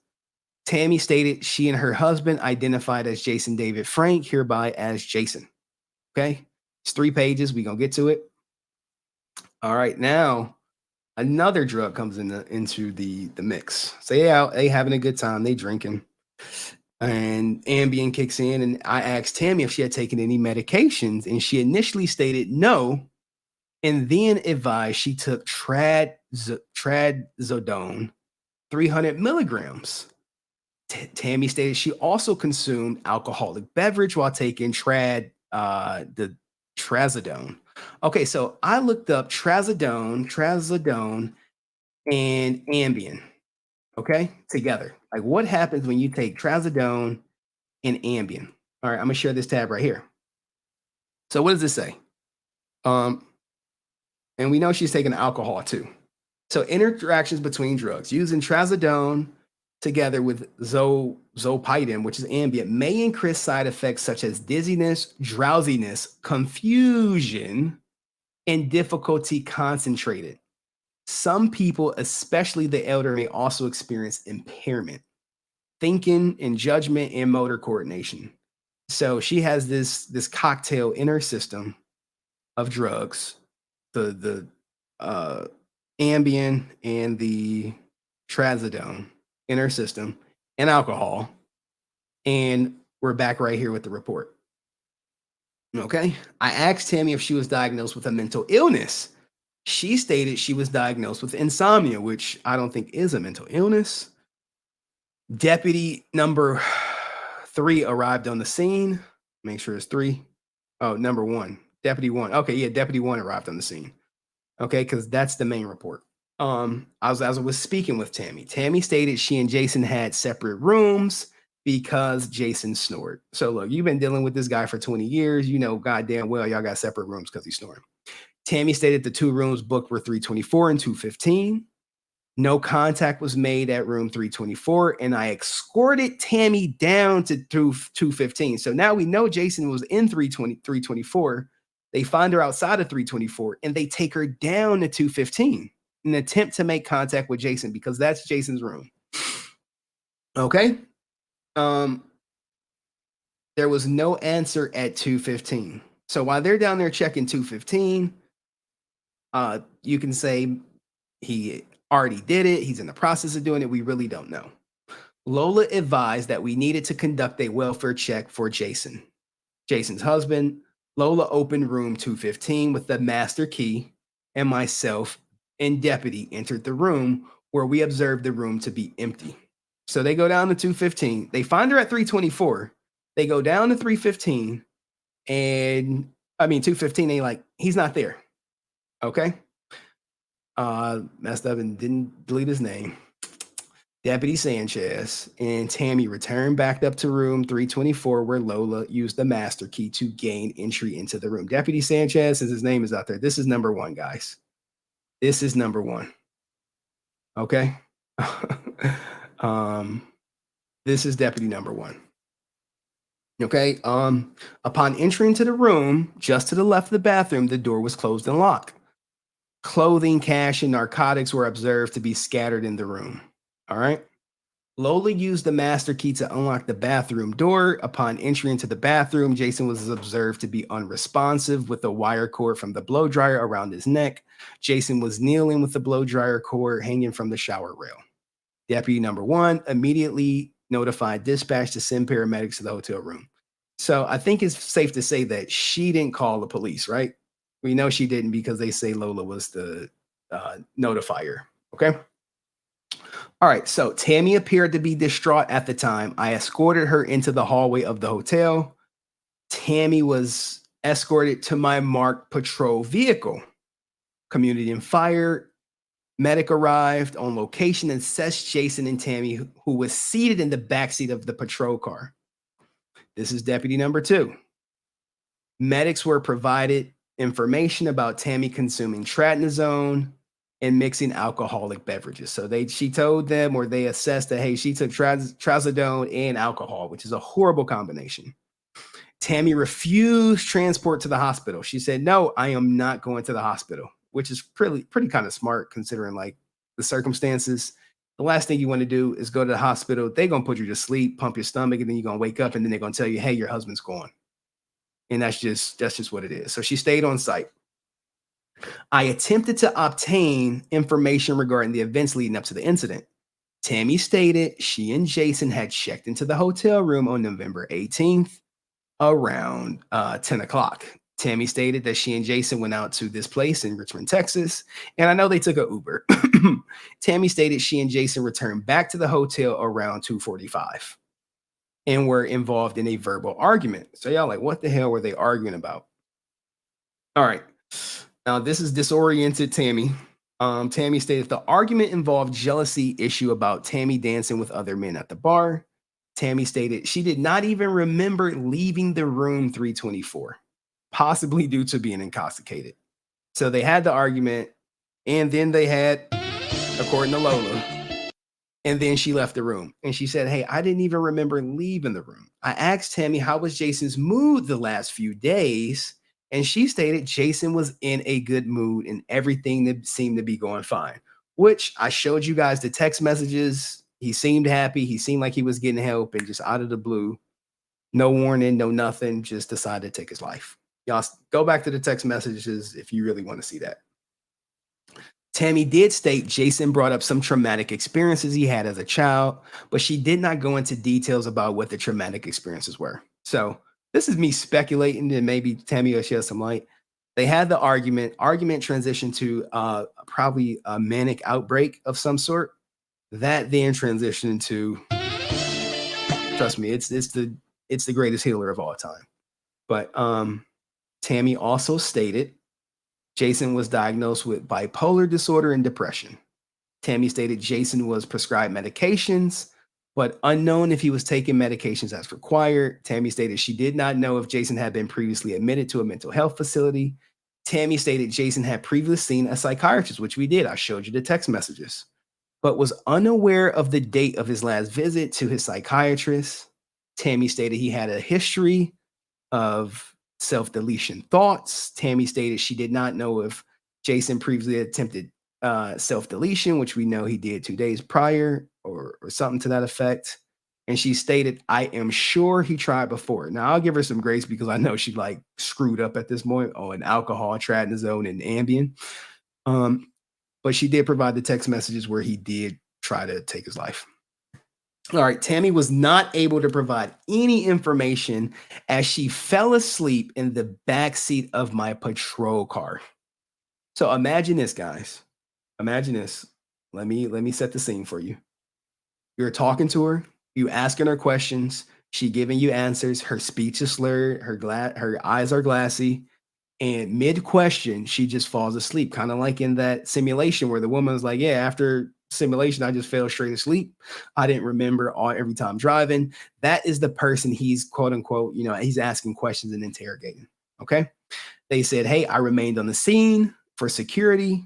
Tammie stated she and her husband identified as Jason David Frank, hereby as Jason. Okay. It's 3 pages. We're going to get to it. All right. Now, another drug comes into the mix. So they having a good time. They drinking. And Ambien kicks in, and I asked Tammie if she had taken any medications, and she initially stated no, and then advised she took trazodone, 300 milligrams. Tammie stated she also consumed alcoholic beverage while taking the trazodone. Okay, so I looked up trazodone, and Ambien. Okay, together. Like, what happens when you take trazodone and Ambien? All right, I'm gonna share this tab right here. So what does this say? And we know she's taking alcohol too. So interactions between drugs using trazodone together with zolpidem, which is Ambien, may increase side effects such as dizziness, drowsiness, confusion, and difficulty concentrated. Some people, especially the elder, may also experience impairment, thinking and judgment and motor coordination. So she has this cocktail in her system of drugs, the Ambien and the trazodone in her system, and alcohol. And we're back right here with the report. Okay. I asked Tammie if she was diagnosed with a mental illness. She stated she was diagnosed with insomnia, which I don't think is a mental illness. Deputy number 3 arrived on the scene. Make sure it's 3. Oh, number 1. Deputy 1. Okay, yeah, Deputy 1 arrived on the scene. Okay, because that's the main report. As I was speaking with Tammie, Tammie stated she and Jason had separate rooms because Jason snored. So look, you've been dealing with this guy for 20 years. You know goddamn well y'all got separate rooms because he's snoring. Tammie stated the 2 rooms booked were 324 and 215. No contact was made at room 324, and I escorted Tammie down to 215. So now we know Jason was in 324. They find her outside of 324, and they take her down to 215 in an attempt to make contact with Jason because that's Jason's room. Okay. There was no answer at 215. So while they're down there checking 215, you can say he already did it. He's in the process of doing it. We really don't know. Lola advised that we needed to conduct a welfare check for Jason. Jason's husband. Lola opened room 215 with the master key, and myself and Deputy entered the room where we observed the room to be empty. So they go down to 215. They find her at 324. They go down to 315, and 215. They like, he's not there. Okay. Messed up and didn't delete his name. Deputy Sanchez and Tammie returned back up to room 324 where Lola used the master key to gain entry into the room. Deputy Sanchez, since his name is out there, this is number 1, guys. This is number 1. Okay. This is deputy number 1. Okay. Upon entering to the room, just to the left of the bathroom, the door was closed and locked. Clothing, cash, and narcotics were observed to be scattered in the room. All right. Lola used the master key to unlock the bathroom door. Upon entry into the bathroom, Jason was observed to be unresponsive with a wire cord from the blow dryer around his neck. Jason was kneeling with the blow dryer cord hanging from the shower rail. Deputy number 1 immediately notified dispatch to send paramedics to the hotel room. So I think it's safe to say that she didn't call the police, right? We know she didn't because they say Lola was the notifier. Okay. All right. So Tammie appeared to be distraught at the time. I escorted her into the hallway of the hotel. Tammie was escorted to my marked patrol vehicle. Community and fire medic arrived on location and assessed Jason and Tammie, who was seated in the backseat of the patrol car. This is deputy number 2. Medics were provided information about Tammie consuming trazodone and mixing alcoholic beverages. So she told them, or they assessed that, hey, she took trazodone and alcohol, which is a horrible combination. Tammie refused transport to the hospital. She said, no, I am not going to the hospital, which is pretty kind of smart considering like the circumstances. The last thing you want to do is go to the hospital. They're going to put you to sleep, pump your stomach, and then you're going to wake up and then they're going to tell you, hey, your husband's gone. And that's just what it is. So she stayed on site. I attempted to obtain information regarding the events leading up to the incident. Tammie stated she and Jason had checked into the hotel room on November 18th around 10 o'clock. Tammie stated that she and Jason went out to this place in Richmond, Texas, and I know they took an Uber. Tammie stated she and Jason returned back to the hotel around 2:45 and were involved in a verbal argument. So y'all like, what the hell were they arguing about? All right. Now, this is disoriented Tammie. Tammie stated the argument involved jealousy issue about Tammie dancing with other men at the bar. Tammie stated she did not even remember leaving the room 324, possibly due to being intoxicated. So they had the argument, and then they had, according to Lola, and then she left the room. And she said, hey, I didn't even remember leaving the room. I asked Tammie how was Jason's mood the last few days, and she stated Jason was in a good mood and everything that seemed to be going fine, which I showed you guys the text messages. He seemed happy. He seemed like he was getting help, and just out of the blue, no warning, no nothing, just decided to take his life. Y'all go back to the text messages if you really want to see that. Tammie did state Jason brought up some traumatic experiences he had as a child, but she did not go into details about what the traumatic experiences were. So this is me speculating, and maybe Tammie will shed some light. They had the argument transitioned to probably a manic outbreak of some sort. That then transitioned to, trust me, it's the greatest healer of all time. But Tammie also stated Jason was diagnosed with bipolar disorder and depression. Tammie stated Jason was prescribed medications, but unknown if he was taking medications as required. Tammie stated she did not know if Jason had been previously admitted to a mental health facility. Tammie stated Jason had previously seen a psychiatrist, which we did. I showed you the text messages, but was unaware of the date of his last visit to his psychiatrist. Tammie stated he had a history of self-deletion thoughts. Tammie stated she did not know if Jason previously attempted self-deletion, which we know he did 2 days prior or something to that effect. And she stated, I am sure he tried before. Now, I'll give her some grace because I know she like screwed up at this point on alcohol, trazodone, and Ambien. But she did provide the text messages where he did try to take his life. All right, Tammie was not able to provide any information as she fell asleep in the backseat of my patrol car. So imagine this, guys. Imagine this. Let me set the scene for you. You're talking to her, you asking her questions, she giving you answers, her speech is slurred, her eyes are glassy, and mid-question, she just falls asleep, kind of like in that simulation where the woman's like, yeah, after simulation, I just fell straight asleep. I didn't remember every time driving. That is the person he's quote unquote, he's asking questions and interrogating. Okay. They said, hey, I remained on the scene for security.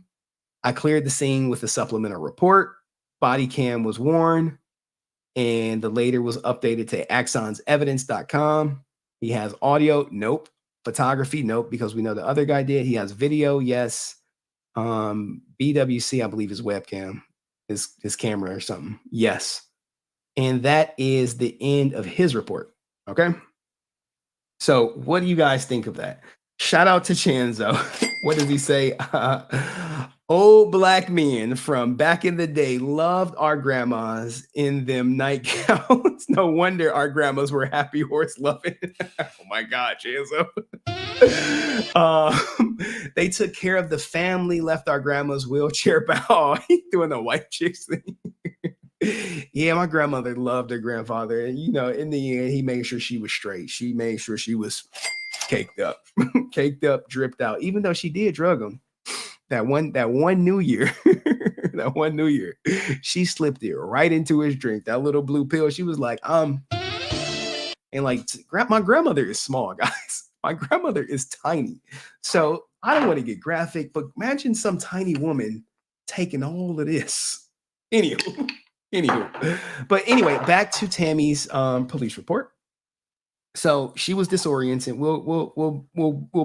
I cleared the scene with a supplemental report. Body cam was worn, and the later was updated to axonsevidence.com. He has audio. Nope. Photography. Nope. Because we know the other guy did. He has video. Yes. BWC, I believe, is webcam. His camera or something. Yes. And that is the end of his report. Okay. So what do you guys think of that? Shout out to Chanzo. What does he say? Old black men from back in the day loved our grandmas in them nightgowns. No wonder our grandmas were happy horse loving. Oh my God, Chanzo. They took care of the family, left our grandma's wheelchair bound. He doing the white chicks thing. Yeah, my grandmother loved her grandfather. And, you know, in the end, he made sure she was straight. She made sure she was caked up, dripped out, even though she did drug him. That one New Year, that one New Year, she slipped it right into his drink. That little blue pill. She was like, and like, my grandmother is small, guys. My grandmother is tiny. So I don't want to get graphic, but imagine some tiny woman taking all of this. Anywho. But anyway, back to Tammie's police report. So she was disoriented. We'll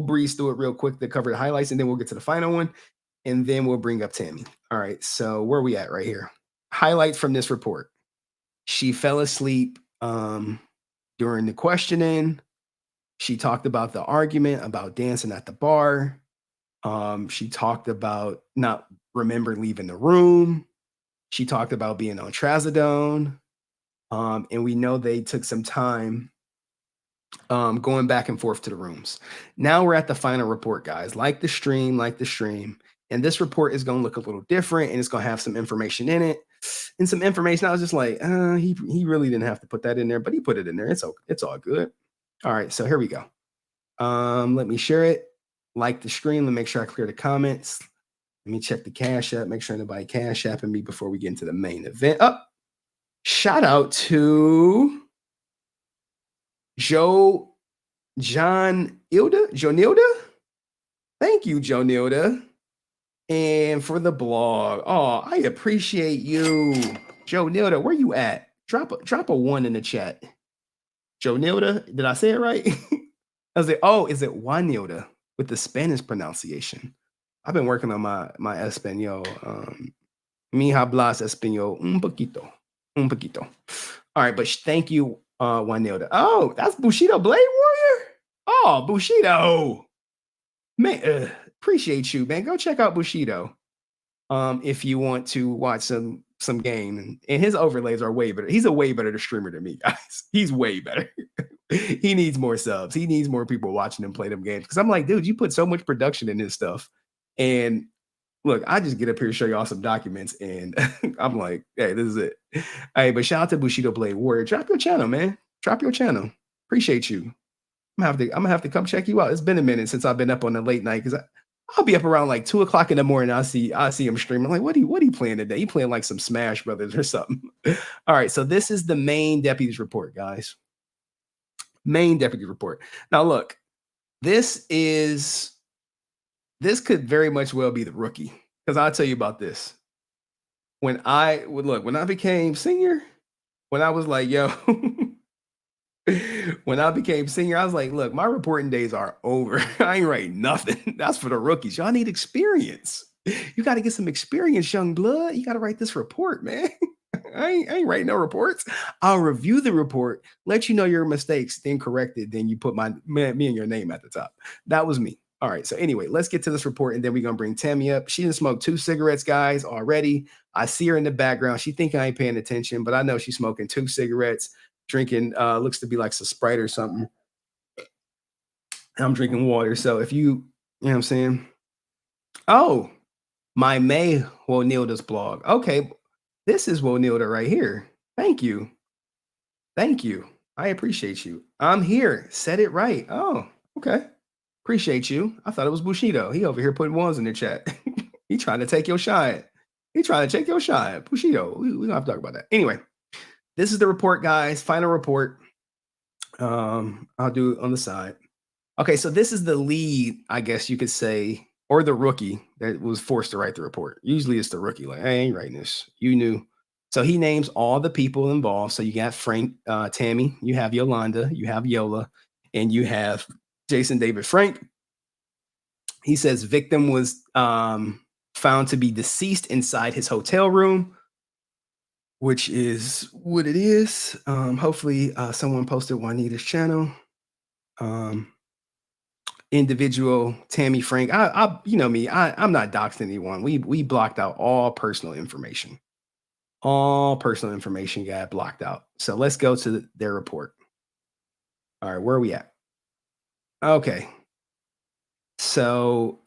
breeze through it real quick to cover the highlights, and then we'll get to the final one, and then we'll bring up Tammie. All right. So where are we at right here? Highlights from this report. She fell asleep during the questioning. She talked about the argument about dancing at the bar. She talked about not remember leaving the room. She talked about being on trazodone. And we know they took some time going back and forth to the rooms. Now we're at the final report, guys. Like the stream. And this report is going to look a little different, and it's going to have some information in it. And some information, I was just like, he really didn't have to put that in there, but he put it in there. It's all good. All right, so here we go. Let me share it. Like the stream. Let me make sure I clear the comments. Let me check the Cash App. Make sure nobody Cash Apping me before we get into the main event. Shout out to Jonilda. Thank you, Jonilda. And for the blog. Oh, I appreciate you. Jonilda, where you at? Drop a 1 in the chat. Jonilda, did I say it right? I was like, oh, is it Juanilda with the Spanish pronunciation? I've been working on my Espanol. Mi hablas Espanol un poquito. All right, but thank you, Juanilda. Oh, that's Bushido Blade Warrior. Oh, Bushido. Man, appreciate you, man. Go check out Bushido. If you want to watch some game, and his overlays are way better. He's a way better streamer than me, guys. He's way better. He needs more subs. He needs more people watching him play them games. Because I'm like, dude, you put so much production in this stuff. And look, I just get up here to show y'all some documents, and I'm like, hey, this is it. Hey, but shout out to Bushido Blade Warrior. Drop your channel, man. Drop your channel. Appreciate you. I'm gonna have to come check you out. It's been a minute since I've been up on the late night, because I'll be up around like 2:00 in the morning. I see him streaming. I'm like, what are you playing today? He playing like some Smash Brothers or something. All right, so this is the main deputy's report, guys. Main deputy report. Now look, this could very much well be the rookie, because I'll tell you about this. When I became senior, when I was like, yo, when I became senior, I was like, look, my reporting days are over. I ain't writing nothing. That's for the rookies. Y'all need experience. You got to get some experience, young blood. You got to write this report, man. I ain't writing no reports. I'll review the report, let you know your mistakes, then correct it. Then you put me and your name at the top. That was me. All right. So anyway, let's get to this report, and then we're going to bring Tammie up. She done smoked 2 cigarettes, guys, already. I see her in the background. She think I ain't paying attention, but I know she's smoking 2 cigarettes, drinking, looks to be like some Sprite or something. I'm drinking water. So if you know what I'm saying? Oh, my May Wonilda's blog. Okay. This is Wonilda right here. Thank you. Thank you. I appreciate you. I'm here. Said it right. Oh, okay. Appreciate you. I thought it was Bushido. He over here putting 1s in the chat. He trying to take your shine. Bushido. We don't have to talk about that. Anyway, this is the report, guys. Final report. I'll do it on the side. Okay, so this is the lead, I guess you could say, or the rookie that was forced to write the report. Usually it's the rookie, like, I ain't writing this. You knew. So he names all the people involved. So you got Frank, Tammie, you have Yolanda, you have Yola, and you have Jason David Frank. He says victim was found to be deceased inside his hotel room. which is what it is. Hopefully someone posted Juanita's channel. Individual Tammie Frank. You know me, I'm not doxing anyone. We blocked out all personal information. All personal information got blocked out. So let's go to their report. All right, where are we at? Okay. So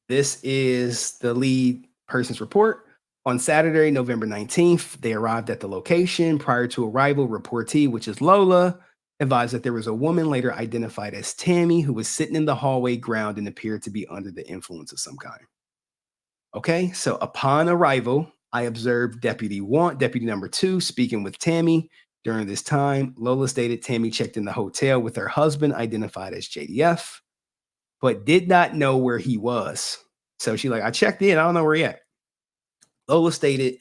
this is the lead person's report. On Saturday, November 19th, they arrived at the location. Prior to arrival, reportee, which is Lola, advised that there was a woman later identified as Tammie who was sitting in the hallway ground and appeared to be under the influence of some kind. Okay, so upon arrival, I observed deputy number 2 speaking with Tammie. During this time, Lola stated Tammie checked in the hotel with her husband, identified as JDF, but did not know where he was. So she like, I checked in, I don't know where he at. Lola stated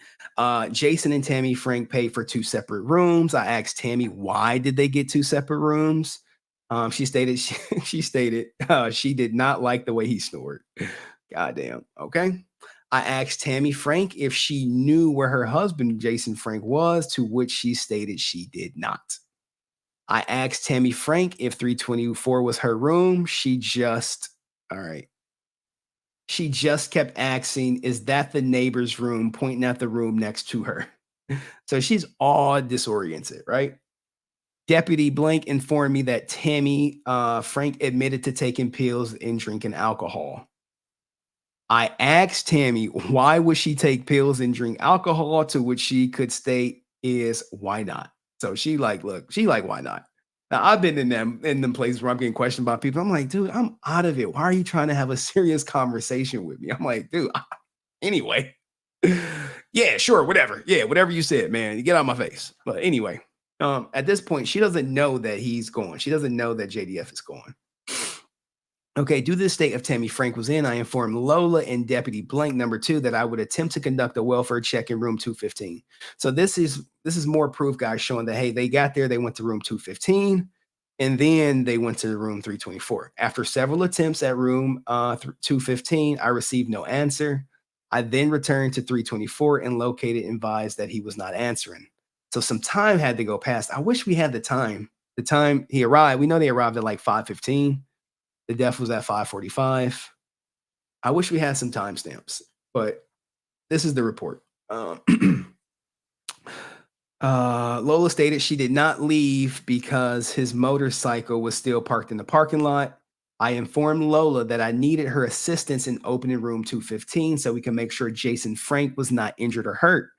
Jason and Tammie Frank paid for 2 separate rooms. I asked Tammie, why did they get 2 separate rooms? She stated she did not like the way he snored. Goddamn. Okay. I asked Tammie Frank if she knew where her husband, Jason Frank, was, to which she stated she did not. I asked Tammie Frank if 324 was her room. She just kept asking, is that the neighbor's room, pointing at the room next to her. So she's all disoriented, right? Deputy Blank informed me that Tammie Frank admitted to taking pills and drinking alcohol. I asked Tammie, why would she take pills and drink alcohol? To which she could state is, why not? So she like, why not? Now I've been in them places where I'm getting questioned by people. I'm like, dude, I'm out of it. Why are you trying to have a serious conversation with me? I'm like, dude, anyway. Yeah, sure, whatever. Yeah, whatever you said, man. You get out of my face. But anyway, at this point, she doesn't know that he's gone. She doesn't know that JDF is gone. Okay, due to the state of Tammie Frank was in, I informed Lola and Deputy Blank number 2 that I would attempt to conduct a welfare check in room 215. So this is more proof, guys, showing that, hey, they got there, they went to room 215, and then they went to room 324. After several attempts at room 215, I received no answer. I then returned to 324 and located and advised that he was not answering. So some time had to go past. I wish we had the time. The time he arrived, we know they arrived at like 5:15. The death was at 5:45. I wish we had some timestamps, but this is the report. Lola stated she did not leave because his motorcycle was still parked in the parking lot. I informed Lola that I needed her assistance in opening room 215 so we can make sure Jason Frank was not injured or hurt.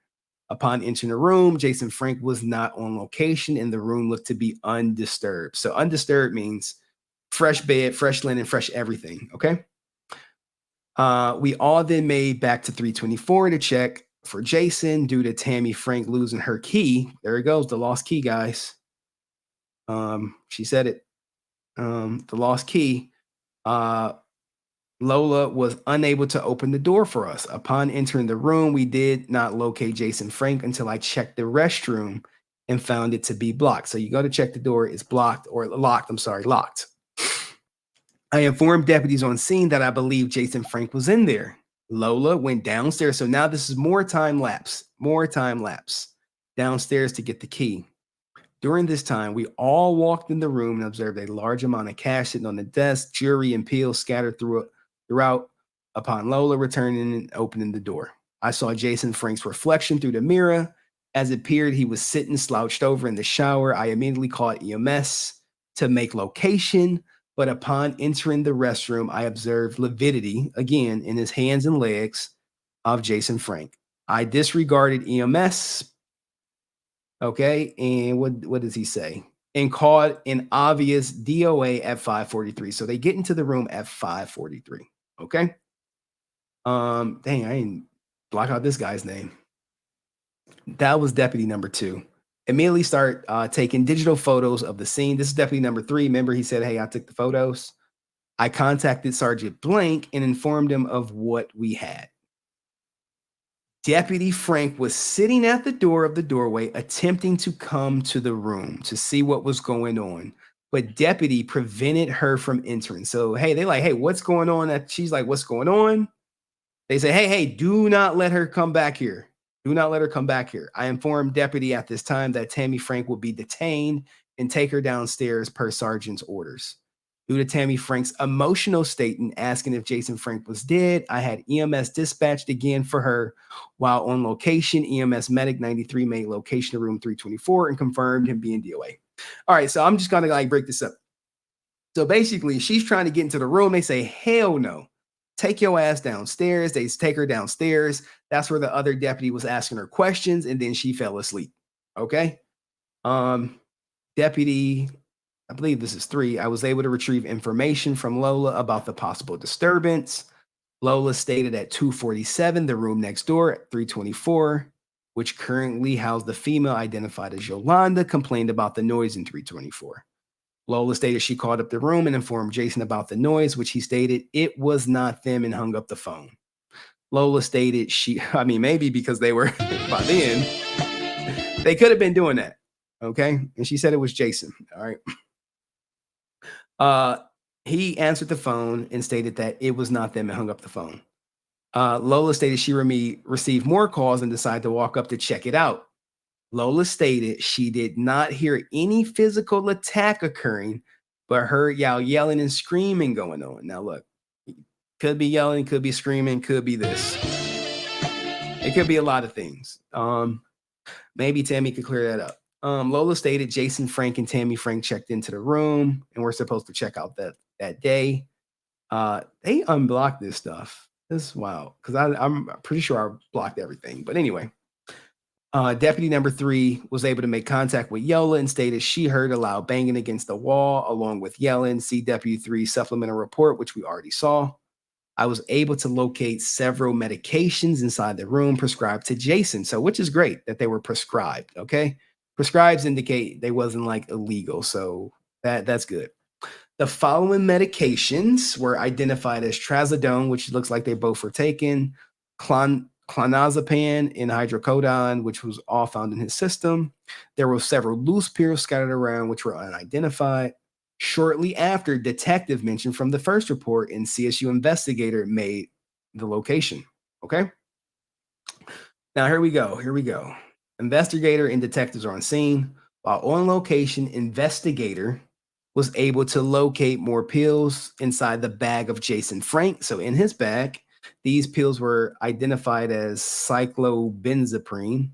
Upon entering the room, Jason Frank was not on location and the room looked to be undisturbed. So undisturbed means fresh bed, fresh linen, fresh everything. Okay. We all then made back to 324 to check for Jason due to Tammie Frank losing her key. There it goes. The lost key, guys. She said it. The lost key. Lola was unable to open the door for us. Upon entering the room, we did not locate Jason Frank until I checked the restroom and found it to be blocked. So you go to check the door, it's blocked or locked. Locked. I informed deputies on scene that I believe Jason Frank was in there. Lola went downstairs. So now this is more time lapse downstairs to get the key. During this time, we all walked in the room and observed a large amount of cash sitting on the desk, jewelry and pills scattered throughout. Upon Lola returning and opening the door, I saw Jason Frank's reflection through the mirror. As it appeared he was sitting slouched over in the shower, I immediately called EMS to make location. But upon entering the restroom, I observed lividity again in his hands and legs of Jason Frank. I disregarded EMS. Okay, and what does he say? And called an obvious DOA at 5:43. So they get into the room at 5:43. Okay. Dang, I didn't block out this guy's name. That was deputy number 2. Immediately start taking digital photos of the scene. This is deputy number 3. Remember, he said, hey, I took the photos. I contacted Sergeant Blank and informed him of what we had. Deputy Frank was sitting at the door of the doorway, attempting to come to the room to see what was going on. But deputy prevented her from entering. So, hey, they like, hey, what's going on? She's like, what's going on? They say, hey, do not let her come back here. Do not let her come back here. I informed deputy at this time that Tammie Frank will be detained and take her downstairs per sergeant's orders. Due to Tammie Frank's emotional state and asking if Jason Frank was dead, I had EMS dispatched again for her. While on location, EMS Medic 93 made location to room 324 and confirmed him being DOA. All right, so I'm just going to like break this up. So basically, she's trying to get into the room. They say, hell no. Take your ass downstairs. They take her downstairs. That's where the other deputy was asking her questions, and then she fell asleep. Okay. Deputy, I believe this is 3. I was able to retrieve information from Lola about the possible disturbance. Lola stated at 247, the room next door at 324, which currently housed the female identified as Yolanda, complained about the noise in 324. Lola stated she called up the room and informed Jason about the noise, which he stated it was not them, and hung up the phone. Lola stated maybe because they were, by then, they could have been doing that. Okay. And she said it was Jason. All right. He answered the phone and stated that it was not them, and hung up the phone. Lola stated she received more calls and decided to walk up to check it out. Lola stated she did not hear any physical attack occurring, but heard y'all yelling and screaming going on. Now, look, could be yelling, could be screaming, could be this. It could be a lot of things. Maybe Tammie could clear that up. Lola stated Jason Frank and Tammie Frank checked into the room and were supposed to check out that day. They unblocked this stuff. This is wild because I'm pretty sure I blocked everything. But anyway. Deputy number 3 was able to make contact with Yola and stated she heard a loud banging against the wall along with yelling. See Deputy 3 supplemental report, which we already saw. I was able to locate several medications inside the room prescribed to Jason. So, which is great that they were prescribed. Okay. Prescribes indicate they wasn't like illegal. So that's good. The following medications were identified as trazodone, which looks like they both were taken, clonazepam and hydrocodone, which was all found in his system. There were several loose pills scattered around, which were unidentified. Shortly after, detective mentioned from the first report, and CSU investigator made the location. Okay. Now here we go. Investigator and detectives are on scene. While on location, investigator was able to locate more pills inside the bag of Jason Frank. So in his bag, these pills were identified as cyclobenzaprine.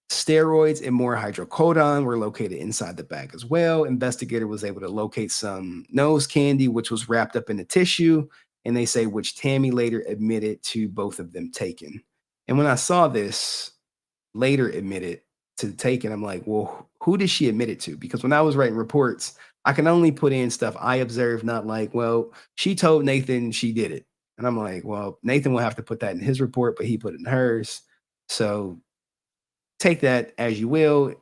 Steroids and more hydrocodone were located inside the bag as well. Investigator was able to locate some nose candy, which was wrapped up in a tissue, and they say which Tammie later admitted to both of them taking. And when I saw this, later admitted to taking, I'm like, well, who did she admit it to? Because when I was writing reports, I can only put in stuff I observed, not like, well, she told Nathan she did it. And I'm like, well, Nathan will have to put that in his report, but he put it in hers. So take that as you will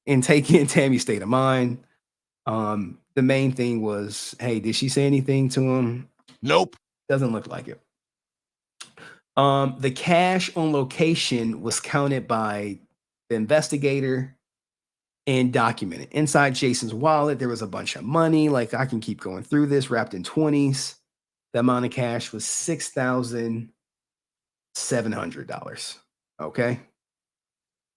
and take in Tammie's state of mind. The main thing was, hey, did she say anything to him? Nope. Doesn't look like it. The cash on location was counted by the investigator and documented. Inside Jason's wallet, there was a bunch of money. Like, I can keep going through this, wrapped in 20s. The amount of cash was $6,700. Okay.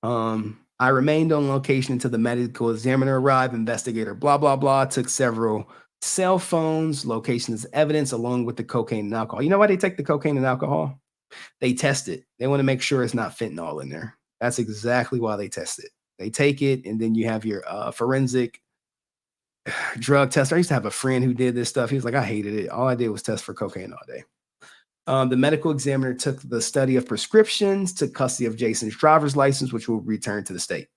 I remained on location until the medical examiner arrived. Investigator blah, blah, blah, took several cell phones, location as evidence, along with the cocaine and alcohol. You know why they take the cocaine and alcohol? They test it. They want to make sure it's not fentanyl in there. That's exactly why they test it. They take it, and then you have your forensic drug test. I used to have a friend who did this stuff. He was like, I hated it. All I did was test for cocaine all day. The medical examiner took the study of prescriptions, took custody of Jason's driver's license, which will return to the state.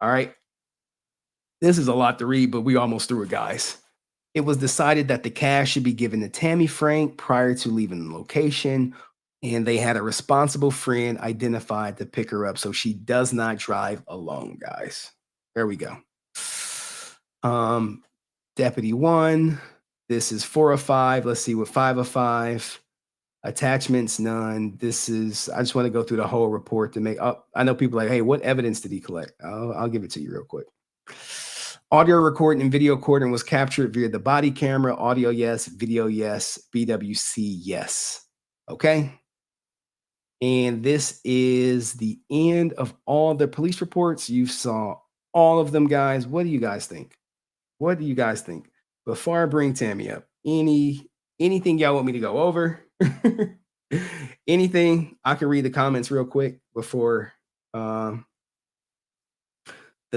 All right. This is a lot to read, but we almost threw it, guys. It was decided that the cash should be given to Tammie Frank prior to leaving the location, and they had a responsible friend identified to pick her up so she does not drive alone, guys. There we go. Deputy 1, this is 4 of 5. Let's see what 5 of 5. Attachments, none. This is, I just want to go through the whole report to make up. I know people are like, hey, what evidence did he collect? I'll give it to you real quick. Audio recording and video recording was captured via the body camera. Audio, yes. Video, yes. BWC, yes. Okay. And this is the end of all the police reports. You saw all of them, guys. What do you guys think? What do you guys think? Before I bring Tammie up, anything y'all want me to go over? Anything? I can read the comments real quick before the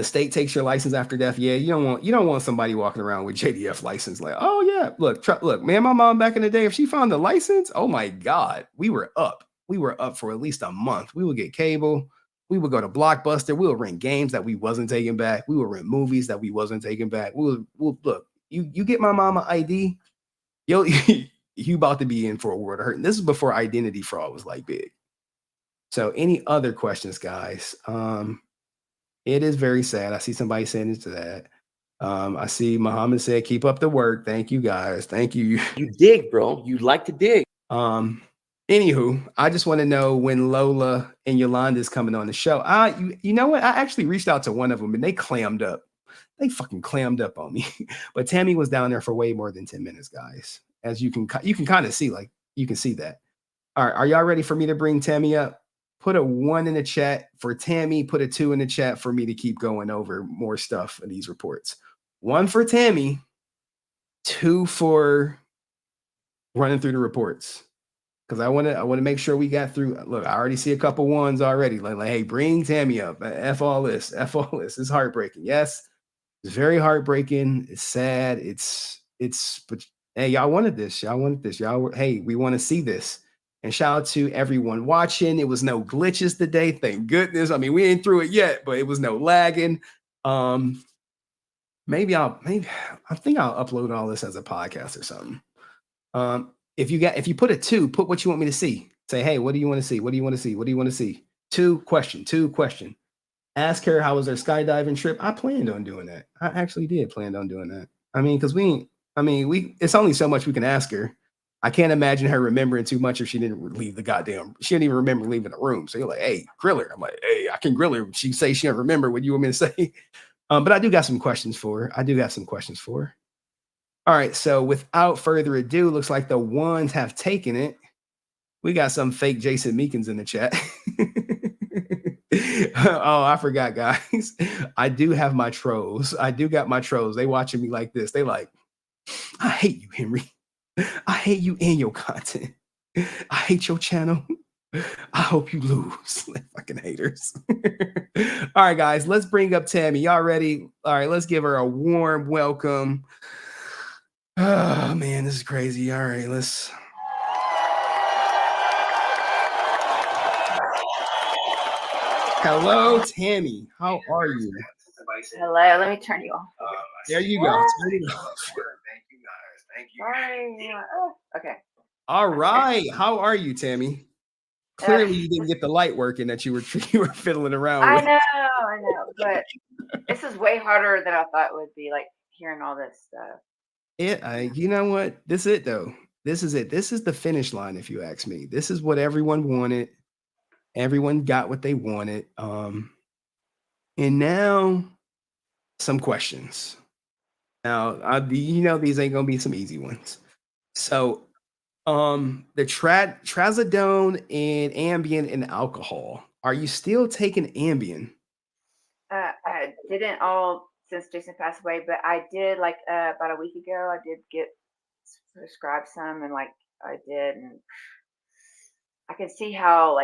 state takes your license after death. Yeah, you don't want somebody walking around with JDF license like, oh yeah, look, man, my mom back in the day, if she found the license, oh my God, we were up. We were up for at least a month. We would get cable. We would go to Blockbuster. We would rent games that we wasn't taking back. We would rent movies that we wasn't taking back. We'll look, you get my mama ID, you about to be in for a world of hurt. And this is before identity fraud was like big. So any other questions, guys? It is very sad. I see somebody saying into that. I see Muhammad said, keep up the work. Thank you, guys. Thank you. You dig, bro. You like to dig. Anywho, I just want to know when Lola and Yolanda is coming on the show. You know what? I actually reached out to one of them and they clammed up. They fucking clammed up on me. But Tammie was down there for way more than 10 minutes, guys. As you can kind of see, like you can see that. All right, are y'all ready for me to bring Tammie up? Put a 1 in the chat for Tammie. Put a 2 in the chat for me to keep going over more stuff in these reports. 1 for Tammie, 2 for running through the reports. Because I want to make sure we got through. Look, I already see a couple ones already. Like, hey, bring Tammie up. F all this. F all this. It's heartbreaking. Yes, it's very heartbreaking. It's sad. But hey, y'all wanted this. Y'all wanted this. Hey, we want to see this. And shout out to everyone watching. It was no glitches today. Thank goodness. I mean, we ain't through it yet, but it was no lagging. I think I'll upload all this as a podcast or something. If you put a 2, put what you want me to see. Say, hey, what do you want to see? What do you want to see? What do you want to see? 2 question. Ask her how was her skydiving trip. I planned on doing that. I actually did plan on doing that. I mean, because it's only so much we can ask her. I can't imagine her remembering too much if she didn't leave she didn't even remember leaving the room. So you're like, hey, grill her. I'm like, hey, I can grill her. She say she don't remember what you want me to say. But I do got some questions for her. All right. So without further ado, looks like the ones have taken it. We got some fake Jason Meekins in the chat. Oh, I forgot, guys. I do have my trolls. They watching me like this. They like, I hate you, Henry. I hate you and your content. I hate your channel. I hope you lose. Fucking haters. All right, guys, let's bring up Tammie. Y'all ready? All right, let's give her a warm welcome. Oh, man, this is crazy. All right, let's. Hello, Tammie. How are you? Hello, let me turn you off. There you go. Turn it off. Thank you. Oh, okay. All right. How are you, Tammie? Clearly, you didn't get the light working that you were fiddling around with. I know, but this is way harder than I thought it would be. Like hearing all this stuff. You know what? This is it, though. This is it. This is the finish line, if you ask me. This is what everyone wanted. Everyone got what they wanted. And now, some questions. Now, these ain't gonna be some easy ones. So, the trazodone and Ambien and alcohol. Are you still taking Ambien? I didn't all since Jason passed away, but I did about a week ago. I did get prescribed some, and I did, and I can see how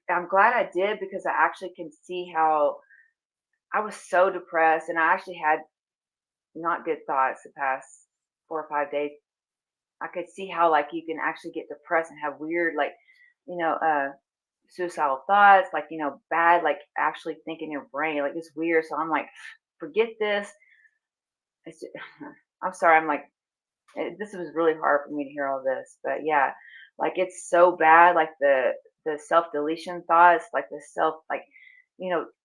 I'm glad I did because I actually can see how I was so depressed, and I actually had not good thoughts the past 4 or 5 days. I could see how you can actually get depressed and have weird suicidal thoughts, bad, actually think in your brain, it's weird. So I'm like, forget this. I'm sorry. This was really hard for me to hear all this, but yeah, it's so bad. The self-deletion thoughts, the self,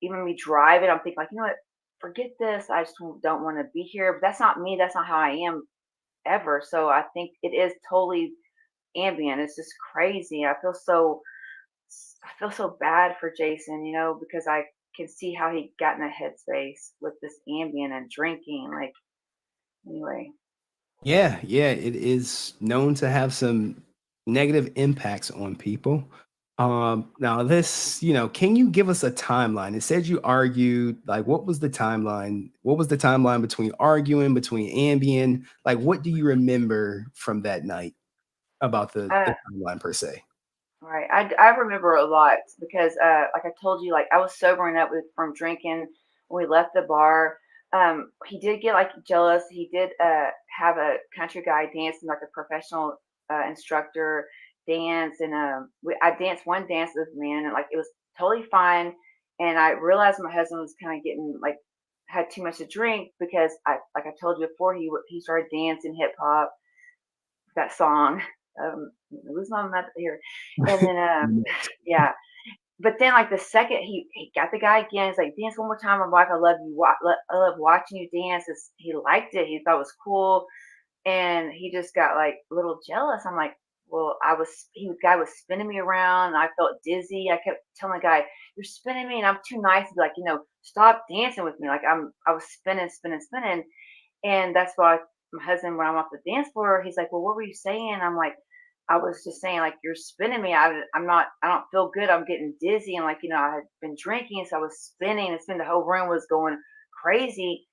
even me driving, I'm thinking you know what, forget this. I just don't want to be here. But that's not me. That's not how I am ever. So I think it is totally Ambien. It's just crazy. I feel so bad for Jason, because I can see how he got in that headspace with this Ambien and drinking. Anyway. Yeah, it is known to have some negative impacts on people. Now this, can you give us a timeline? It said you argued, like, what was the timeline? What was the timeline between arguing, between Ambien? Like, what do you remember from that night about the timeline per se? Right. I remember a lot because, like I told you, like I was sobering up from drinking when we left the bar. He did get like jealous. He did have a country guy dancing, like a professional instructor dance, and I danced one dance with this man, and like it was totally fine. And I realized my husband was kind of getting like had too much to drink because like I told you before, he started dancing hip hop, that song. Lose my mouth here, and then yeah. But then like the second he got the guy again, he's like, dance one more time. I'm like, I love you. I love watching you dance. He liked it. He thought it was cool, and he just got like a little jealous. I'm like, well, the guy was spinning me around. And I felt dizzy. I kept telling the guy, you're spinning me, and I'm too nice to be like, stop dancing with me. Like I was spinning, spinning, spinning, and that's why my husband, when I'm off the dance floor, he's like, well, what were you saying? I'm like, I was just saying, like, you're spinning me. I don't feel good. I'm getting dizzy. And like, I had been drinking. So I was spinning and the whole room was going crazy.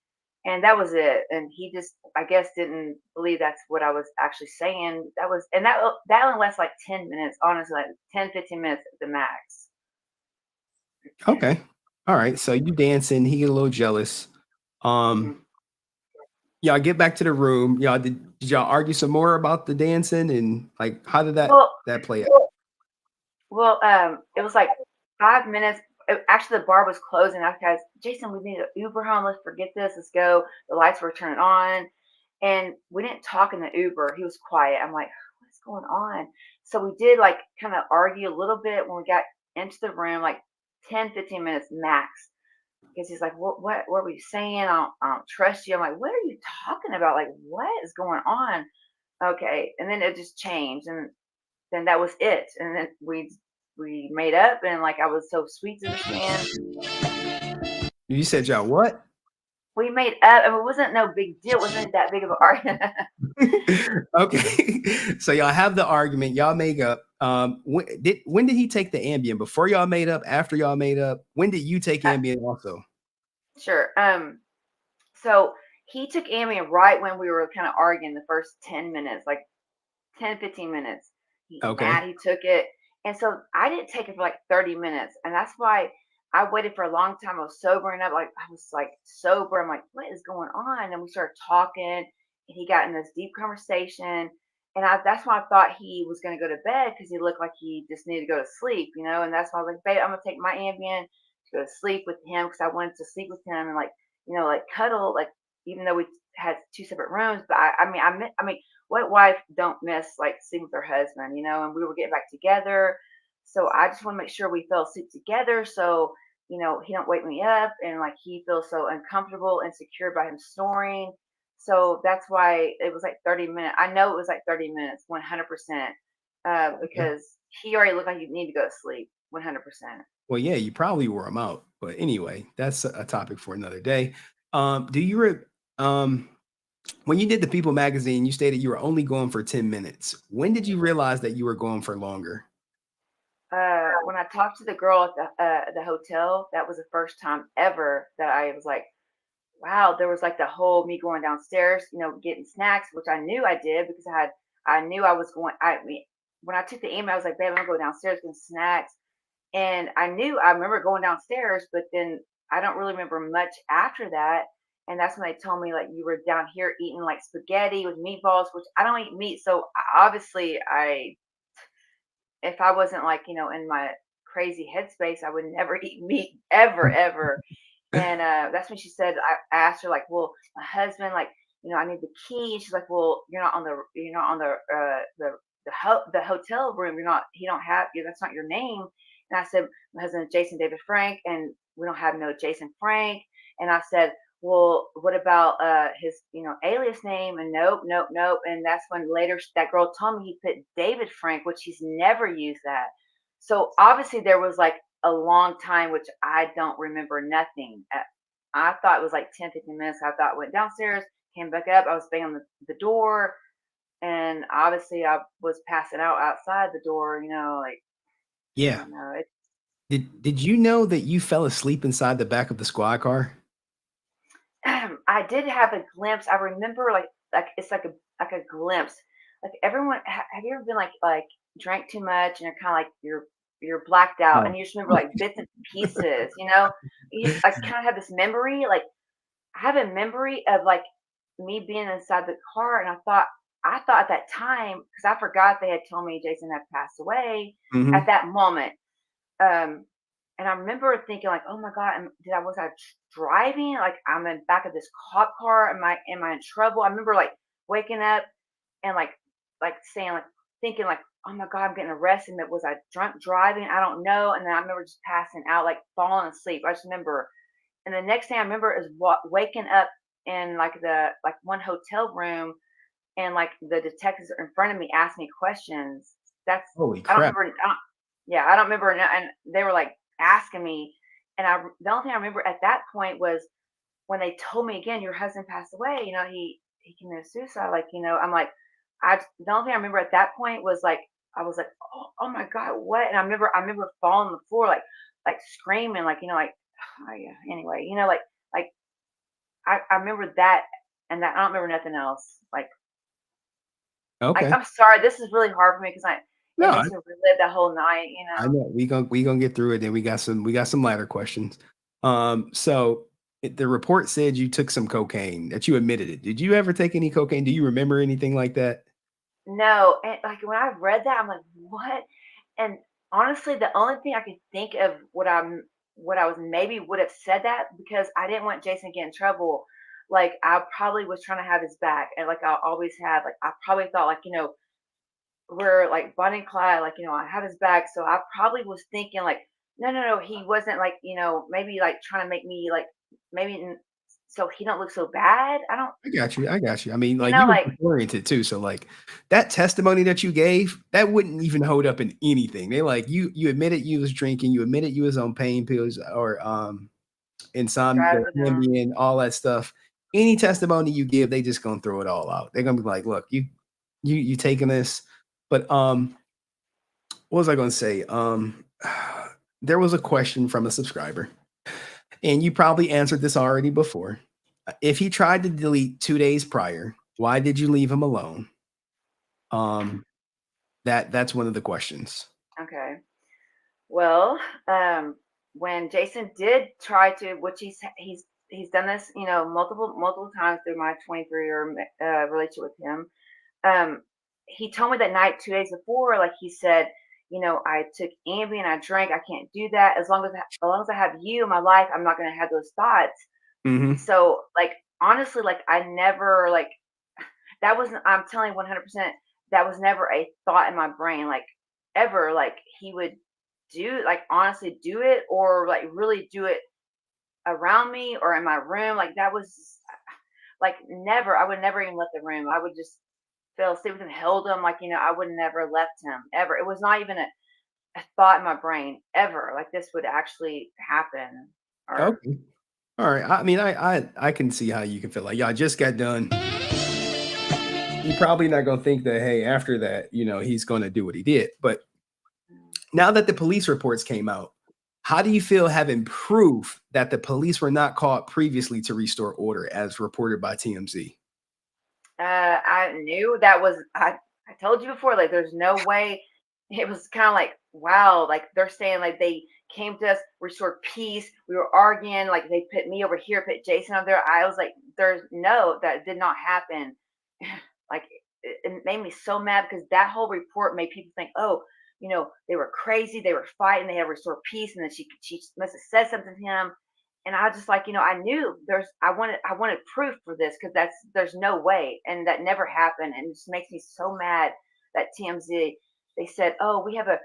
And that was it. And he just, I guess, didn't believe that's what I was actually saying. That only lasts like 10 minutes, honestly, like 10, 15 minutes at the max. Okay. All right. So you dancing, he get a little jealous. Y'all get back to the room. Y'all did y'all argue some more about the dancing, and like how did that play out? Well, it was like 5 minutes. Actually, the bar was closing. I guys, Jason, we need an Uber home. Let's forget this. Let's go. The lights were turning on, and we didn't talk in the Uber. He was quiet. I'm like, what's going on? So we did like kind of argue a little bit when we got into the room, like 10, 15 minutes max. Because he's like, what were you saying? I don't trust you. I'm like, what are you talking about? Like, what is going on? Okay. And then it just changed. And then that was it. And then we made up, and like I was so sweet to this man. You said y'all what? We made up. I mean, it wasn't no big deal. It wasn't that big of an argument. Okay. So y'all have the argument, y'all make up. When did he take the Ambien? Before y'all made up, after y'all made up? When did you take Ambien also? Sure. So he took Ambien right when we were kind of arguing the first 10 minutes, like 10, 15 minutes. He's mad he took it. And so I didn't take it for like 30 minutes. And that's why I waited for a long time. I was sobering up. Like I was like sober. I'm like, what is going on? And we started talking, and he got in this deep conversation. And that's why I thought he was going to go to bed, because he looked like he just needed to go to sleep, And that's why I was like, babe, I'm going to take my Ambien to go to sleep with him, because I wanted to sleep with him and like, like cuddle, like, even though we had two separate rooms. But I mean, what wife don't miss like sleeping with her husband, and we were getting back together. So I just want to make sure we fell asleep together. So, he don't wake me up, and like he feels so uncomfortable and secure by him snoring. So that's why it was like 30 minutes. I know it was like 30 minutes, 100%, because he already looked like he needed to go to sleep, 100%. Well, yeah, you probably wore him out. But anyway, that's a topic for another day. Do you when you did the People magazine, you stated you were only going for 10 minutes. When did you realize that you were going for longer? When I talked to the girl at the hotel, that was the first time ever that I was like, wow, there was like the whole me going downstairs, getting snacks, which I knew I did because I knew I was going. When I took the email, I was like, babe, I'm gonna go downstairs getting snacks. And I remember going downstairs, but then I don't really remember much after that. And that's when they told me, like, you were down here eating like spaghetti with meatballs, which I don't eat meat. So obviously if I wasn't like, in my crazy headspace, I would never eat meat ever, ever. And that's when she said, I asked her like, well, my husband, like, I need the key. And she's like, well, you're not on the hotel room. He don't have you. That's not your name. And I said, my husband is Jason David Frank, and we don't have no Jason Frank. And I said, well, what about his, alias name? And nope. And that's when later that girl told me he put David Frank, which he's never used that. So obviously there was like a long time, which I don't remember nothing. I thought it was like 10, 15 minutes. I thought I went downstairs, came back up. I was banging on the door, and obviously I was passing out outside the door, like Yeah. No, Did you know that you fell asleep inside the back of the squad car? I did have a glimpse. I remember like it's like a glimpse. Like everyone, have you ever been like drank too much and you're kind of like you're blacked out Oh. and you just remember like bits and pieces, you know? I kind of have this memory, like I have a memory of like me being inside the car, and I thought at that time, because I forgot they had told me Jason had passed away at that moment. And I remember thinking like, oh my God, was I driving? Like I'm in back of this cop car. Am I in trouble? I remember like waking up and like saying like thinking like, oh my God, I'm getting arrested. But was I drunk driving? I don't know. And then I remember just passing out, like falling asleep. I just remember. And the next thing I remember is waking up in like one hotel room, and like the detectives in front of me asked me questions. Holy I don't crap. remember. I don't remember. And they were like asking me, and the only thing I remember at that point was when they told me again, your husband passed away. You know, he committed suicide. Like, you know, I'm like, the only thing I remember at that point was like I was like, oh my God, what? And I remember falling on the floor, like screaming, like, you know, like, oh yeah. Anyway, you know, like I remember that, and that I don't remember nothing else. Like, Okay. I'm sorry, this is really hard for me because it No, makes me relive that whole night. You I know. know we gonna get through it. Then we got some lighter questions. So the report said you took some cocaine, that you admitted it. Did you ever take any cocaine? Do you remember anything like that? No, and like when I read that, I'm like, what? And honestly, the only thing I could think of what I was maybe would have said that because I didn't want Jason to get in trouble. Like I probably was trying to have his back, and like I always have. Like I probably thought, like, you know, we're like Bonnie and Clyde, like, you know, I have his back. So I probably was thinking like, no, he wasn't, like, you know, maybe like trying to make me like so he don't look so bad. I don't, I got you. I mean, you like know, you were like oriented too. So like that testimony that you gave, that wouldn't even hold up in anything. They like you admitted you was drinking, you admitted you was on pain pills or insomnia, driving down. Ambien, all that stuff. Any testimony you give, they just gonna throw it all out. They're gonna be like, look, you taking this. But what was I gonna say? There was a question from a subscriber, and you probably answered this already before. If he tried to delete 2 days prior, why did you leave him alone? That's one of the questions. Okay. Well, when Jason did try to, which he's done this, you know, multiple times through my 23-year relationship with him. He told me that night 2 days before, like he said, you know, I took Ambien, I drank, I can't do that. As long as I have you in my life, I'm not going to have those thoughts. So, like, honestly, like I never like that wasn't. I'm telling you 100%. That was never a thought in my brain, like ever. Like he would honestly do it, or like really do it around me or in my room. Like that was like never. I would never even left the room. I would just fell asleep with him, held him, like, you know, I would never left him ever. It was not even a thought in my brain ever. Like this would actually happen. Okay. All right. I mean, I can see how you can feel like, yeah, I just got done. You're probably not gonna think that, hey, after that, you know, he's gonna do what he did. But now that the police reports came out, how do you feel having proof that the police were not caught previously to restore order, as reported by TMZ? I knew that was I told you before, like there's no way. It was kind of like, wow, like they're saying like they came to us, restored peace, we were arguing, like they put me over here, put Jason over there. I was like, that did not happen. Like it made me so mad because that whole report made people think, oh, you know, they were crazy, they were fighting, they had restored peace, and then she must have said something to him. And I just like, you know, I knew I wanted proof for this because there's no way, and that never happened, and it just makes me so mad that TMZ, they said, oh, we have a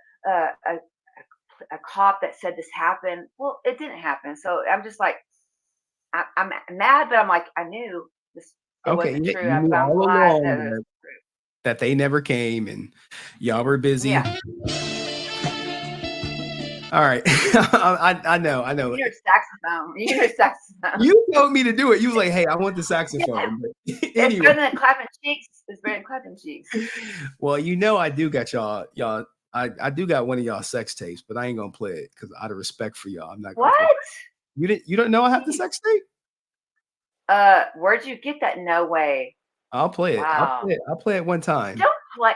cop that said this happened. Well, it didn't happen. So I'm just like, I'm mad, but I'm like, I knew this. It wasn't true. You knew But I'm all glad along that they never came and y'all were busy. Yeah. All right. I know. You hear saxophone. You hear saxophone. You told me to do it. You was like, hey, I want the saxophone. Yeah. Anyway. It's better than clapping cheeks. It's better than clapping cheeks. Well, you know, I do got y'all I do got one of y'all sex tapes, but I ain't gonna play it because out of respect for y'all, I'm not gonna What? play it. You don't know I have the sex tape? Where'd you get that? No way. I'll play it. Wow. I'll play it one time. Don't play.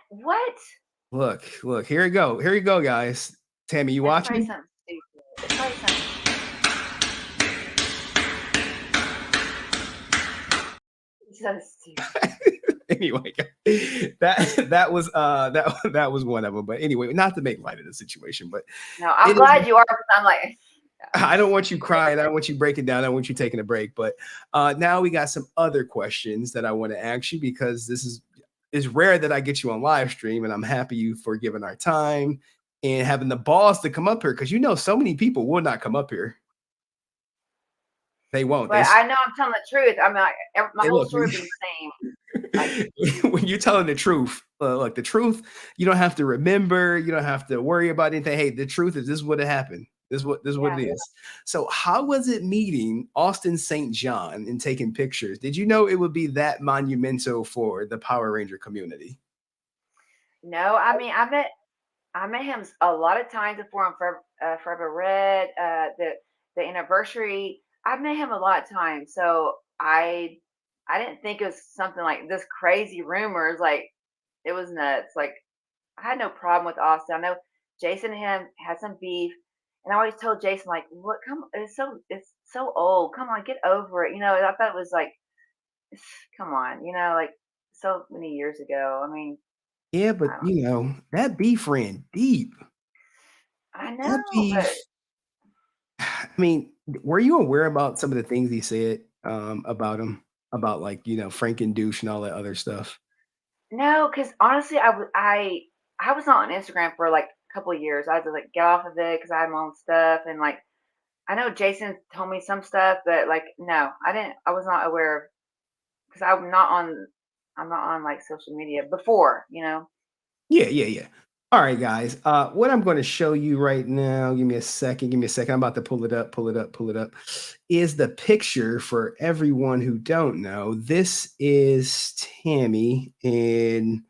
What? Look, here you go. Here you go, guys. Tammie, you That's watching? probably something stupid. It's probably something. So stupid. Anyway, that was one of them. But anyway, not to make light of the situation, but No, I'm glad you are, because I'm like, I don't want you crying. I don't want you breaking down. I want you taking a break. But now we got some other questions that I want to ask you, because this is rare that I get you on live stream, and I'm happy you for giving our time and having the balls to come up here, because so many people will not come up here. They won't. But I know I'm telling the truth. I mean, my whole story would be the same. When you're telling the truth, like the truth, you don't have to remember. You don't have to worry about anything. Hey, the truth is, this is what happened. This is what it is. So how was it meeting Austin St. John and taking pictures? Did you know it would be that monumental for the Power Ranger community? No, I mean, I met him a lot of times before on Forever Red, the anniversary. I've met him a lot of times, so I didn't think it was something like this crazy rumors. Like, it was nuts. Like, I had no problem with Austin. I know Jason and him had some beef, and I always told Jason, like, look, come, it's so old. Come on, get over it. I thought it was like, come on, like so many years ago. I mean, yeah, but that beef ran deep. I know, but I mean, were you aware about some of the things he said about him, about like Frank and douche and all that other stuff? No, because honestly, I was not on Instagram for like a couple of years. I had to like get off of it because I had my own stuff, and like I know Jason told me some stuff, but like no, I didn't. I was not aware of, because I'm not on like social media before. Yeah. All right, guys. What I'm going to show you right now, give me a second. I'm about to pull it up, is the picture for everyone who don't know. This is Tammie in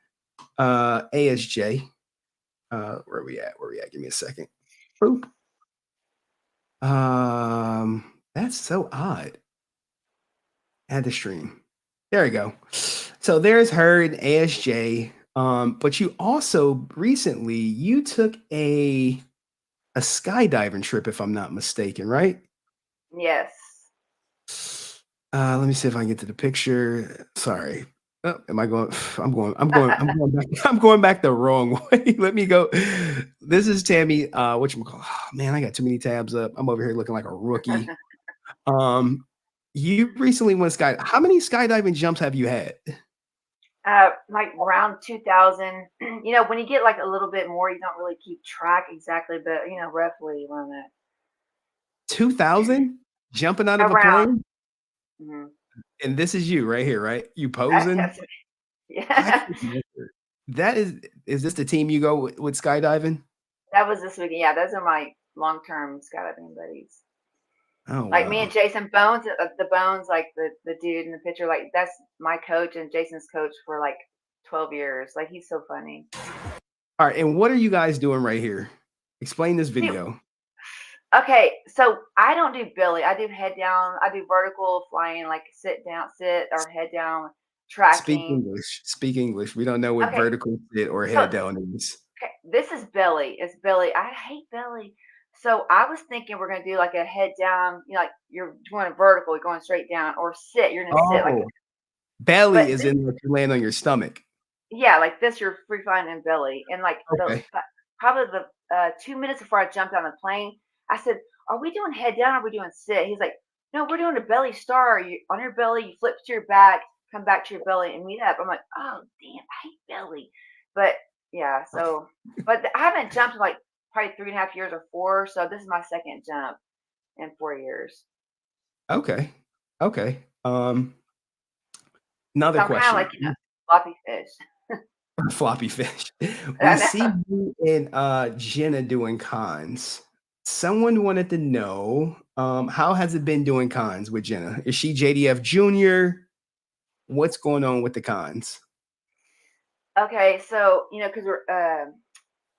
ASJ. Where we at? Give me a second. Boop. That's so odd. Add the stream. There we go. So there's her in ASJ. But you also recently you took a skydiving trip, if I'm not mistaken, right? Yes. Let me see if I can get to the picture. Sorry. Oh, am I going? I'm going back the wrong way. Let me go. This is Tammie. Whatchamacallit? Oh, man, I got too many tabs up. I'm over here looking like a rookie. You recently went skydiving. How many skydiving jumps have you had? Like around 2000. When you get like a little bit more, you don't really keep track exactly, but roughly around that. 2000 jumping out of a plane. Mm-hmm. And this is you right here, right? You posing. Yeah. Is this the team you go with skydiving? That was this weekend. Yeah, those are my long-term skydiving buddies. Oh, like wow. Me and Jason Bones, the Bones, like the dude in the picture, like that's my coach and Jason's coach for like 12 years. Like, he's so funny. All right, and what are you guys doing right here? Explain this video. Okay, so I don't do belly. I do head down. I do vertical flying, like sit or head down, tracking. Speak English. We don't know what vertical sit or head down is. Okay, this is belly. It's belly. I hate belly. So I was thinking we're gonna do like a head down, like you're going vertical, you're going straight down, or sit. You're gonna sit like belly is in like you land on your stomach. Yeah, like this, you're free flying in belly, and like probably the 2 minutes before I jumped on the plane, I said, "Are we doing head down? Or are we doing sit?" He's like, "No, we're doing a belly star. You on your belly, you flip to your back, come back to your belly, and meet up." I'm like, "Oh damn, I hate belly," but yeah. So, but I haven't jumped in like probably 3.5 years or 4. So this is my second jump in 4 years. Okay. Another so I'm question. Kind of like floppy fish. Floppy fish. We see you and Jenna doing cons. Someone wanted to know how has it been doing cons with Jenna? Is she JDF Junior? What's going on with the cons? Okay, so because we're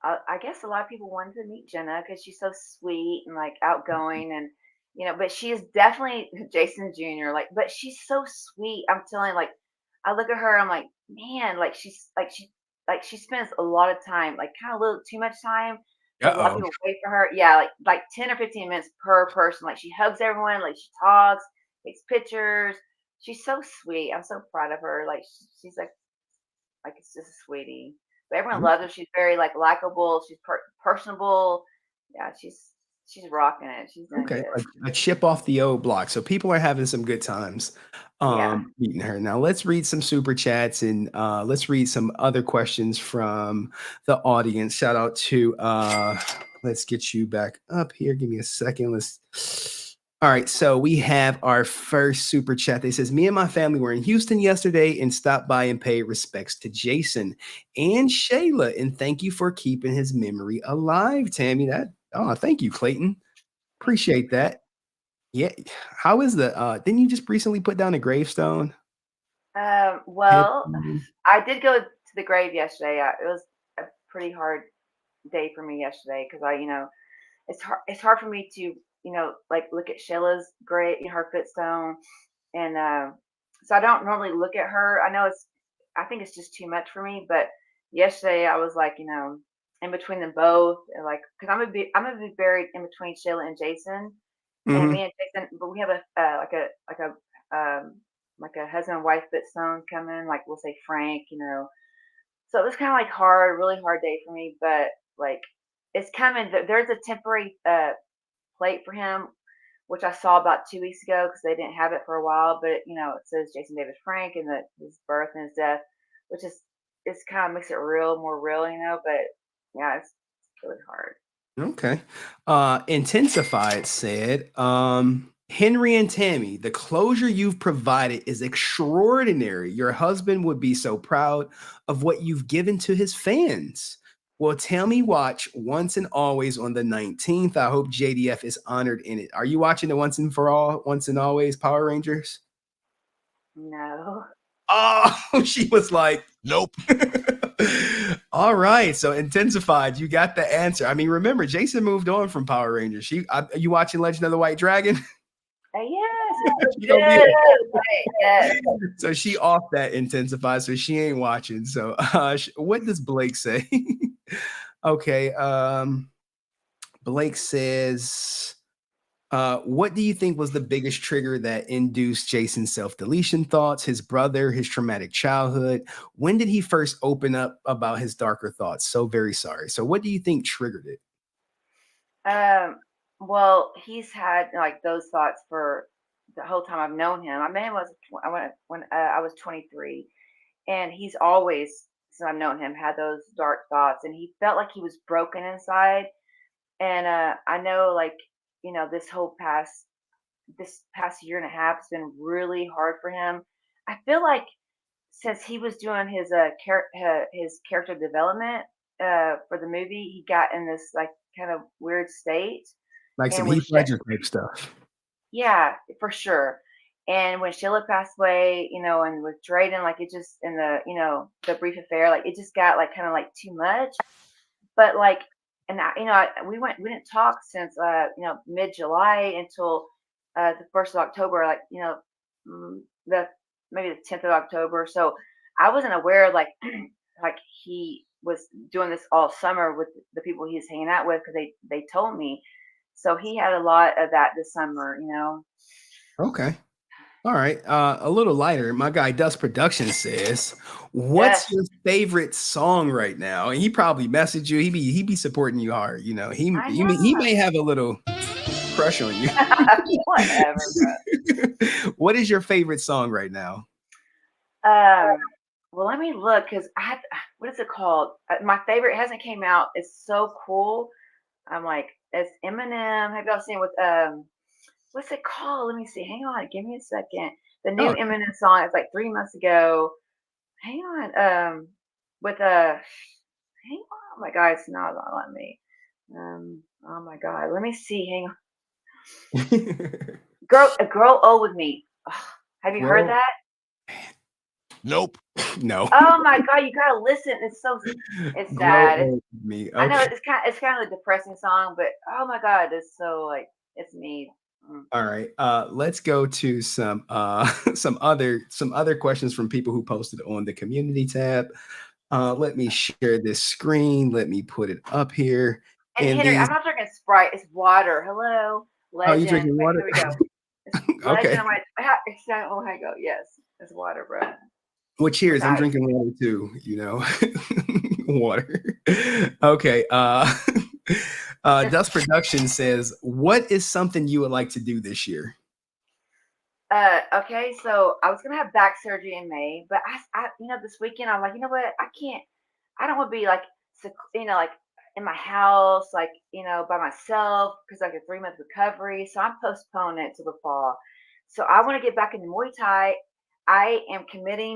I guess a lot of people wanted to meet Jenna because she's so sweet and like outgoing and but she is definitely Jason Jr. Like, but she's so sweet. I'm telling you, like, I look at her, I'm like, man, like she spends a lot of time, like kind of a little too much time. Like a lot of Uh-oh. people wait for her. Yeah, like 10 or 15 minutes per person. Like she hugs everyone, like she talks, takes pictures. She's so sweet. I'm so proud of her. Like she's like it's just a sweetie. But everyone loves her. She's very like likable. She's personable. Yeah, she's rocking it. She's doing Okay, good. a chip off the old block. So people are having some good times Yeah. meeting her. Now let's read some super chats and let's read some other questions from the audience. Shout out to let's get you back up here. Give me a second. All right, so we have our first super chat. They says, me and my family were in Houston yesterday and stopped by and paid respects to Jason and Shayla. And thank you for keeping his memory alive, Tammie. Thank you, Clayton. Appreciate that. Yeah. How is didn't you just recently put down a gravestone? Well, I did go to the grave yesterday. It was a pretty hard day for me yesterday because it's hard for me to, like look at Shayla's grave, her footstone. And so I don't normally look at her. I think it's just too much for me. But yesterday I was like, in between them both, and like, cause I'm gonna be buried in between Shayla and Jason, and me and Jason. But we have like a husband and wife footstone coming. Like we'll say Frank, So it was kind of like really hard day for me. But like, it's coming. There's a temporary plate for him, which I saw about 2 weeks ago because they didn't have it for a while. But it says Jason David Frank and his birth and his death, which it's kind of makes it more real, But yeah, it's really hard. Okay. Intensified said, Henry and Tammie, the closure you've provided is extraordinary. Your husband would be so proud of what you've given to his fans. Well, Tammie watch Once and Always on the 19th. I hope JDF is honored in it. Are you watching the Once and Always Power Rangers? No. Oh, she was like, nope. All right. So Intensified, you got the answer. I mean, remember, Jason moved on from Power Rangers. You watching Legend of the White Dragon? Yes. Yes. So she off that Intensified, so she ain't watching. So what does Blake say? Okay. Blake says, what do you think was the biggest trigger that induced Jason's self-deletion thoughts, his brother, his traumatic childhood? When did he first open up about his darker thoughts? So very sorry. So what do you think triggered it? Well, he's had like those thoughts for the whole time I've known him. I met him when I was 23, and he's always, since I've known him, had those dark thoughts, and he felt like he was broken inside. And I know, like, this past year and a half has been really hard for him. I feel like since he was doing his character development for the movie, he got in this like kind of weird state. Like some Heath Ledger type stuff. Yeah, for sure. And when Sheila passed away, and with Drayden, like it just in the brief affair, like it just got like kind of like too much. But like, and we didn't talk since mid-July until the 1st of October, like maybe the 10th of October. So I wasn't aware like like he was doing this all summer with the people he was hanging out with because they told me. So he had a lot of that this summer, Okay. All right. A little lighter. My guy Dust Production says, what's your favorite song right now? And he probably messaged you. He be supporting you hard. He may have a little crush on you. Whatever, bro. What is your favorite song right now? Well, let me look because what is it called? My favorite hasn't came out. It's so cool. I'm like, it's Eminem. Have y'all seen with what's it called? Let me see. Hang on, give me a second. The new Eminem song is like 3 months ago. Hang on. With hang on. Oh my God, it's not letting me. Oh my God, let me see. Hang on. Grow Old With Me. Ugh, have you heard that? Nope. No. Oh my God, you gotta listen. It's sad. Grow old with me. I know Okay. it's kind of a depressing song, but oh my God, it's so like it's me. All right. Let's go to some some other questions from people who posted on the community tab. Let me share this screen. Let me put it up here. And And Henry, these I'm not drinking Sprite. It's water. Hello, Oh, you legend. drinking Wait, water? here we go. It's Okay. legend. I'm like, oh my God, yes, it's water, bro. Well, cheers. I'm Nice. drinking water too, water. Okay. Dust Production says, what is something you would like to do this year? Okay, so I was gonna have back surgery in May, but this weekend I'm like, you know what? I don't want to be like, like in my house, like, by myself, because like a 3-month recovery. So I'm postponing it to the fall. So I want to get back into Muay Thai. I am committing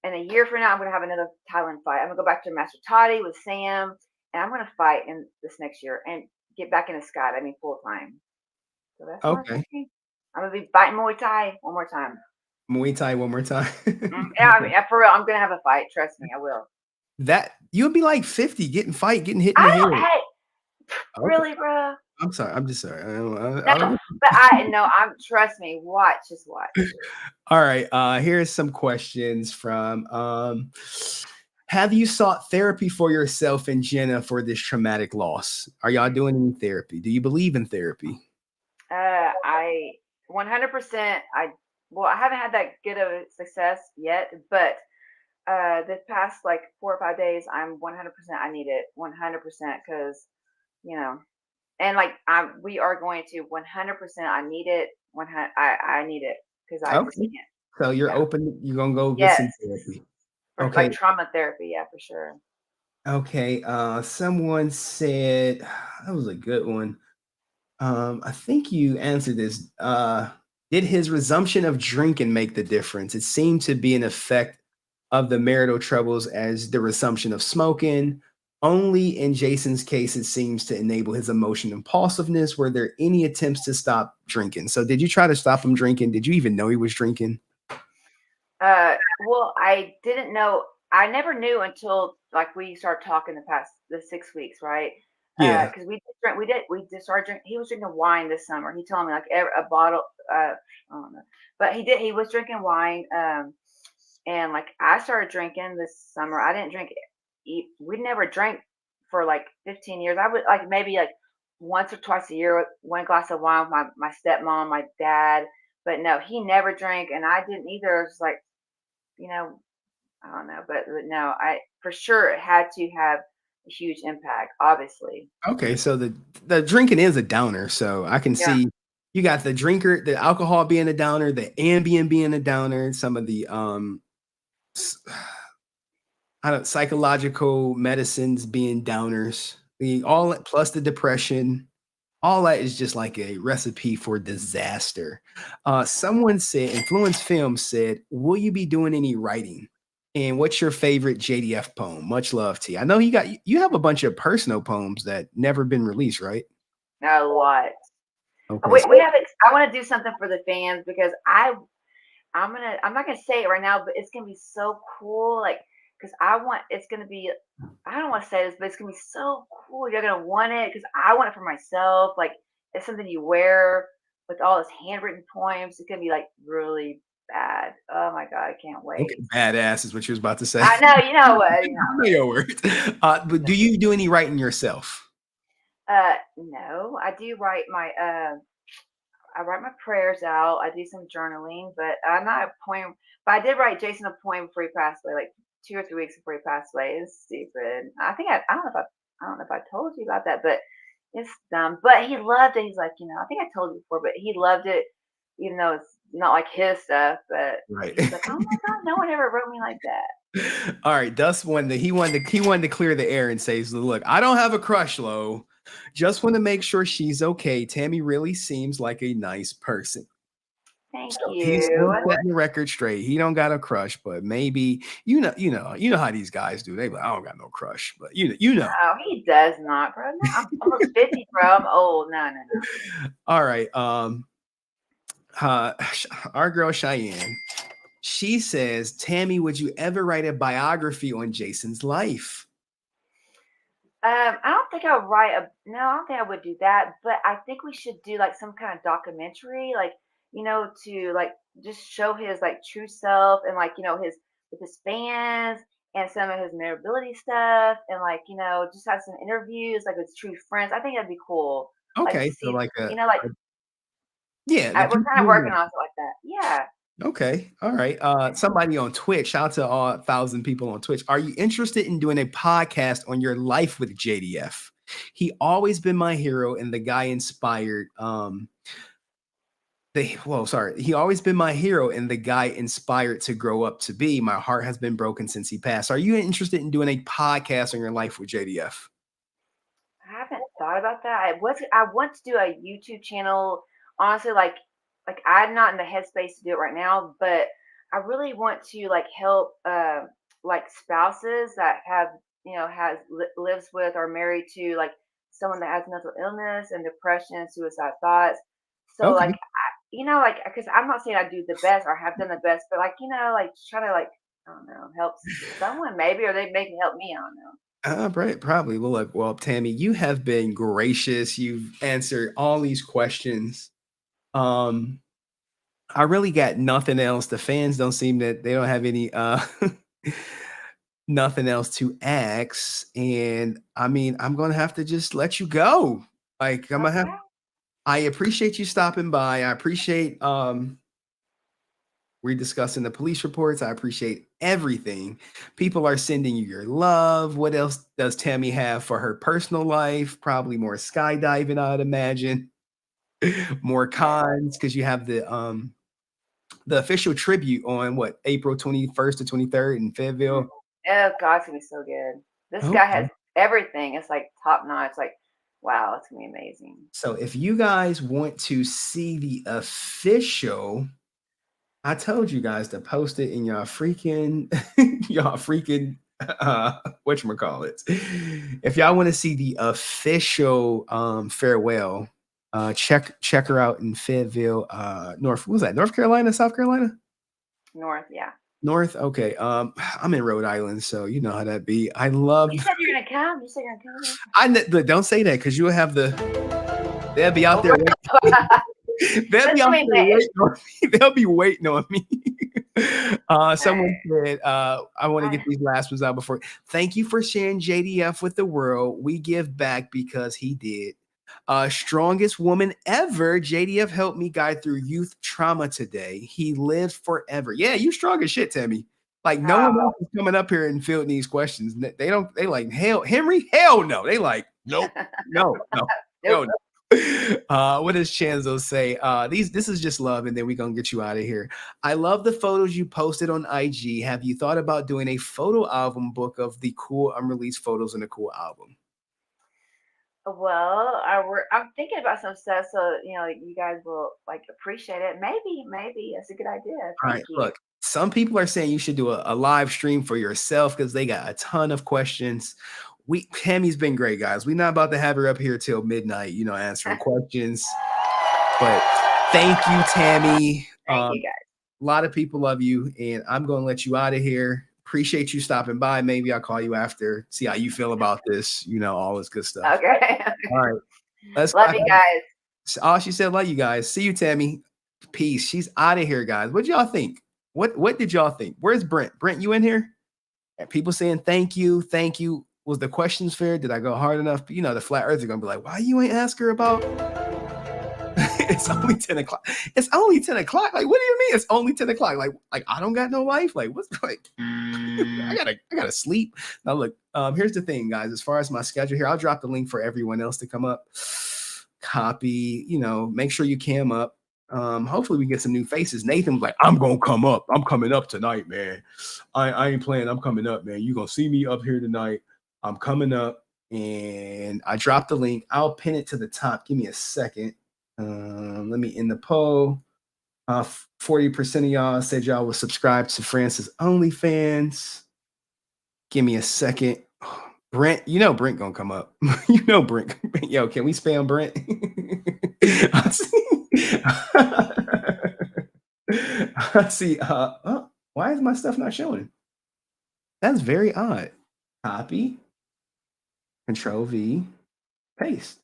in a year from now, I'm going to have another Thailand fight. I'm going to go back to Master Toddy with Sam, and I'm going to fight in this next year and get back into skydiving full time. So that's my Okay. thinking. I'm going to be fighting Muay Thai one more time. Muay Thai one more time. Yeah, I mean, for real, I'm going to have a fight. Trust me, I will. That you'll be like 50, getting hit in the head. Hey, Okay. really, bro? I'm sorry. I'm just sorry. Trust me. Just watch. All right. Here's some questions from have you sought therapy for yourself and Jenna for this traumatic loss? Are y'all doing any therapy? Do you believe in therapy? I 100%. I haven't had that good of a success yet, but the past like 4 or 5 days, I'm 100%. I need it 100% because and like we are going to 100%. I need it. I need it because I just can't. So you're open. You're gonna go get some therapy. For, okay. Like trauma therapy, yeah, for sure. Okay. Someone said that was a good one. I think you answered this. Did his resumption of drinking make the difference? It seemed to be an effect of the marital troubles as the resumption of smoking. Only in Jason's case, it seems to enable his emotion impulsiveness. Were there any attempts to stop drinking? So did you try to stop him drinking? Did you even know he was drinking? Well, I didn't know. I never knew until like we started talking the 6 weeks, right? Yeah. Because we just started drinking. He was drinking wine this summer. He told me like a bottle. I don't know, but he was drinking wine. And like I started drinking this summer. I didn't drink. We never drank for like 15 years. I would like maybe like once or twice a year, one glass of wine with my stepmom, my dad. But no, he never drank, and I didn't either. It was like, I don't know, but no, I for sure it had to have a huge impact, obviously. Okay, so the drinking is a downer. So I can see you got the alcohol being a downer, the Ambien being a downer, some of the psychological medicines being downers, plus the depression. All that is just like a recipe for disaster. Someone said, InfluenceFilms said, will you be doing any writing? And what's your favorite JDF poem? Much love, T. I know you have a bunch of personal poems that never been released, right? A lot. Okay. Wait, I want to do something for the fans because I'm not gonna say it right now, but it's gonna be so cool. Like, because it's gonna be. I don't want to say this, but it's gonna be so cool. You're gonna want it because I want it for myself. Like, it's something you wear with all his handwritten poems. It's gonna be like really bad. Oh my God, I can't wait. Okay, badass is what you was about to say. I know, you know what? Your words. But do you do any writing yourself? No, I do write I write my prayers out. I do some journaling, but I'm not a poem. But I did write Jason a poem before he passed away, like 2 or 3 weeks before he passed away. It's stupid. I don't know if I told you about that, but it's dumb. But he loved it. He's like, I think I told you before, but he loved it, even though it's not like his stuff. But he's like, oh my God, no one ever wrote me like that. All right, Dust wanted to clear the air and say, look, I don't have a crush, Lo. Just want to make sure she's okay. Tammie really seems like a nice person. Thank you. He's setting the record straight. He don't got a crush, but maybe you know how these guys do. They like, I don't got no crush, but you know. Oh, he does not, bro. No, I'm almost 50, bro. I'm old. No. All right. Our girl Cheyenne. She says, Tammie, would you ever write a biography on Jason's life? I don't think I would I don't think I would do that, but I think we should do like some kind of documentary, like, to like just show his like true self and like, his with his fans and some of his memorability stuff and like, just have some interviews like with true friends. I think that'd be cool. Like to Okay, so see, like we're kind of working on it like that. Yeah. Okay. All right. Somebody on Twitch, shout out to all 1,000 people on Twitch. Are you interested in doing a podcast on your life with JDF? He always been my hero and the guy inspired. He always been my hero and the guy inspired to grow up to be. My heart has been broken since he passed. Are you interested in doing a podcast on your life with JDF? I haven't thought about that. I want to do a YouTube channel. Honestly, like I'm not in the headspace to do it right now, but I really want to like help like spouses that have lives with or married to like someone that has mental illness and depression, suicide thoughts. So Okay. like because I'm not saying I do the best or have done the best, but like like try to like I don't know help someone maybe, or they maybe help me. I don't know. Right, probably. Well, Tammie, you have been gracious. You've answered all these questions. I really got nothing else. The fans don't seem that they don't have any nothing else to ask. And I mean, I'm gonna have to just let you go. Like I appreciate you stopping by. I appreciate we're discussing the police reports. I appreciate everything. People are sending you your love. What else does Tammie have for her personal life? Probably more skydiving, I'd imagine. More cons because you have the official tribute on what, April 21st to 23rd in Fayetteville. Oh God, it's gonna be so good. This guy has everything. It's like top notch. Like, wow, it's gonna be amazing. So if you guys want to see the official, I told you guys to post it in y'all freaking whatchamacallit. If y'all want to see the official farewell, check her out in Fayetteville, North. What was that? North Carolina, South Carolina? North, yeah. North. Okay. I'm in Rhode Island, so you know how that be. I love. You said you're gonna come. You said you're gonna come. Look, don't say that because you'll have they'll be out there. They'll be waiting on me. Someone said, I want to get these last ones out before. Thank you for sharing JDF with the world. We give back because he did. Strongest woman ever. JDF helped me guide through youth trauma today. He lives forever. Yeah, you strong as shit, Tammie. Like no one else is coming up here and fielding these questions. They like, hell, Henry, hell no. They like, nope, no. What does Chanzo say? This is just love, and then we're gonna get you out of here. I love the photos you posted on IG. Have you thought about doing a photo album book of the cool unreleased photos in the cool album? Well, I'm thinking about some stuff, so you guys will like appreciate it. Maybe that's a good idea. Thank you. Look, some people are saying you should do a live stream for yourself because they got a ton of questions. Tammie's been great, guys. We're not about to have her up here till midnight, answering questions. But thank you, Tammie. Thank you, guys. A lot of people love you, and I'm going to let you out of here. Appreciate you stopping by. Maybe I'll call you after, see how you feel about this, all this good stuff. Okay. All right. Let's love you guys. Oh, she said, love you guys. See you, Tammie. Peace. She's out of here, guys. What y'all think? What did y'all think? Where's Brent? Brent, you in here? People saying thank you. Thank you. Was the questions fair? Did I go hard enough? The flat earthers are going to be like, why you ain't ask her about? It's only 10 o'clock. It's only 10 o'clock. Like, what do you mean? It's only 10 o'clock. Like I don't got no life. Like, what's like, I gotta sleep. Now, look, here's the thing, guys. As far as my schedule here, I'll drop the link for everyone else to come up. Copy, make sure you cam up. Hopefully we get some new faces. Nathan was like, I'm gonna come up. I'm coming up tonight, man. I ain't playing. I'm coming up, man. You're gonna see me up here tonight. I'm coming up, and I dropped the link. I'll pin it to the top. Give me a second. Let me end the poll. 40% of y'all said y'all will subscribe to Francis OnlyFans. Give me a second. Brent, Brent gonna come up. Brent. Yo, can we spam Brent? I see. my stuff not showing? That's very odd. Copy, Control V, paste.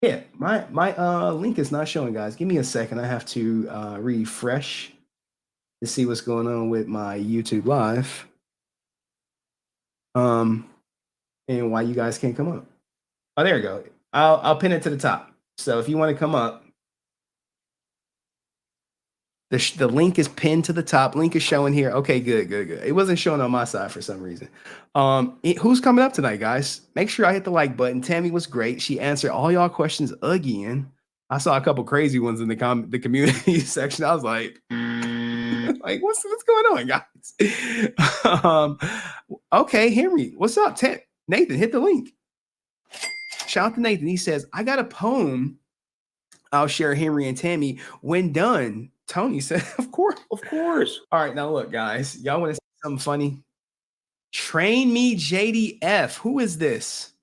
Yeah, my link is not showing, guys. Give me a second. I have to refresh to see what's going on with my YouTube Live. And why you guys can't come up. Oh, there you go. I'll pin it to the top. So if you want to come up, the link is pinned to the top. Link is showing here. Okay, good. It wasn't showing on my side for some reason. Who's coming up tonight, guys? Make sure I hit the like button. Tammie was great. She answered all y'all questions again. I saw a couple crazy ones in the community section. I was like, like what's going on, guys? Okay, Henry, what's up? Nathan, hit the link. Shout out to Nathan. He says, I got a poem I'll share Henry and Tammie when done. Tony said, of course. All right, now look, guys. Y'all want to see something funny? Train Me JDF. Who is this?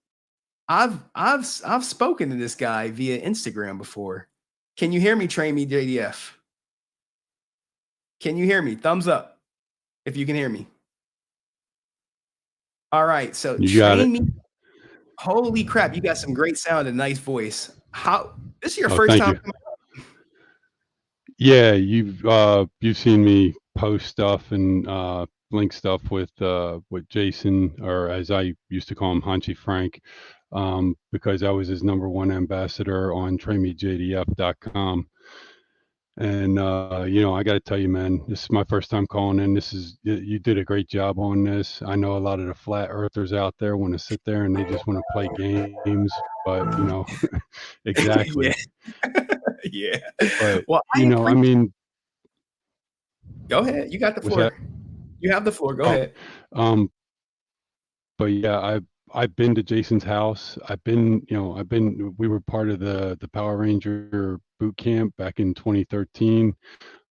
I've spoken to this guy via Instagram before. Can you hear me, Train Me JDF? Can you hear me? Thumbs up if you can hear me. All right, so you got it. Me. Holy crap, you got some great sound and nice voice. This is your first time? Yeah, you've seen me post stuff and link stuff with Jason, or as I used to call him, Hanchy Frank, because I was his #1 ambassador on trainmejdf.com. And I got to tell you, man, this is my first time calling in. You did a great job on this. I know a lot of the flat earthers out there want to sit there and they just want to play games, but exactly. Yeah. But well, I mean, go ahead. You got the floor. You have the floor. Go ahead. But yeah, I've been to Jason's house. We were part of the Power Ranger boot camp back in 2013.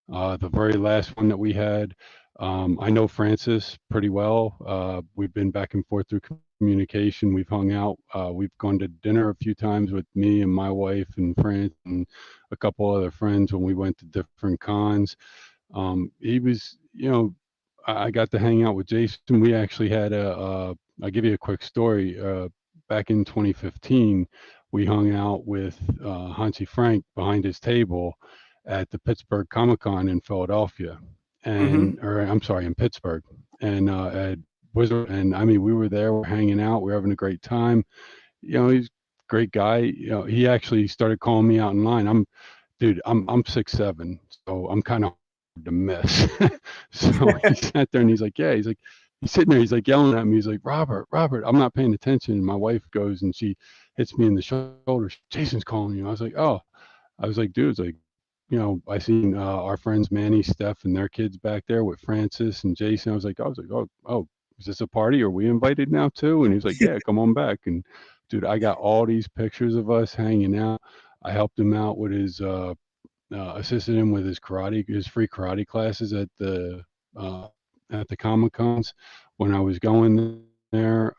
The very last one that we had. I know Francis pretty well. We've been back and forth through communication. We've hung out. We've gone to dinner a few times with me and my wife and friends and a couple other friends when we went to different cons. He was, I got to hang out with Jason. We actually had I'll give you a quick story. Back in 2015, we hung out with Hanchy Frank behind his table at the Pittsburgh Comic-Con in Philadelphia, and in Pittsburgh, and at Wizard. And I mean, we were there, we're hanging out, we're having a great time. He's a great guy. He actually started calling me out in line. I'm 6'7", so I'm kind of hard to miss. So he sat there and he's like, he's sitting there, he's like yelling at me. He's like, Robert, I'm not paying attention. And my wife goes and she hits me in the shoulder. Jason's calling you. I was like, dude, it's like, I seen our friends Manny, Steph, and their kids back there with Francis and Jason. I was like, oh, is this a party? Are we invited now too? And he was like, yeah, come on back. And dude, I got all these pictures of us hanging out. I helped him out with his, assisted him with his free karate classes at the Comic-Cons when I was going there.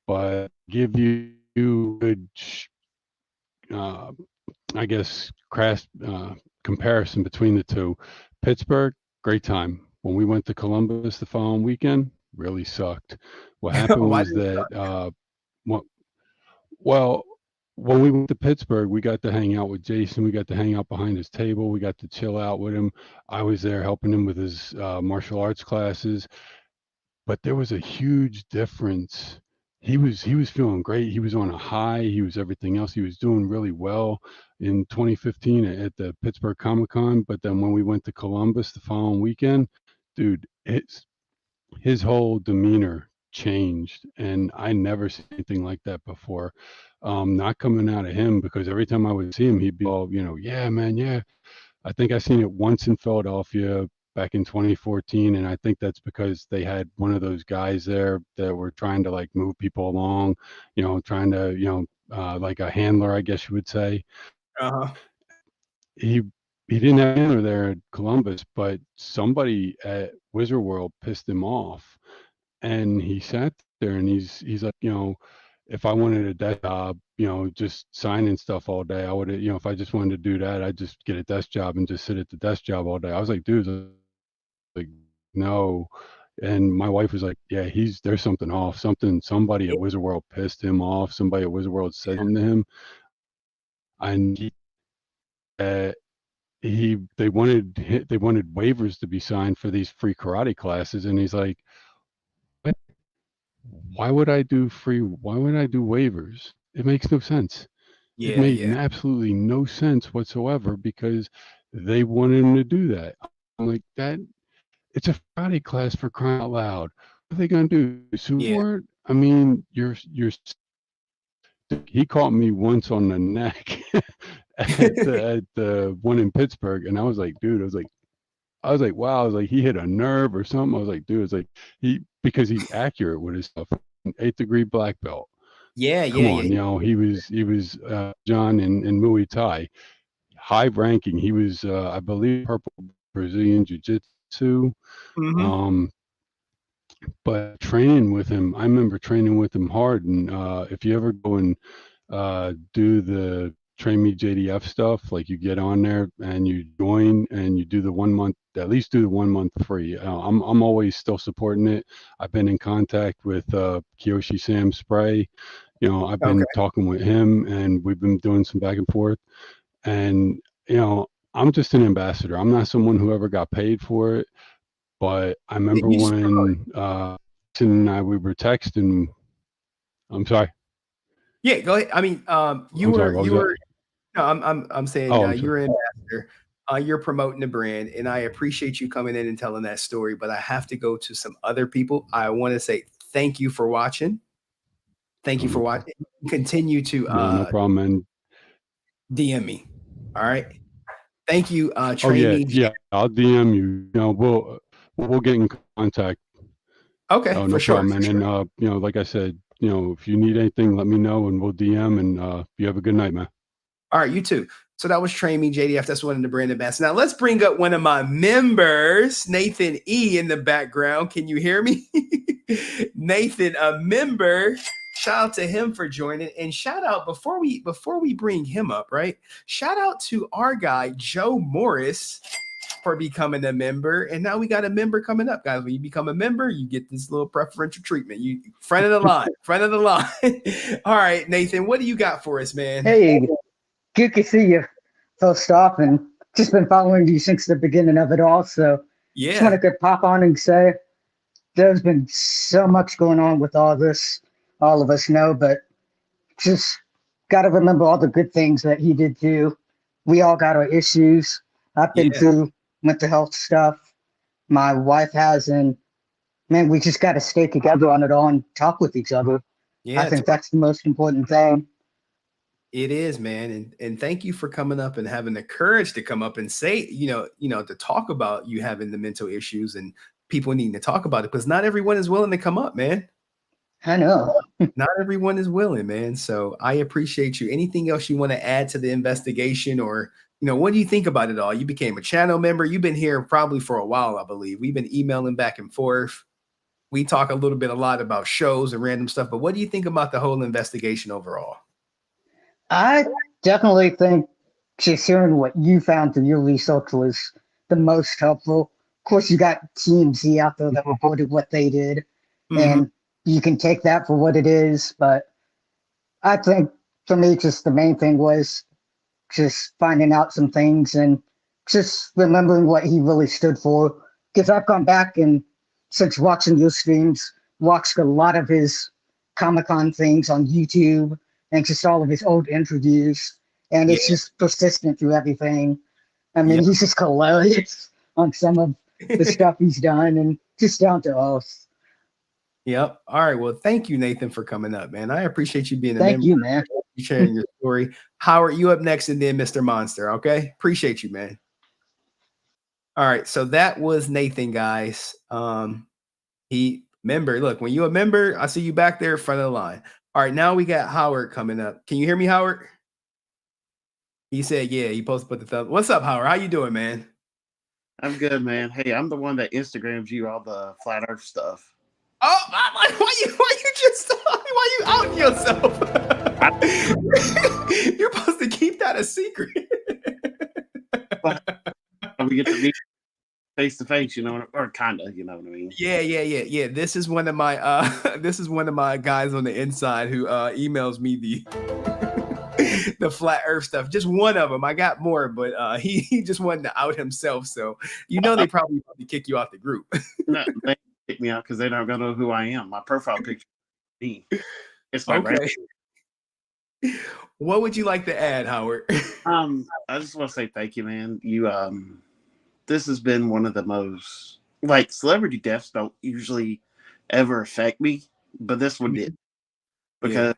But give you good, I guess, crass comparison between the two. Pittsburgh, great time. When we went to Columbus the following weekend, really sucked. What happened was that, when we went to Pittsburgh, we got to hang out with Jason. We got to hang out behind his table. We got to chill out with him. I was there helping him with his martial arts classes. But there was a huge difference. He was feeling great. He was on a high. He was everything else. He was doing really well in 2015 at the Pittsburgh Comic-Con. But then when we went to Columbus the following weekend, dude, his whole demeanor changed, and I never seen anything like that before. Not coming out of him, because every time I would see him, he'd be all, yeah, man, yeah. I think I seen it once in Philadelphia back in 2014, and I think that's because they had one of those guys there that were trying to like move people along, trying to, like a handler, I guess you would say. He didn't have a handler there at Columbus, but somebody at Wizard World pissed him off, and he sat there and he's like, if I wanted a desk job, just signing stuff all day, I would, if I just wanted to do that, I'd just get a desk job and just sit at the desk job all day. I was like, dude, like, no. And my wife was like, yeah, there's something off. Somebody at Wizard World pissed him off. Somebody at Wizard World said something to him. And they wanted waivers to be signed for these free karate classes. And he's like, what? Why would I do waivers? It makes no sense. It made absolutely no sense whatsoever because they wanted him to do that. I'm like, it's a karate class, for crying out loud. What are they gonna do? Sue for it? I mean, he caught me once on the neck at the one in Pittsburgh, and I was like, dude, I was like, wow, I was like, he hit a nerve or something. I was like, dude, it's like because he's accurate with his stuff. 8th degree black belt. Come on, you know, he was John in Muay Thai, high ranking. He was I believe purple Brazilian jiu-jitsu. But training with him, I remember training with him hard. And if you ever go and do the Train Me JDF stuff, like you get on there and you join and you do the 1 month, at least do the 1 month free. I'm always still supporting it. I've been in contact with Kiyoshi Sam Spray. You know, I've been talking with him and we've been doing some back and forth. And, you know, I'm just an ambassador. I'm not someone who ever got paid for it. But I remember when we were texting. I'm sorry. Yeah, go ahead. I mean, you were. No, I'm saying you're an ambassador. You're promoting the brand, and I appreciate you coming in and telling that story. But I have to go to some other people. I want to say thank you for watching. Thank you for watching. Continue to no problem, man. DM me. All right. Thank you. I'll DM you. You know, we'll get in contact. Okay, no problem, man. And you know, like I said, you know, if you need anything, let me know, and we'll DM. And you have a good night, man. All right, you too. So that was Train Me JDF. That's one of the brand ambassadors. Now let's bring up one of my members, Nathan E, in the background. Can you hear me? Nathan, a member. Shout out to him for joining, and shout out before we bring him up, right? Shout out to our guy Joe Morris for becoming a member, and now we got a member coming up, guys. When you become a member, you get this little preferential treatment. You front of the line, front of the line. All right, Nathan, what do you got for us, man? Hey, good to see you first off, and just been following you since the beginning of it all. So just want to pop on and say there's been so much going on with all this. All of us know, but just got to remember all the good things that he did do. We all got our issues. I've been through mental health stuff. My wife has, and man, we just got to stay together on it all and talk with each other. I think that's the most important thing. It is, man. And thank you for coming up and having the courage to come up and say, you know, to talk about you having the mental issues and people needing to talk about it, because not everyone is willing to come up, man. I know. Not everyone is willing, man. So I appreciate you. Anything else you want to add to the investigation, or, you know, what do you think about it all? You became a channel member. You've been here probably for a while, I believe. We've been emailing back and forth. We talk a lot about shows and random stuff, but what do you think about the whole investigation overall? I definitely think just hearing what you found through your research was the most helpful. Of course, you got TMZ out there that reported what they did, and you can take that for what it is. But I think for me, just the main thing was just finding out some things and just remembering what he really stood for. Because I've gone back and since watching your streams, watched a lot of his Comic-Con things on YouTube and just all of his old interviews. And it's just persistent through everything. I mean, he's just hilarious on some of the stuff he's done and just down to earth. Yep. All right. Well, thank you, Nathan, for coming up, man. I appreciate you being a member. Thank you, man. Sharing your story. Howard, you up next, and then Mr. Monster. Okay. Appreciate you, man. All right. So that was Nathan, guys. Look, when you're a member, I see you back there in front of the line. All right. Now we got Howard coming up. Can you hear me, Howard? He said, yeah, he supposed to put the thumb. What's up, Howard? How you doing, man? I'm good, man. Hey, I'm the one that Instagrams you all the flat earth stuff. Oh, why you outing yourself? You're supposed to keep that a secret. We get to meet face to face, you know, or kind of, you know what I mean? Yeah. This is one of my this is one of my guys on the inside who emails me the the flat earth stuff. Just one of them. I got more, but he just wanted to out himself. So they probably kick you out the group. No, they kick me out because they're not gonna know who I am. My profile picture is me. It's my Okay. What would you like to add, Howard? I just want to say thank you, man. You this has been one of the most, like, celebrity deaths don't usually ever affect me, but this one did. Because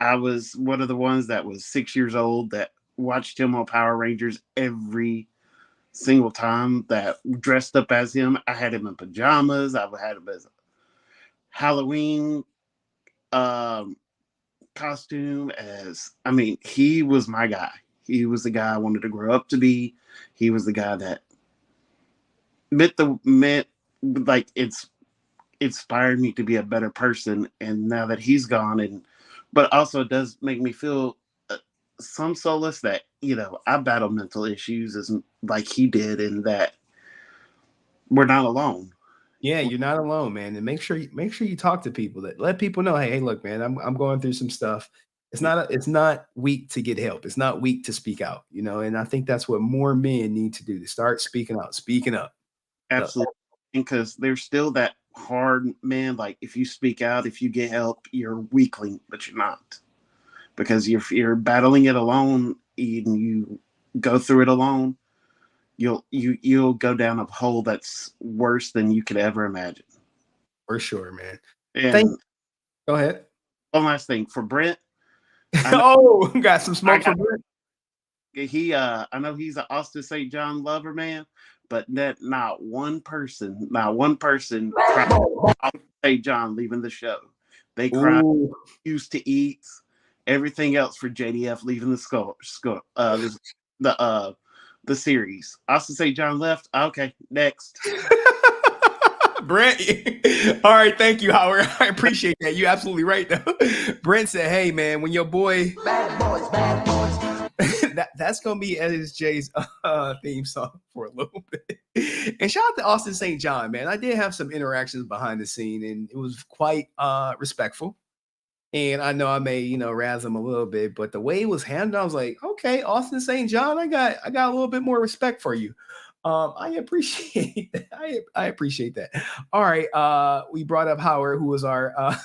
I was one of the ones that was 6 years old that watched him on Power Rangers every single time, that dressed up as him. I had him in pajamas. I had him as a Halloween costume. He was my guy. He was the guy I wanted to grow up to be. He was the guy that it's inspired me to be a better person. And now that he's gone, but also it does make me feel some solace that, you know, I battle mental issues as like he did, and that we're not alone. Yeah, you're not alone, man. And make sure you talk to people, that let people know, hey, look, man, I'm going through some stuff. It's not weak to get help. It's not weak to speak out, you know. And I think that's what more men need to do, to start speaking up. Absolutely. Because there's still that hard man, like, if you speak out, if you get help, you're a weakling, but you're not. Because you're battling it alone, and you go through it alone, you'll go down a hole that's worse than you could ever imagine. For sure, man. And go ahead. One last thing for Brent. Got some smoke for Brent. I know he's an Austin St. John lover, man, but not one person cried Austin St. John leaving the show. They cried, used to eat, everything else for JDF leaving the series. Austin St. John left. Okay, next. Brent. All right, thank you, Howard. I appreciate that. You're absolutely right, though. Brent said, hey, man, when your boy bad boys. That's gonna be SJ's theme song for a little bit. And shout out to Austin St. John, man. I did have some interactions behind the scene, and it was quite respectful. And I know I may, razz him a little bit, but the way it was handled, I was like, okay, Austin St. John, I got a little bit more respect for you. I appreciate that. I appreciate that. All right. We brought up Howard, who was our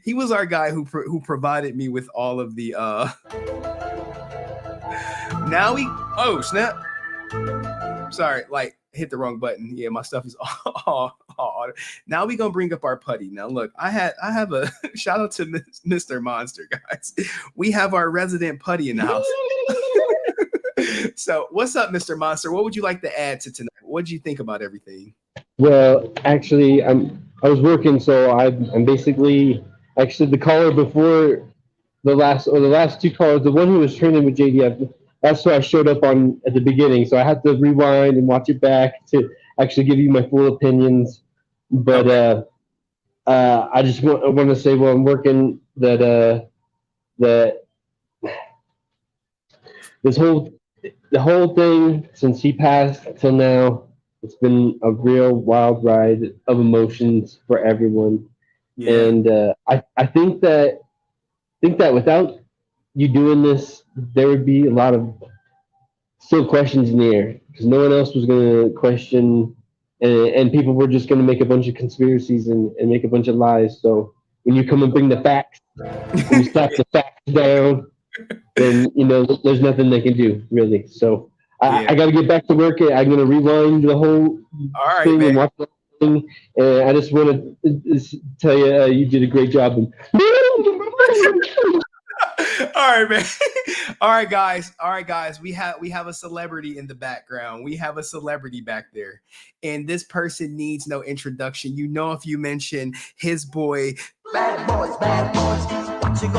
he was our guy who provided me with all of the snap. Sorry, hit the wrong button. Yeah, my stuff is all. Now we gonna bring up our putty. Now look, I have a shout out to Mr. Monster, guys. We have our resident putty in the house. So what's up, Mr. Monster? What would you like to add to tonight? What did you think about everything? Well, actually, I was working, so I'm basically the caller before the last two callers, the one who was training with JDF. That's who I showed up on at the beginning, so I had to rewind and watch it back to actually give you my full opinions. But I just want to say, while I'm working, that the whole thing since he passed till now, it's been a real wild ride of emotions for everyone. Yeah. And I think that without you doing this, there would be a lot of still questions in the air, because no one else was going to question, and people were just going to make a bunch of conspiracies and make a bunch of lies. So when you come and bring the facts, and you slap the facts down, then there's nothing they can do, really. So I got to get back to work. I'm going to rewind the whole thing, man, and watch the whole thing. And I just want to tell you, you did a great job. All right, man. All right, guys. We have a celebrity in the background. We have a celebrity back there, and this person needs no introduction. If you mention his boy, bad boys.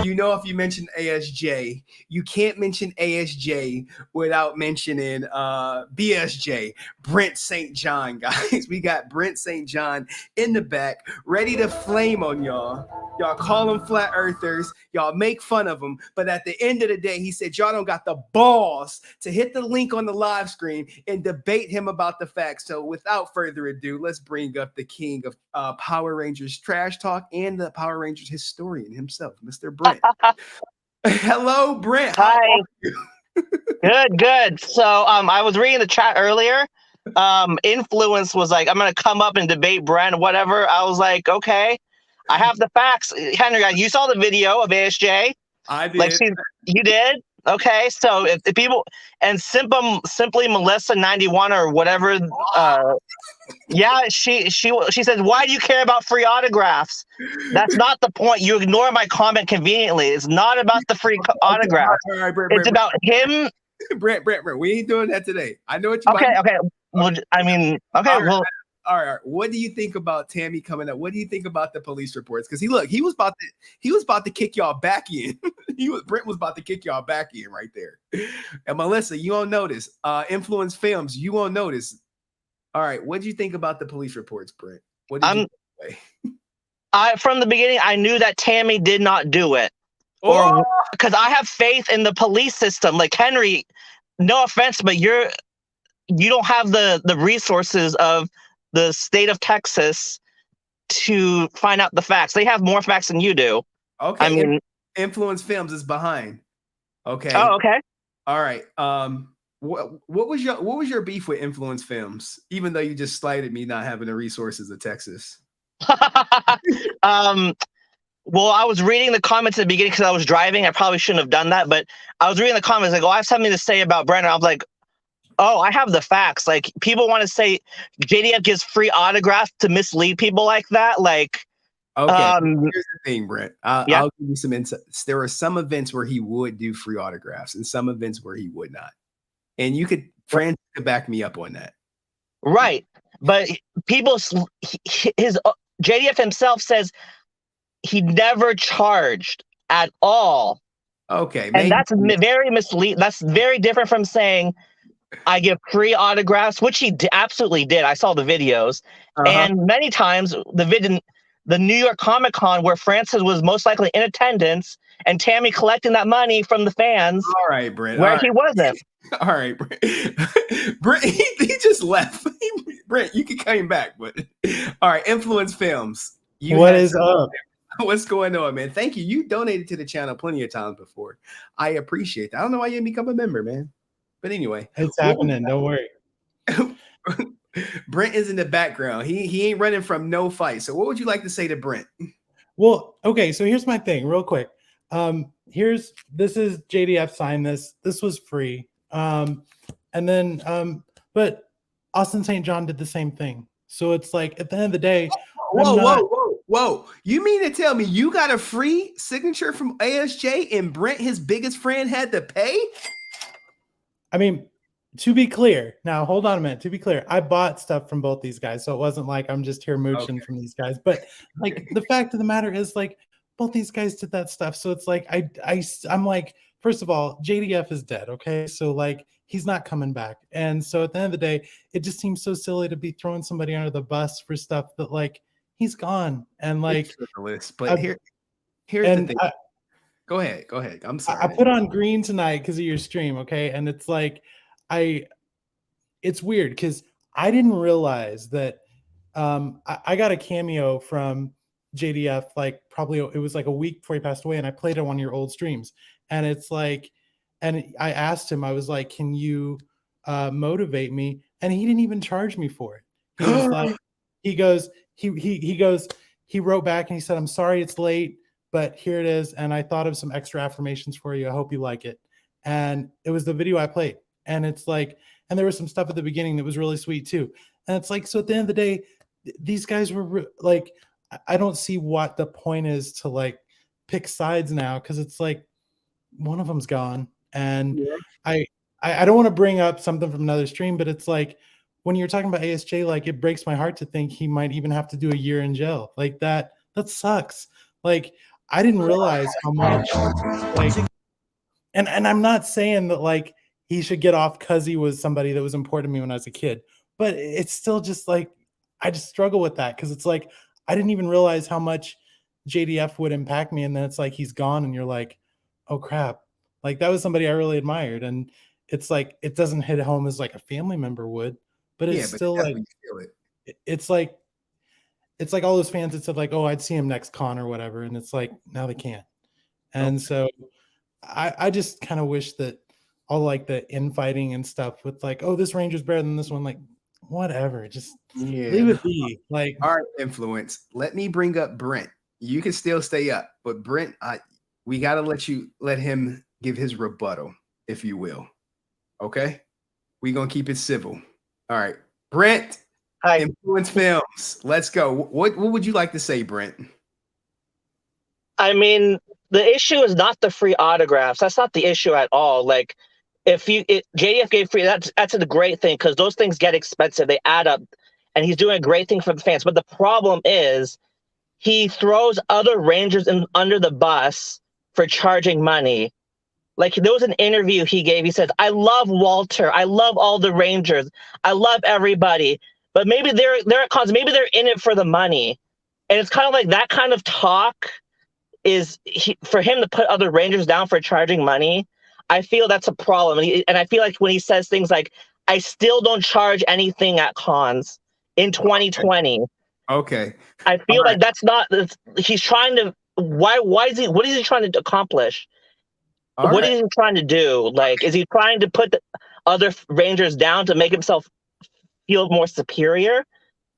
You know, if you mention ASJ, you can't mention ASJ without mentioning BSJ, Brent St. John, guys. We got Brent St. John in the back, ready to flame on y'all. Y'all call them flat earthers. Y'all make fun of them. But at the end of the day, he said, y'all don't got the balls to hit the link on the live screen and debate him about the facts. So without further ado, let's bring up the king of Power Rangers trash talk and the Power Rangers historian himself, Mr. Brent. Hello, Brent. How Hi. are you? Good. So I was reading the chat earlier. Influence was like, I'm going to come up and debate Brent, whatever. I was like, okay. I have the facts. Henry, you saw the video of ASJ. I did. Like, you did? Okay. So if people, and simply Melissa 91 or whatever, yeah, she says, why do you care about free autographs? That's not the point. You ignore my comment conveniently. It's not about the free autographs. All right, Brent, it's about him. Brent, we ain't doing that today. I know what you. Okay. Well, I mean, okay. All right. What do you think about Tammie coming up? What do you think about the police reports? Because he was about to kick y'all back in. Brent was about to kick y'all back in right there. And Melissa, you won't notice. InfluenceFilms, you won't notice. All right. What do you think about the police reports, Brent? What did you say? From the beginning, I knew that Tammie did not do it. Or because I have faith in the police system. Like, Henry, no offense, but you don't have the resources of the state of Texas to find out the facts. They have more facts than you do. Okay. I mean, InfluenceFilms is behind. Okay. Oh, okay. All right. What was your beef with InfluenceFilms? Even though you just slighted me not having the resources of Texas. Well, I was reading the comments at the beginning because I was driving. I probably shouldn't have done that, but I was reading the comments like, oh, I have something to say about Brent. I was like, oh, I have the facts. Like, people want to say JDF gives free autographs to mislead people like that. Like, okay, here's the thing, Brent. I'll give you some insights. There are some events where he would do free autographs and some events where he would not. And you could, Fran could back me up on that. Right. But his JDF himself says he never charged at all. Okay. And that's very misleading. That's very different from saying I give free autographs, which he absolutely did. I saw the videos. And many times the New York Comic Con where Francis was most likely in attendance and Tammie collecting that money from the fans. All right, Brent. Where he wasn't. All right, Brent. Brent, he just left. Brent, you can come back, but all right, InfluenceFilms. What is up? What's going on, man? Thank you. You donated to the channel plenty of times before. I appreciate that. I don't know why you didn't become a member, man. But anyway, it's happening. Don't worry. Brent is in the background. He ain't running from no fight. So what would you like to say to Brent? Well, okay. So here's my thing real quick. This is JDF signed this. This was free. And then, but Austin St. John did the same thing. So it's like, at the end of the day, Whoa. You mean to tell me you got a free signature from ASJ and Brent, his biggest friend, had to pay? I mean, to be clear, now hold on a minute. To be clear, I bought stuff from both these guys, so it wasn't like I'm just here mooching from these guys. But like, the fact of the matter is, like, both these guys did that stuff. So it's like I'm like, first of all, JDF is dead. Okay, so like he's not coming back, and so at the end of the day, it just seems so silly to be throwing somebody under the bus for stuff that like he's gone. And like, but here's the thing. Go ahead. I'm sorry. I put on green tonight because of your stream, okay? And it's like, it's weird because I didn't realize that I got a cameo from JDF, like probably it was like a week before he passed away, and I played it on your old streams. And it's like, and I asked him, I was like, can you motivate me? And he didn't even charge me for it. He was like, he wrote back and he said, I'm sorry it's late, but here it is. And I thought of some extra affirmations for you. I hope you like it. And it was the video I played. And it's like, and there was some stuff at the beginning that was really sweet too. And it's like, so at the end of the day, these guys were like, I don't see what the point is to like pick sides now. Cause it's like, one of them's gone. And I don't want to bring up something from another stream, but it's like, when you're talking about ASJ, like it breaks my heart to think he might even have to do a year in jail. Like that sucks. Like I didn't realize how much, like, and I'm not saying that like he should get off because he was somebody that was important to me when I was a kid, but it's still just like I just struggle with that because it's like I didn't even realize how much JDF would impact me, and then it's like he's gone, and you're like, oh crap, like that was somebody I really admired, and it's like it doesn't hit home as like a family member would, but it's still like it's like all those fans that said like, oh, I'd see him next con or whatever, and it's like now they can't, and so I just kind of wish that all like the infighting and stuff with like, oh, this Ranger's better than this one, like whatever, just leave it be. Like, all right, influence. Let me bring up Brent. You can still stay up, but Brent, we got to let him give his rebuttal, if you will. Okay, we're gonna keep it civil. All right, Brent. Hi. Influence Films. Let's go. What would you like to say, Brent? I mean, the issue is not the free autographs. That's not the issue at all. Like, if JDF gave free, that's a great thing because those things get expensive. They add up, and he's doing a great thing for the fans. But the problem is, he throws other Rangers under the bus for charging money. Like, there was an interview he gave. He says, "I love Walter. I love all the Rangers. I love everybody." But maybe they're at cons. Maybe they're in it for the money, and it's kind of like that kind of talk is for him to put other Rangers down for charging money. I feel that's a problem, and I feel like when he says things like, "I still don't charge anything at cons in 2020." Okay, I feel like that's not. He's trying to. Why is he? What is he trying to accomplish? What is he trying to do? Like, is he trying to put the other Rangers down to make himself feel more superior?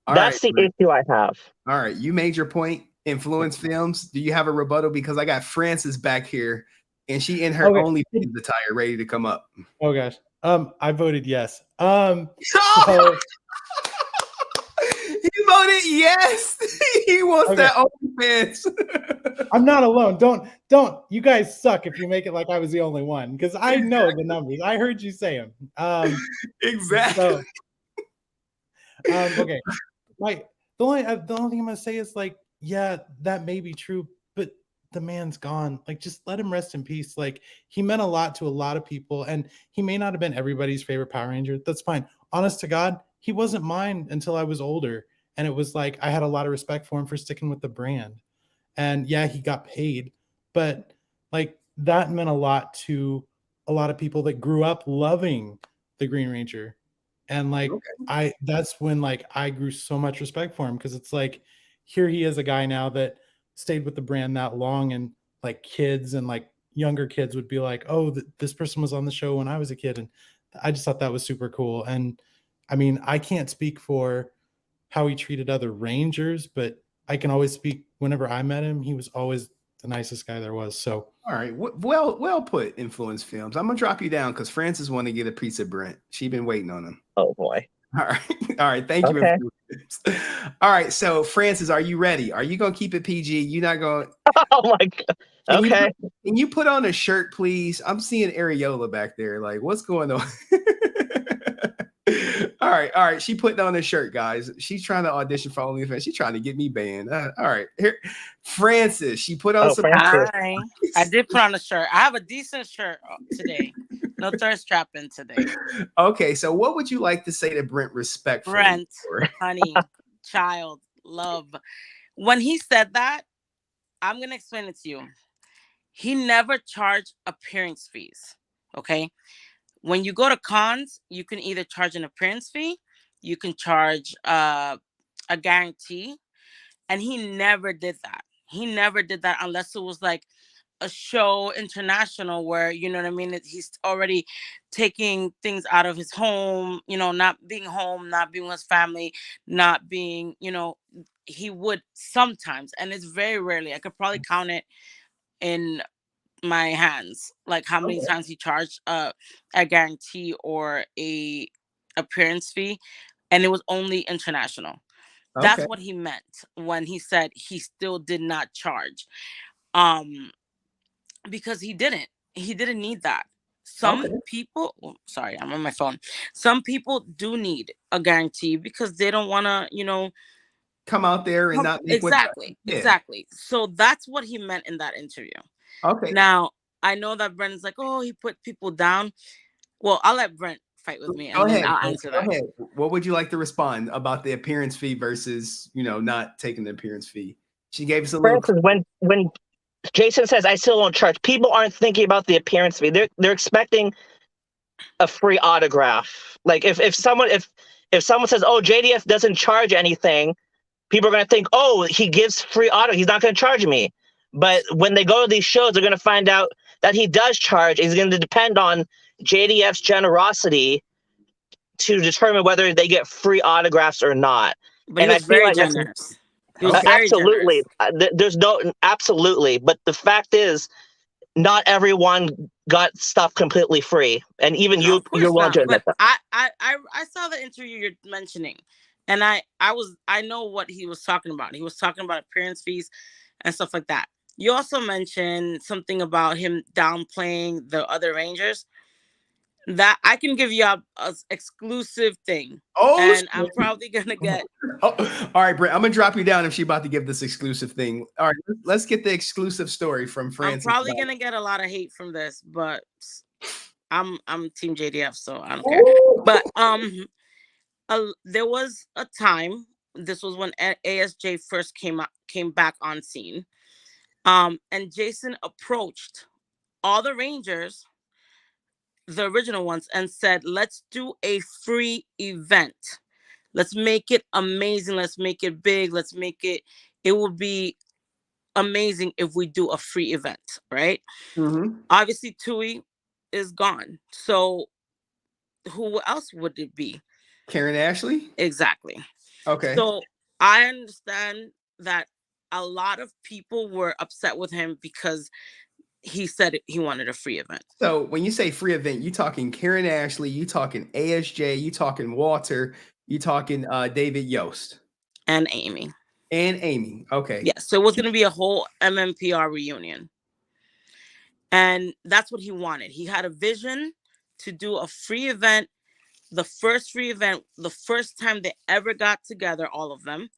That's the issue I have. All right, you made your point. Influence Films. Do you have a rebuttal? Because I got Francis back here, and she in her only attire, ready to come up. Oh gosh, I voted yes. So, he voted yes. He wants that OnlyFans. I'm not alone. Don't. You guys suck if you make it like I was the only one, because I know the numbers. I heard you say them. Exactly. Okay. Like the only thing I'm gonna say is like, yeah, that may be true, but the man's gone. Like, just let him rest in peace. Like, he meant a lot to a lot of people, and he may not have been everybody's favorite Power Ranger. That's fine. Honest to God, he wasn't mine until I was older, and it was like I had a lot of respect for him for sticking with the brand. And yeah, he got paid, but like that meant a lot to a lot of people that grew up loving the Green Ranger. And like that's when like I grew so much respect for him, because it's like here he is, a guy now that stayed with the brand that long, and like kids and like younger kids would be like, oh, this person was on the show when I was a kid. And I just thought that was super cool. And I mean, I can't speak for how he treated other Rangers, but I can always speak whenever I met him, he was always the nicest guy there was. So all right, well put, Influence Films. I'm gonna drop you down because Francis want to get a piece of Brent. She been waiting on him. Oh boy. All right. Thank you. All right, so Francis, are you ready? Are you gonna keep it PG? You're not going. Oh my God. Okay. Can you put on a shirt, please? I'm seeing Areola back there. Like, what's going on? All right. She putting on a shirt, guys. She's trying to audition for OnlyFans. She's trying to get me banned. All right, here, Francis. She put on some. Hi. I did put on a shirt. I have a decent shirt today. No thirst strapping today. Okay, so what would you like to say to Brent respectfully? Brent, honey, child, love. When he said that, I'm gonna explain it to you. He never charged appearance fees. Okay. When you go to cons, you can either charge an appearance fee, you can charge a guarantee, and he never did that. He never did that unless it was like a show international where, you know what I mean, he's already taking things out of his home, you know, not being home, not being with his family, not being, you know, he would sometimes, and it's very rarely. I could probably count it in my hands, like how many times he charged a guarantee or a appearance fee, and it was only international. That's what he meant when he said he still did not charge, because he didn't need that. Some people, sorry, I'm on my phone. Some people do need a guarantee because they don't want to, you know, come out there and not make exactly. So that's what he meant in that interview. Okay. Now I know that Brent's like, oh, he put people down. Well, I'll let Brent fight with me, Go and then ahead. I'll answer Go that. ahead. What would you like to respond about the appearance fee versus, not taking the appearance fee? She gave us a For little. instance, when Jason says I still won't charge, people aren't thinking about the appearance fee. They're expecting a free autograph. Like if someone says, oh, JDF doesn't charge anything, people are gonna think, oh, he gives free auto, he's not gonna charge me. But when they go to these shows, they're gonna find out that he does charge. He's gonna depend on JDF's generosity to determine whether they get free autographs or not. But he was very generous. He was very absolutely. There's no absolutely, but the fact is, not everyone got stuff completely free, and even you're willing to admit that. I saw the interview you're mentioning, and I know what he was talking about. He was talking about appearance fees and stuff like that. You also mentioned something about him downplaying the other Rangers. That I can give you a exclusive thing. And I'm probably gonna get. All right, Brent. I'm gonna drop you down if she's about to give this exclusive thing. All right, let's get the exclusive story from Francis. I'm probably gonna get a lot of hate from this, but I'm Team JDF, so I don't care. But there was a time. This was when ASJ first came back on scene. And Jason approached all the Rangers, the original ones, and said, let's do a free event. Let's make it amazing. Let's make it big. Let's make it, it would be amazing if we do a free event, right? Mm-hmm. Obviously, Tui is gone. So who else would it be? Karen Ashley? Exactly. Okay. So I understand that a lot of people were upset with him because he said he wanted a free event. So when you say free event, you talking Karen Ashley, you talking ASJ, you talking Walter, you talking David Yost. And Amy. And Amy. Okay. Yeah. So it was going to be a whole MMPR reunion. And that's what he wanted. He had a vision to do a free event, the first free event, the first time they ever got together, all of them.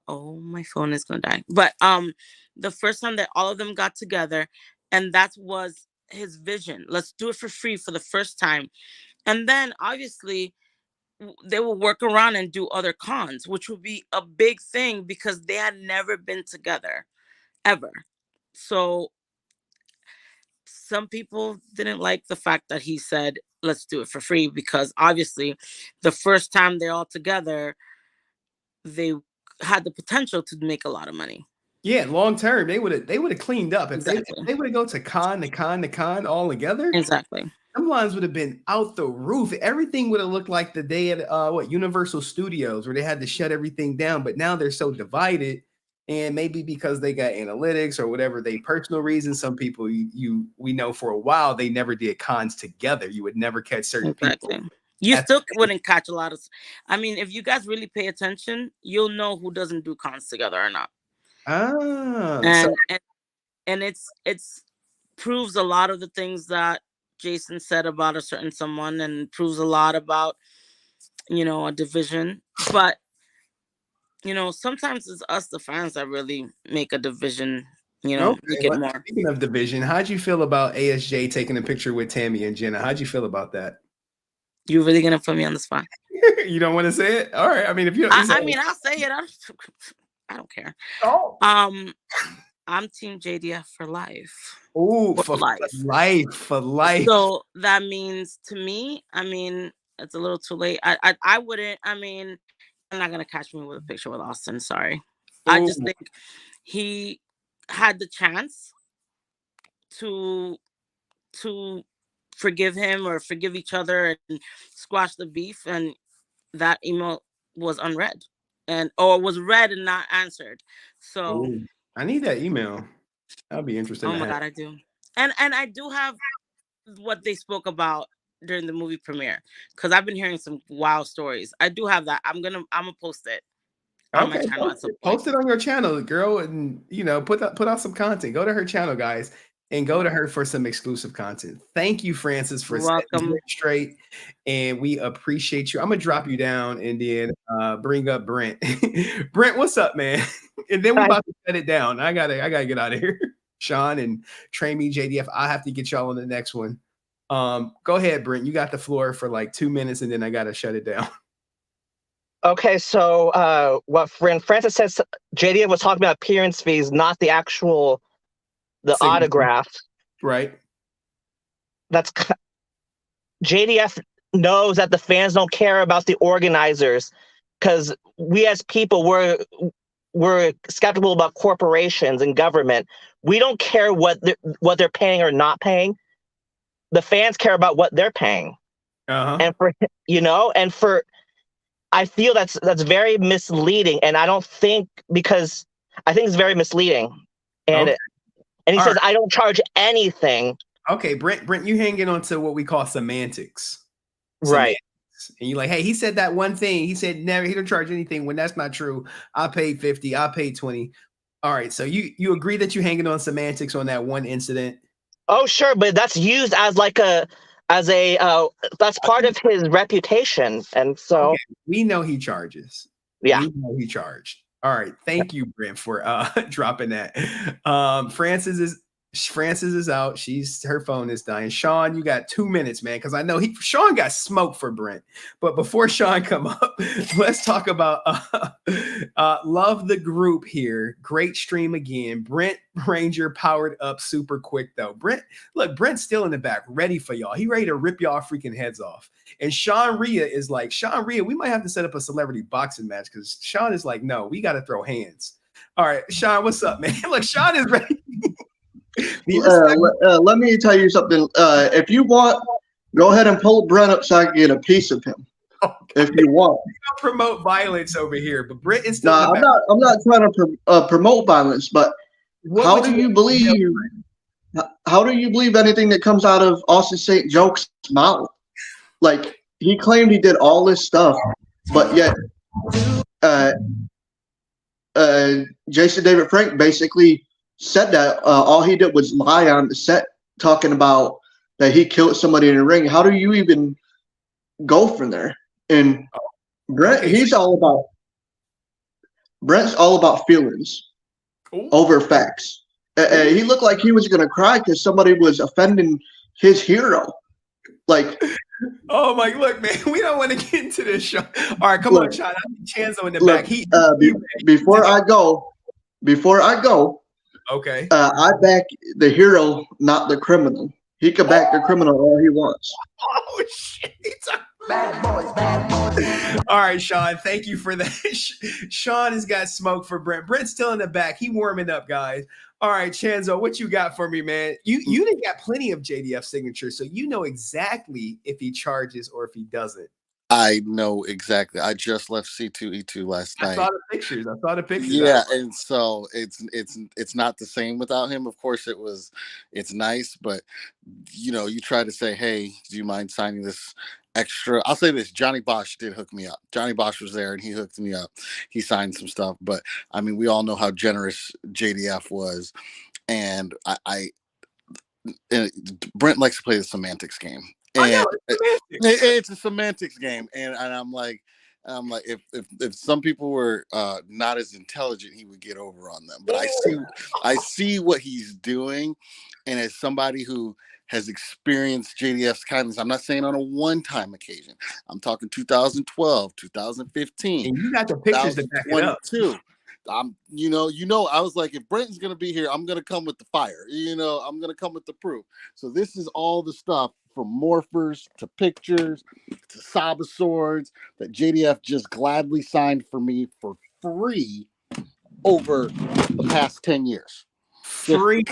Oh, my phone is going to die. But the first time that all of them got together, and that was his vision. Let's do it for free for the first time. And then obviously they will work around and do other cons, which would be a big thing because they had never been together ever. So some people didn't like the fact that he said, let's do it for free, because obviously the first time they're all together, they had the potential to make a lot of money. Yeah, long term, they would have cleaned up. If they would have go to con all together. Exactly. Them lines would have been out the roof. Everything would have looked like the day at Universal Studios, where they had to shut everything down. But now they're so divided, and maybe because they got analytics or whatever, they personal reasons. Some people we know for a while they never did cons together. You would never catch certain people. You still wouldn't catch a lot of. I mean, if you guys really pay attention, you'll know who doesn't do cons together or not. And it's proves a lot of the things that Jason said about a certain someone, and proves a lot about a division. But sometimes it's us, the fans, that really make a division. Make it more. Speaking of division, how'd you feel about ASJ taking a picture with Tammie and Jenna? How'd you feel about that? You really gonna put me on the spot? You don't want to say it? All right. I mean, if you, I mean, I'll say it. I don't care. Oh. I'm Team JDF for life. Oh, for life. So that means to me, I mean, it's a little too late. I wouldn't. I mean, I'm not gonna catch me with a picture with Austin. Sorry. Ooh. I just think he had the chance to forgive him or forgive each other and squash the beef, and that email was unread or was read and not answered. So I need that email. That'll be interesting. Oh my God, I do. And I do have what they spoke about during the movie premiere, because I've been hearing some wild stories. I do have that. I'm gonna post it on my channel. Post it on your channel, girl, and put out some content. Go to her channel, guys, and go to her for some exclusive content. Thank you, Francis, for setting it straight, and we appreciate you. I'm gonna drop you down and then bring up Brent. Brent, what's up, man? And then we about to set it down. I gotta get out of here. Shaun and Me JDF. I have to get y'all on the next one. Go ahead, Brent. You got the floor for like 2 minutes, and then I gotta shut it down. Okay, so what Francis says, JDF was talking about appearance fees, not the actual autograph. Right. That's JDF knows that the fans don't care about the organizers, because we as people we're skeptical about corporations and government. We don't care what they're paying or not paying. The fans care about what they're paying. And I feel that's very misleading, and I don't think, because I think it's very misleading. And and he says, I don't charge anything. Okay, Brent, you hanging on to what we call semantics. Right. And you're like, hey, he said that one thing. He said he don't charge anything, when that's not true. I paid 50, I paid 20. All right, so you agree that you're hanging on semantics on that one incident? Oh, sure, but that's used as that's part of his reputation, and so we know he charges. Yeah, we know he charged. All right, thank you, Brent, for dropping that. Francis is out. Her phone is dying. Shaun, you got 2 minutes, man, because I know Shaun got smoked for Brent. But before Shaun come up, let's talk about love the group here. Great stream again. Brent Ranger powered up super quick though. Brent's still in the back, ready for y'all. He ready to rip y'all freaking heads off. And Shaun Riha is like, Shaun Riha, we might have to set up a celebrity boxing match, because Shaun is like, no, we got to throw hands. All right, Shaun, what's up, man? Look, Shaun is ready. Let me tell you something. If you want, go ahead and pull Brent up so I can get a piece of him. Okay. If you want. We don't promote violence over here, but Brent is still. I'm not trying to promote violence, but how do you believe anything that comes out of Austin St. Joke's mouth? Like, he claimed he did all this stuff, but yet Jason David Frank basically said that all he did was lie on the set, talking about that he killed somebody in the ring. How do you even go from there? And Brent, Brent's all about feelings over facts. He looked like he was gonna cry because somebody was offending his hero. Like, oh my, look, man, we don't want to get into this show. All right, come on, Shaun. I need Chanzo in the back. Before I go. Okay. I back the hero, not the criminal. He could back the criminal all he wants. Oh shit! Bad boys. All right, Shaun. Thank you for that. Shaun has got smoke for Brent. Brent's still in the back. He warming up, guys. All right, Chanzo, what you got for me, man? You done got plenty of JDF signatures, so you know exactly if he charges or if he doesn't. I know exactly. I just left C2E2 last night. I saw the pictures. Yeah, and so it's not the same without him. Of course, it's nice, but you try to say, hey, do you mind signing this extra? I'll say this: Johnny Bosch did hook me up. Johnny Bosch was there and he hooked me up. He signed some stuff, but I mean, we all know how generous JDF was, and Brent likes to play the semantics game. And it's a semantics game, and I'm like, if some people were not as intelligent, he would get over on them. But I see what he's doing, and as somebody who has experienced JDF's kindness, I'm not saying on a one-time occasion. I'm talking 2012, 2015. And you got the pictures to back it up. I was like, if Brent's gonna be here, I'm gonna come with the fire. I'm gonna come with the proof. So this is all the stuff, from morphers to pictures to Saba swords, that JDF just gladly signed for me for free over the past 10 years. Free.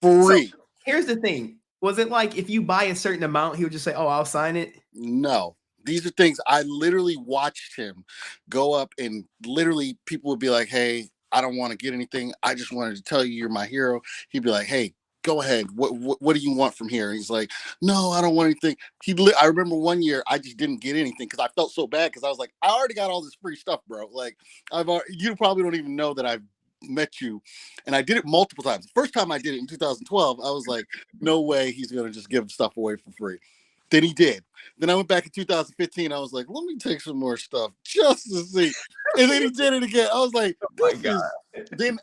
So here's the thing. Was it like if you buy a certain amount, he would just say, oh, I'll sign it? No. These are things I literally watched him go up, and literally people would be like, hey, I don't want to get anything. I just wanted to tell you you're my hero. He'd be like, hey, go ahead. What do you want from here? And he's like, no, I don't want anything. I remember one year I just didn't get anything because I felt so bad, because I was like, I already got all this free stuff, bro. Like, you probably don't even know that I've met you, and I did it multiple times. The first time I did it in 2012, I was like, no way he's gonna just give stuff away for free. Then he did. Then I went back in 2015. I was like, let me take some more stuff just to see. And then he did it again. I was like, this is. Then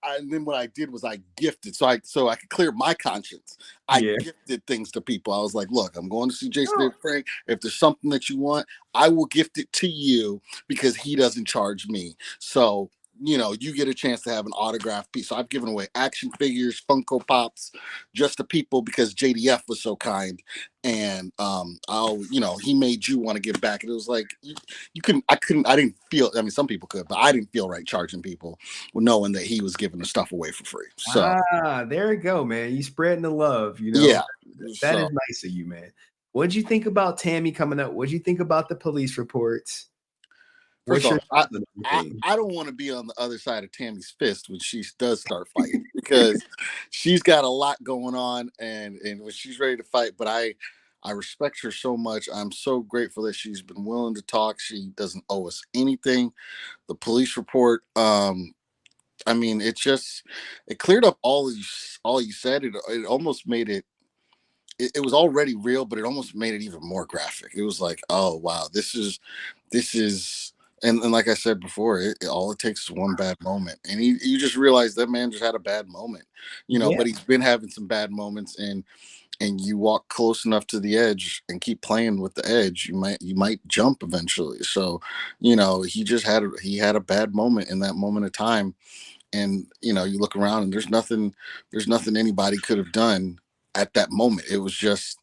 and then what I did was I gifted, so I could clear my conscience. I gifted things to people. I was like, look, I'm going to see Jason David Frank. If there's something that you want, I will gift it to you because he doesn't charge me. So, you get a chance to have an autographed piece. So I've given away action figures, Funko Pops, just to people because JDF was so kind. And he made you want to give back. And it was like I didn't feel, I mean, some people could, but I didn't feel right charging people knowing that he was giving the stuff away for free. So there you go, man. You spreading the love, Yeah. That is nice of you, man. What'd you think about Tammie coming up? What'd you think about the police reports? First off, I don't want to be on the other side of Tammie's fist when she does start fighting because she's got a lot going on and when she's ready to fight. But I respect her so much. I'm so grateful that she's been willing to talk. She doesn't owe us anything. The police report, I mean, it cleared up all you said. It almost made it was already real, but it almost made it even more graphic. It was like, oh wow, this is. And like I said before, all it takes is one bad moment. And you just realize that man just had a bad moment, but he's been having some bad moments and you walk close enough to the edge and keep playing with the edge, you might jump eventually. So, he had a bad moment in that moment of time. And, you look around and there's nothing anybody could have done at that moment. It was just,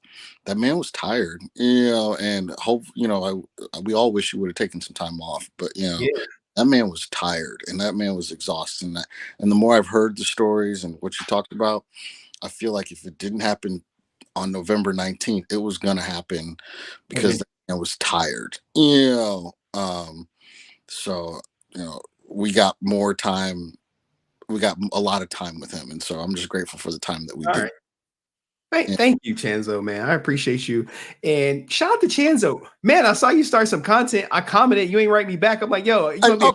that man was tired, and we all wish he would have taken some time off, but that man was tired and that man was exhausted. And the more I've heard the stories and what you talked about, I feel like if it didn't happen on November 19th, it was going to happen because that man was tired, so, we got more time. We got a lot of time with him. And so I'm just grateful for the time that we did. Right. Thank you, Chanzo, man. I appreciate you. And shout out to Chanzo. Man, I saw you start some content. I commented. You ain't write me back. I'm like, yo. I'm gonna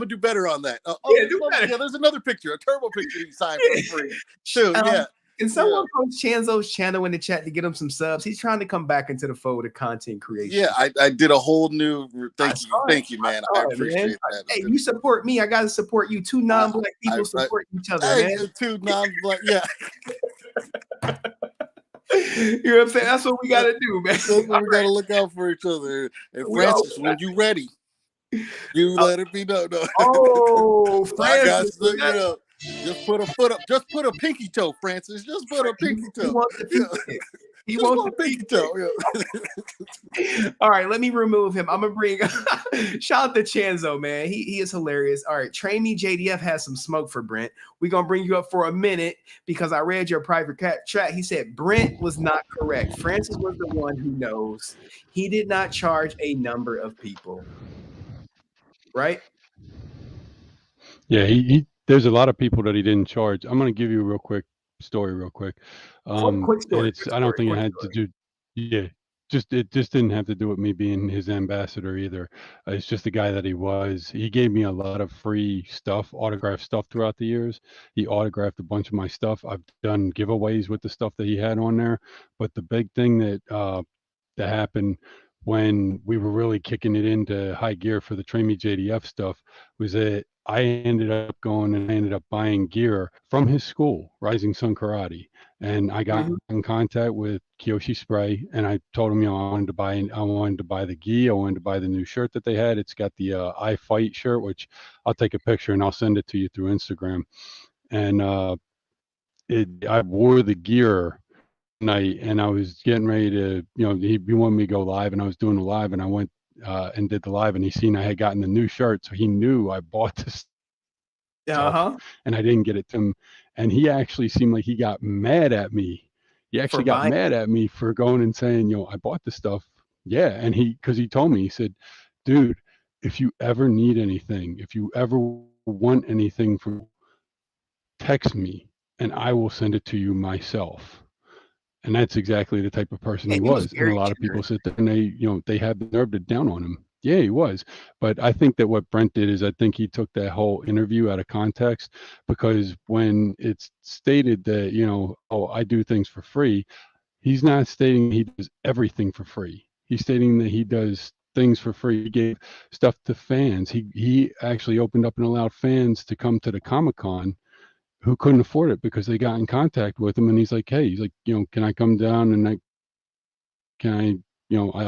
do better on that. There's another picture, a turbo picture he signed for free too. Can someone post Chanzo's channel in the chat to get him some subs? He's trying to come back into the fold of content creation. Yeah, I did a whole new. Thank you, man. I appreciate that. Hey, you support me. I gotta support you. Two non-black people support each other, man. Two non-black, yeah. You know what I'm saying? That's what we gotta do, man. We gotta look out for each other. And Francis, when you ready, you let it be known. No. Oh, Francis, just put a foot up. Just put a pinky toe, Francis. Just put a pinky toe. He wants the pinky toe. All right, let me remove him. I'm gonna bring shout out to Chanzo, man. He is hilarious. All right, Train Me JDF has some smoke for Brent. We're gonna bring you up for a minute because I read your private chat. He said Brent was not correct. Francis was the one who knows. He did not charge a number of people. Right? Yeah, he there's a lot of people that he didn't charge. I'm going to give you a real quick story. Quick And story. I don't think it had to do. Yeah, it just didn't have to do with me being his ambassador either. It's just the guy that he was. He gave me a lot of free stuff, autographed stuff throughout the years. He autographed a bunch of my stuff. I've done giveaways with the stuff that he had on there. But the big thing that happened when we were really kicking it into high gear for the Train Me JDF stuff was that I ended up buying gear from his school, Rising Sun Karate. And I got in contact with Kiyoshi Spray and I told him, I wanted to buy the gi. I wanted to buy the new shirt that they had. It's got the I Fight shirt, which I'll take a picture and I'll send it to you through Instagram. And I wore the gear night and I was getting ready to, he wanted me to go live and I was doing the live and I went and did the live and he seen I had gotten the new shirt. So he knew I bought this stuff and I didn't get it to him. And he actually seemed like he got mad at me. He actually got mad at me for going and saying, I bought this stuff. Yeah. And because he told me, he said, dude, if you ever need anything, if you ever want anything from, text me and I will send it to you myself. And that's exactly the type of person he was. And a lot of people sit there and they have the nerve to down on him. Yeah, he was. But I think that what Brent did is I think he took that whole interview out of context, because when it's stated that, oh, I do things for free, he's not stating he does everything for free. He's stating that he does things for free. He gave stuff to fans. He actually opened up and allowed fans to come to the Comic-Con who couldn't afford it because they got in contact with him, and he's like, hey, can I come down and I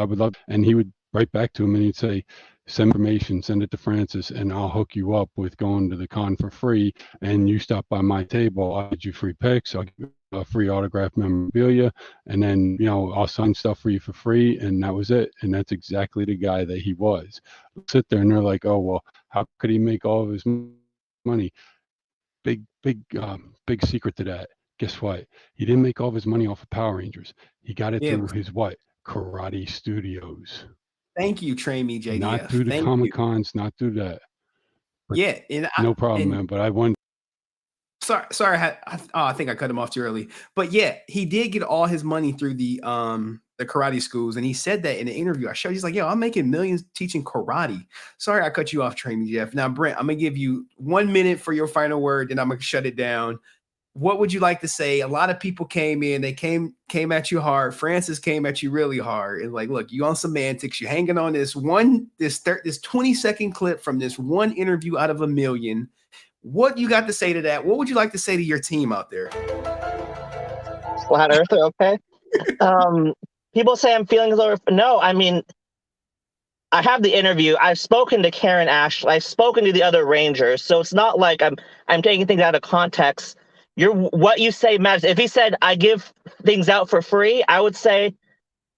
would love, and he would write back to him and he'd say, send information, send it to Francis, and I'll hook you up with going to the con for free. And you stop by my table, I'll get you free pics, I'll give you a free autographed memorabilia, and then, I'll sign stuff for you for free. And that was it. And that's exactly the guy that he was. Sit there and they're like, oh, well, how could he make all of his money? Big secret to that. Guess what? He didn't make all of his money off of Power Rangers. He got it through his what? Karate studios. Thank you, Train Me JDF. Not through the Comic-Cons, not through that. But yeah, and no problem, man. But I wonder. Sorry, I think I cut him off too early. But yeah, he did get all his money through the karate schools, and he said that in an interview I showed. He's like, "Yo, I'm making millions teaching karate." Sorry, I cut you off, Train Me Jeff. Now, Brent, I'm gonna give you 1 minute for your final word, then I'm gonna shut it down. What would you like to say? A lot of people came in, they came at you hard. Francis came at you really hard. And like, look, you on semantics, you're hanging on this 20-second clip from this one interview out of a million. What you got to say to that? What would you like to say to your team out there? Flat earther, okay. People say I'm feeling lower. No, I mean, I have the interview. I've spoken to Karen Ashley. I've spoken to the other Rangers. So it's not like I'm taking things out of context. What you say matters. If he said I give things out for free, I would say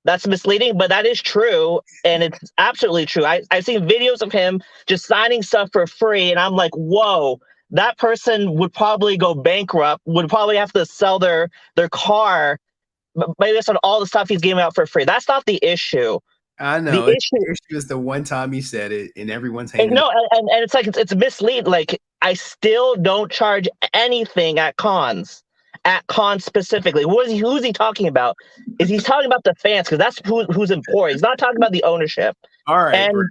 that's misleading, but that is true, and it's absolutely true. I've seen videos of him just signing stuff for free, and I'm like, whoa, that person would probably go bankrupt, would probably have to sell their car, based on all the stuff he's giving out for free. That's not the issue. I know. The issue is the one time he said it, and everyone's hanging. No, and it's like it's misleading. Like, I still don't charge anything at cons. At cons specifically, who's he talking about? Is he talking about the fans? Because that's who's important. He's not talking about the ownership. All right, and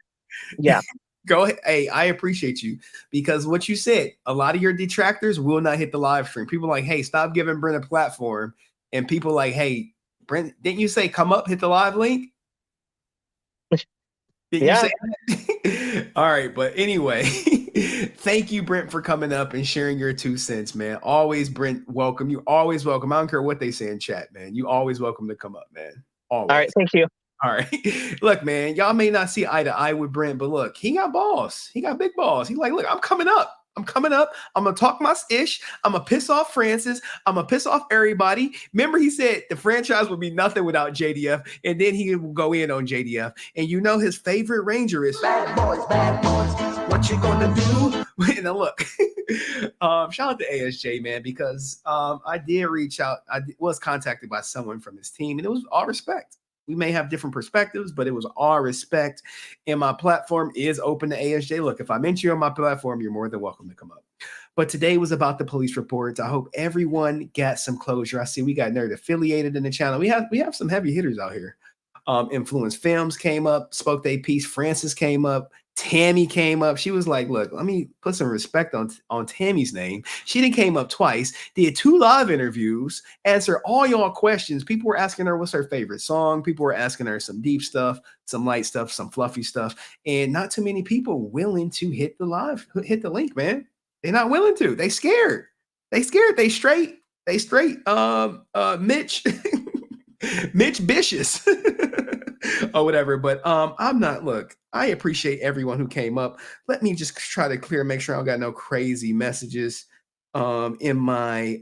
yeah, go ahead. Hey, I appreciate you, because what you said, a lot of your detractors will not hit the live stream. People like, hey, stop giving Brent a platform, and people like, hey, Brent, didn't you say come up, hit the live link? Yeah. You say that? All right, but anyway, thank you, Brent, for coming up and sharing your 2 cents, man. Always, Brent, welcome. You always welcome. I don't care what they say in chat, man. You always welcome to come up, man. Always. All right, thank you. All right. Look, man, y'all may not see eye to eye with Brent, but look, he got balls. He got big balls. He's like, look, I'm coming up. I'm coming up. I'm going to talk my ish. I'm going to piss off Francis. I'm going to piss off everybody. Remember, he said the franchise would be nothing without JDF, and then he will go in on JDF. And you know his favorite Ranger is bad boys, what you going to do? And look, shout out to ASJ, man, because I did reach out. I was contacted by someone from his team, and it was all respect. We may have different perspectives, but it was all respect. And my platform is open to ASJ. Look, if I mention you on my platform, you're more than welcome to come up. But today was about the police reports. I hope everyone got some closure. I see we got Nerd Affiliated in the channel. We have some heavy hitters out here. InfluenceFilms came up, spoke their piece. Francis came up. Tammie came up. She was like, look, let me put some respect on Tammie's name. She then came up twice, did 2 live interviews, answered all y'all questions. People were asking her what's her favorite song. People were asking her some deep stuff, some light stuff, some fluffy stuff. And not too many people willing to hit the link, man. They're not willing to. They scared. They straight Mitch Vicious or whatever. But I'm not, look, I appreciate everyone who came up. Let me just try to make sure I don't got no crazy messages in my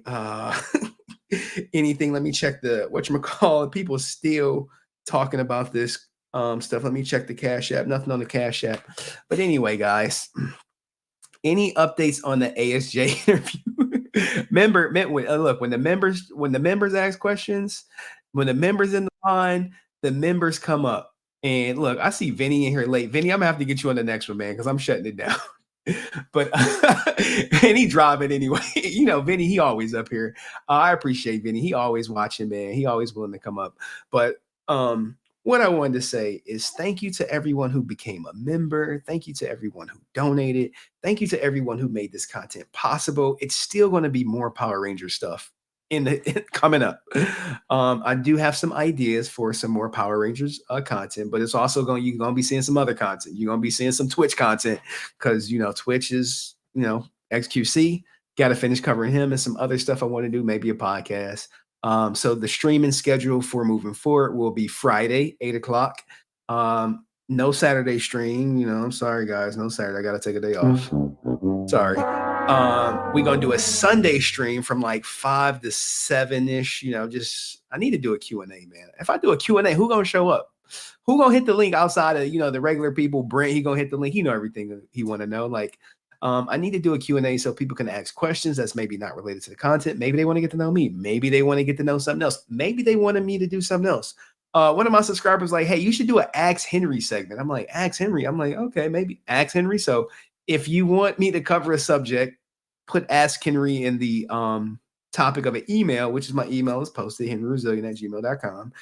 anything. Let me check the whatchamacallit. People still talking about this stuff. Let me check the Cash App. Nothing on the Cash App. But anyway, guys, any updates on the ASJ interview? Look, when the members ask questions, when the members in the line, the members come up. And look, I see Vinny in here late. Vinny, I'm gonna have to get you on the next one, man, because I'm shutting it down. But and he driving anyway. You know, Vinny, he always up here. I appreciate Vinny. He always watching, man. He always willing to come up. But what I wanted to say is thank you to everyone who became a member. Thank you to everyone who donated. Thank you to everyone who made this content possible. It's still going to be more Power Ranger stuff coming up. I do have some ideas for some more Power Rangers content, but it's also you're going to be seeing some other content. You're going to be seeing some Twitch content because, Twitch is, XQC. Got to finish covering him and some other stuff I want to do, maybe a podcast. So the streaming schedule for moving forward will be Friday, 8:00. No Saturday stream. I'm sorry, guys. No Saturday. I got to take a day off. Sorry. We're going to do a Sunday stream from like 5 to 7-ish. I need to do a Q&A, man. If I do a Q&A, who going to show up? Who going to hit the link outside of, the regular people? Brent, he going to hit the link. He know everything he want to know. Like, I need to do a Q&A so people can ask questions that's maybe not related to the content. Maybe they want to get to know me. Maybe they want to get to know something else. Maybe they wanted me to do something else. One of my subscribers was like, hey, you should do an Ask Henry segment. I'm like, Ask Henry? I'm like, okay, maybe Ask Henry. So if you want me to cover a subject, put Ask Henry in the topic of an email, which is my email is posted, HenryResilient@gmail.com.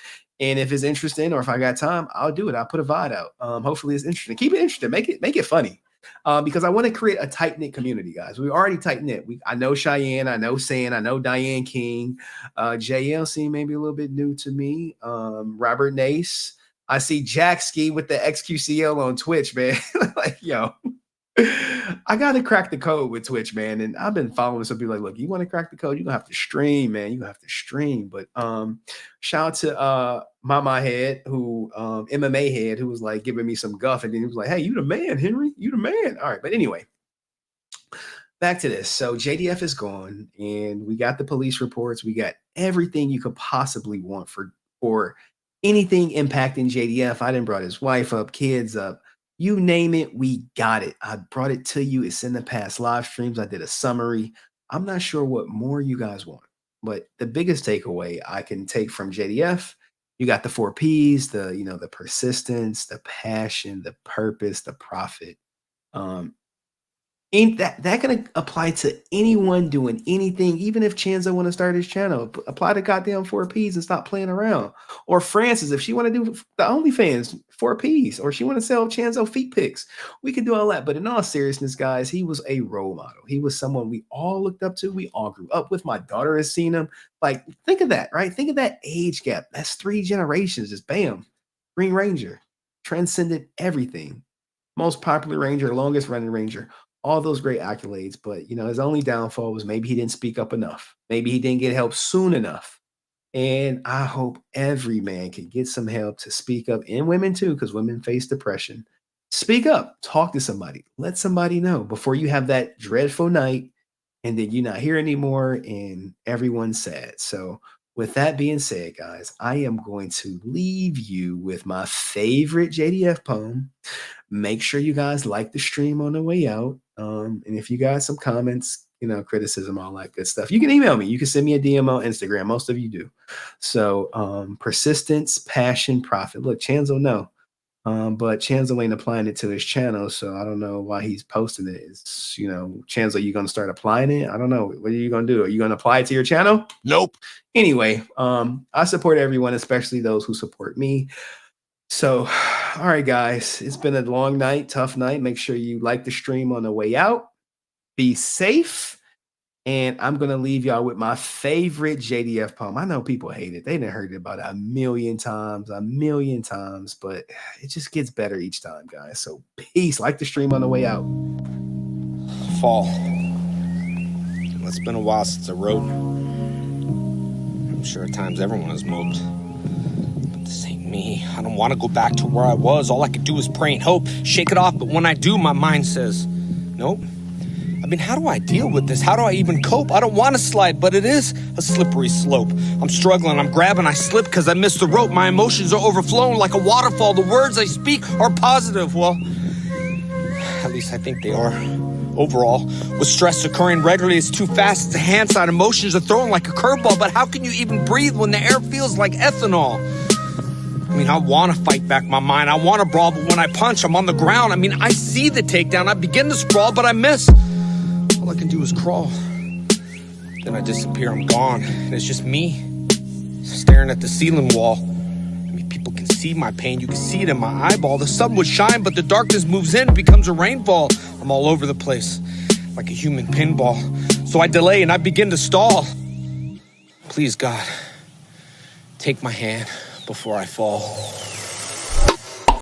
And if it's interesting or if I got time, I'll do it. I'll put a VOD out. Hopefully it's interesting. Keep it interesting. Make it funny. Because I want to create a tight-knit community, guys. We're already tight-knit. I know Cheyenne, I know San, I know Diane King, JLC maybe a little bit new to me, Robert Nace. I see Jack Ski with the XQCL on Twitch, man. Like, yo, I got to crack the code with Twitch, man. And I've been following some people like, look, you want to crack the code? You're going to have to stream, man. You have to stream. But shout out to Mama Head, who MMA Head, who was like giving me some guff. And then he was like, hey, you the man, Henry. You the man. All right. But anyway, back to this. So JDF is gone and we got the police reports. We got everything you could possibly want for anything impacting JDF. I didn't brought his wife up, kids up. You name it, we got it. I brought it to you. It's in the past live streams. I did a summary. I'm not sure what more you guys want, but the biggest takeaway I can take from JDF, you got the 4 Ps, the persistence, the passion, the purpose, the profit. Ain't that going to apply to anyone doing anything, even if Chanzo want to start his channel? Apply the goddamn 4 Ps and stop playing around. Or Francis, if she want to do the OnlyFans, 4 Ps, or she want to sell Chanzo feet pics, we can do all that. But in all seriousness, guys, he was a role model. He was someone we all looked up to. We all grew up with. My daughter has seen him. Like, think of that, right? Think of that age gap. That's 3 generations. Just bam. Green Ranger. Transcended everything. Most popular Ranger, longest running Ranger. All those great accolades, but his only downfall was maybe he didn't speak up enough. Maybe he didn't get help soon enough. And I hope every man can get some help to speak up, and women too, because women face depression. Speak up, talk to somebody, let somebody know before you have that dreadful night and then you're not here anymore and everyone's sad. So with that being said, guys, I am going to leave you with my favorite JDF poem. Make sure you guys like the stream on the way out. And if you got some comments, criticism, all that good stuff, you can email me. You can send me a DM on Instagram. Most of you do. So persistence, passion, profit. Look, Chanzo no. But Chanzo ain't applying it to his channel, so I don't know why he's posting it. It's, Chanzo, you gonna start applying it? I don't know. What are you gonna do? Are you gonna apply it to your channel? Nope. Anyway, I support everyone, especially those who support me. So, all right, guys, it's been a long night, tough night. Make sure you like the stream on the way out. Be safe. And I'm going to leave y'all with my favorite JDF poem. I know people hate it. They done heard it about a million times, but it just gets better each time, guys. So peace. Like the stream on the way out. Fall. It's been a while since I rode. I'm sure at times everyone has moped. But this ain't me. I don't want to go back to where I was. All I could do is pray and hope. Shake it off, but when I do, my mind says, nope. I mean, how do I deal with this? How do I even cope? I don't want to slide, but it is a slippery slope. I'm struggling, I'm grabbing, I slip because I missed the rope. My emotions are overflowing like a waterfall. The words I speak are positive. Well, at least I think they are. Overall, with stress occurring regularly, it's too fast. It's a hand side. Emotions are throwing like a curveball. But how can you even breathe when the air feels like ethanol? I mean, I want to fight back my mind. I want to brawl, but when I punch, I'm on the ground. I mean, I see the takedown. I begin to sprawl, but I miss. All I can do is crawl. Then I disappear, I'm gone. And it's just me staring at the ceiling wall. I mean, people can see see my pain, you can see it in my eyeball. The sun would shine, but the darkness moves in, becomes a rainfall. I'm all over the place, like a human pinball. So I delay and I begin to stall. Please, God, take my hand before I fall.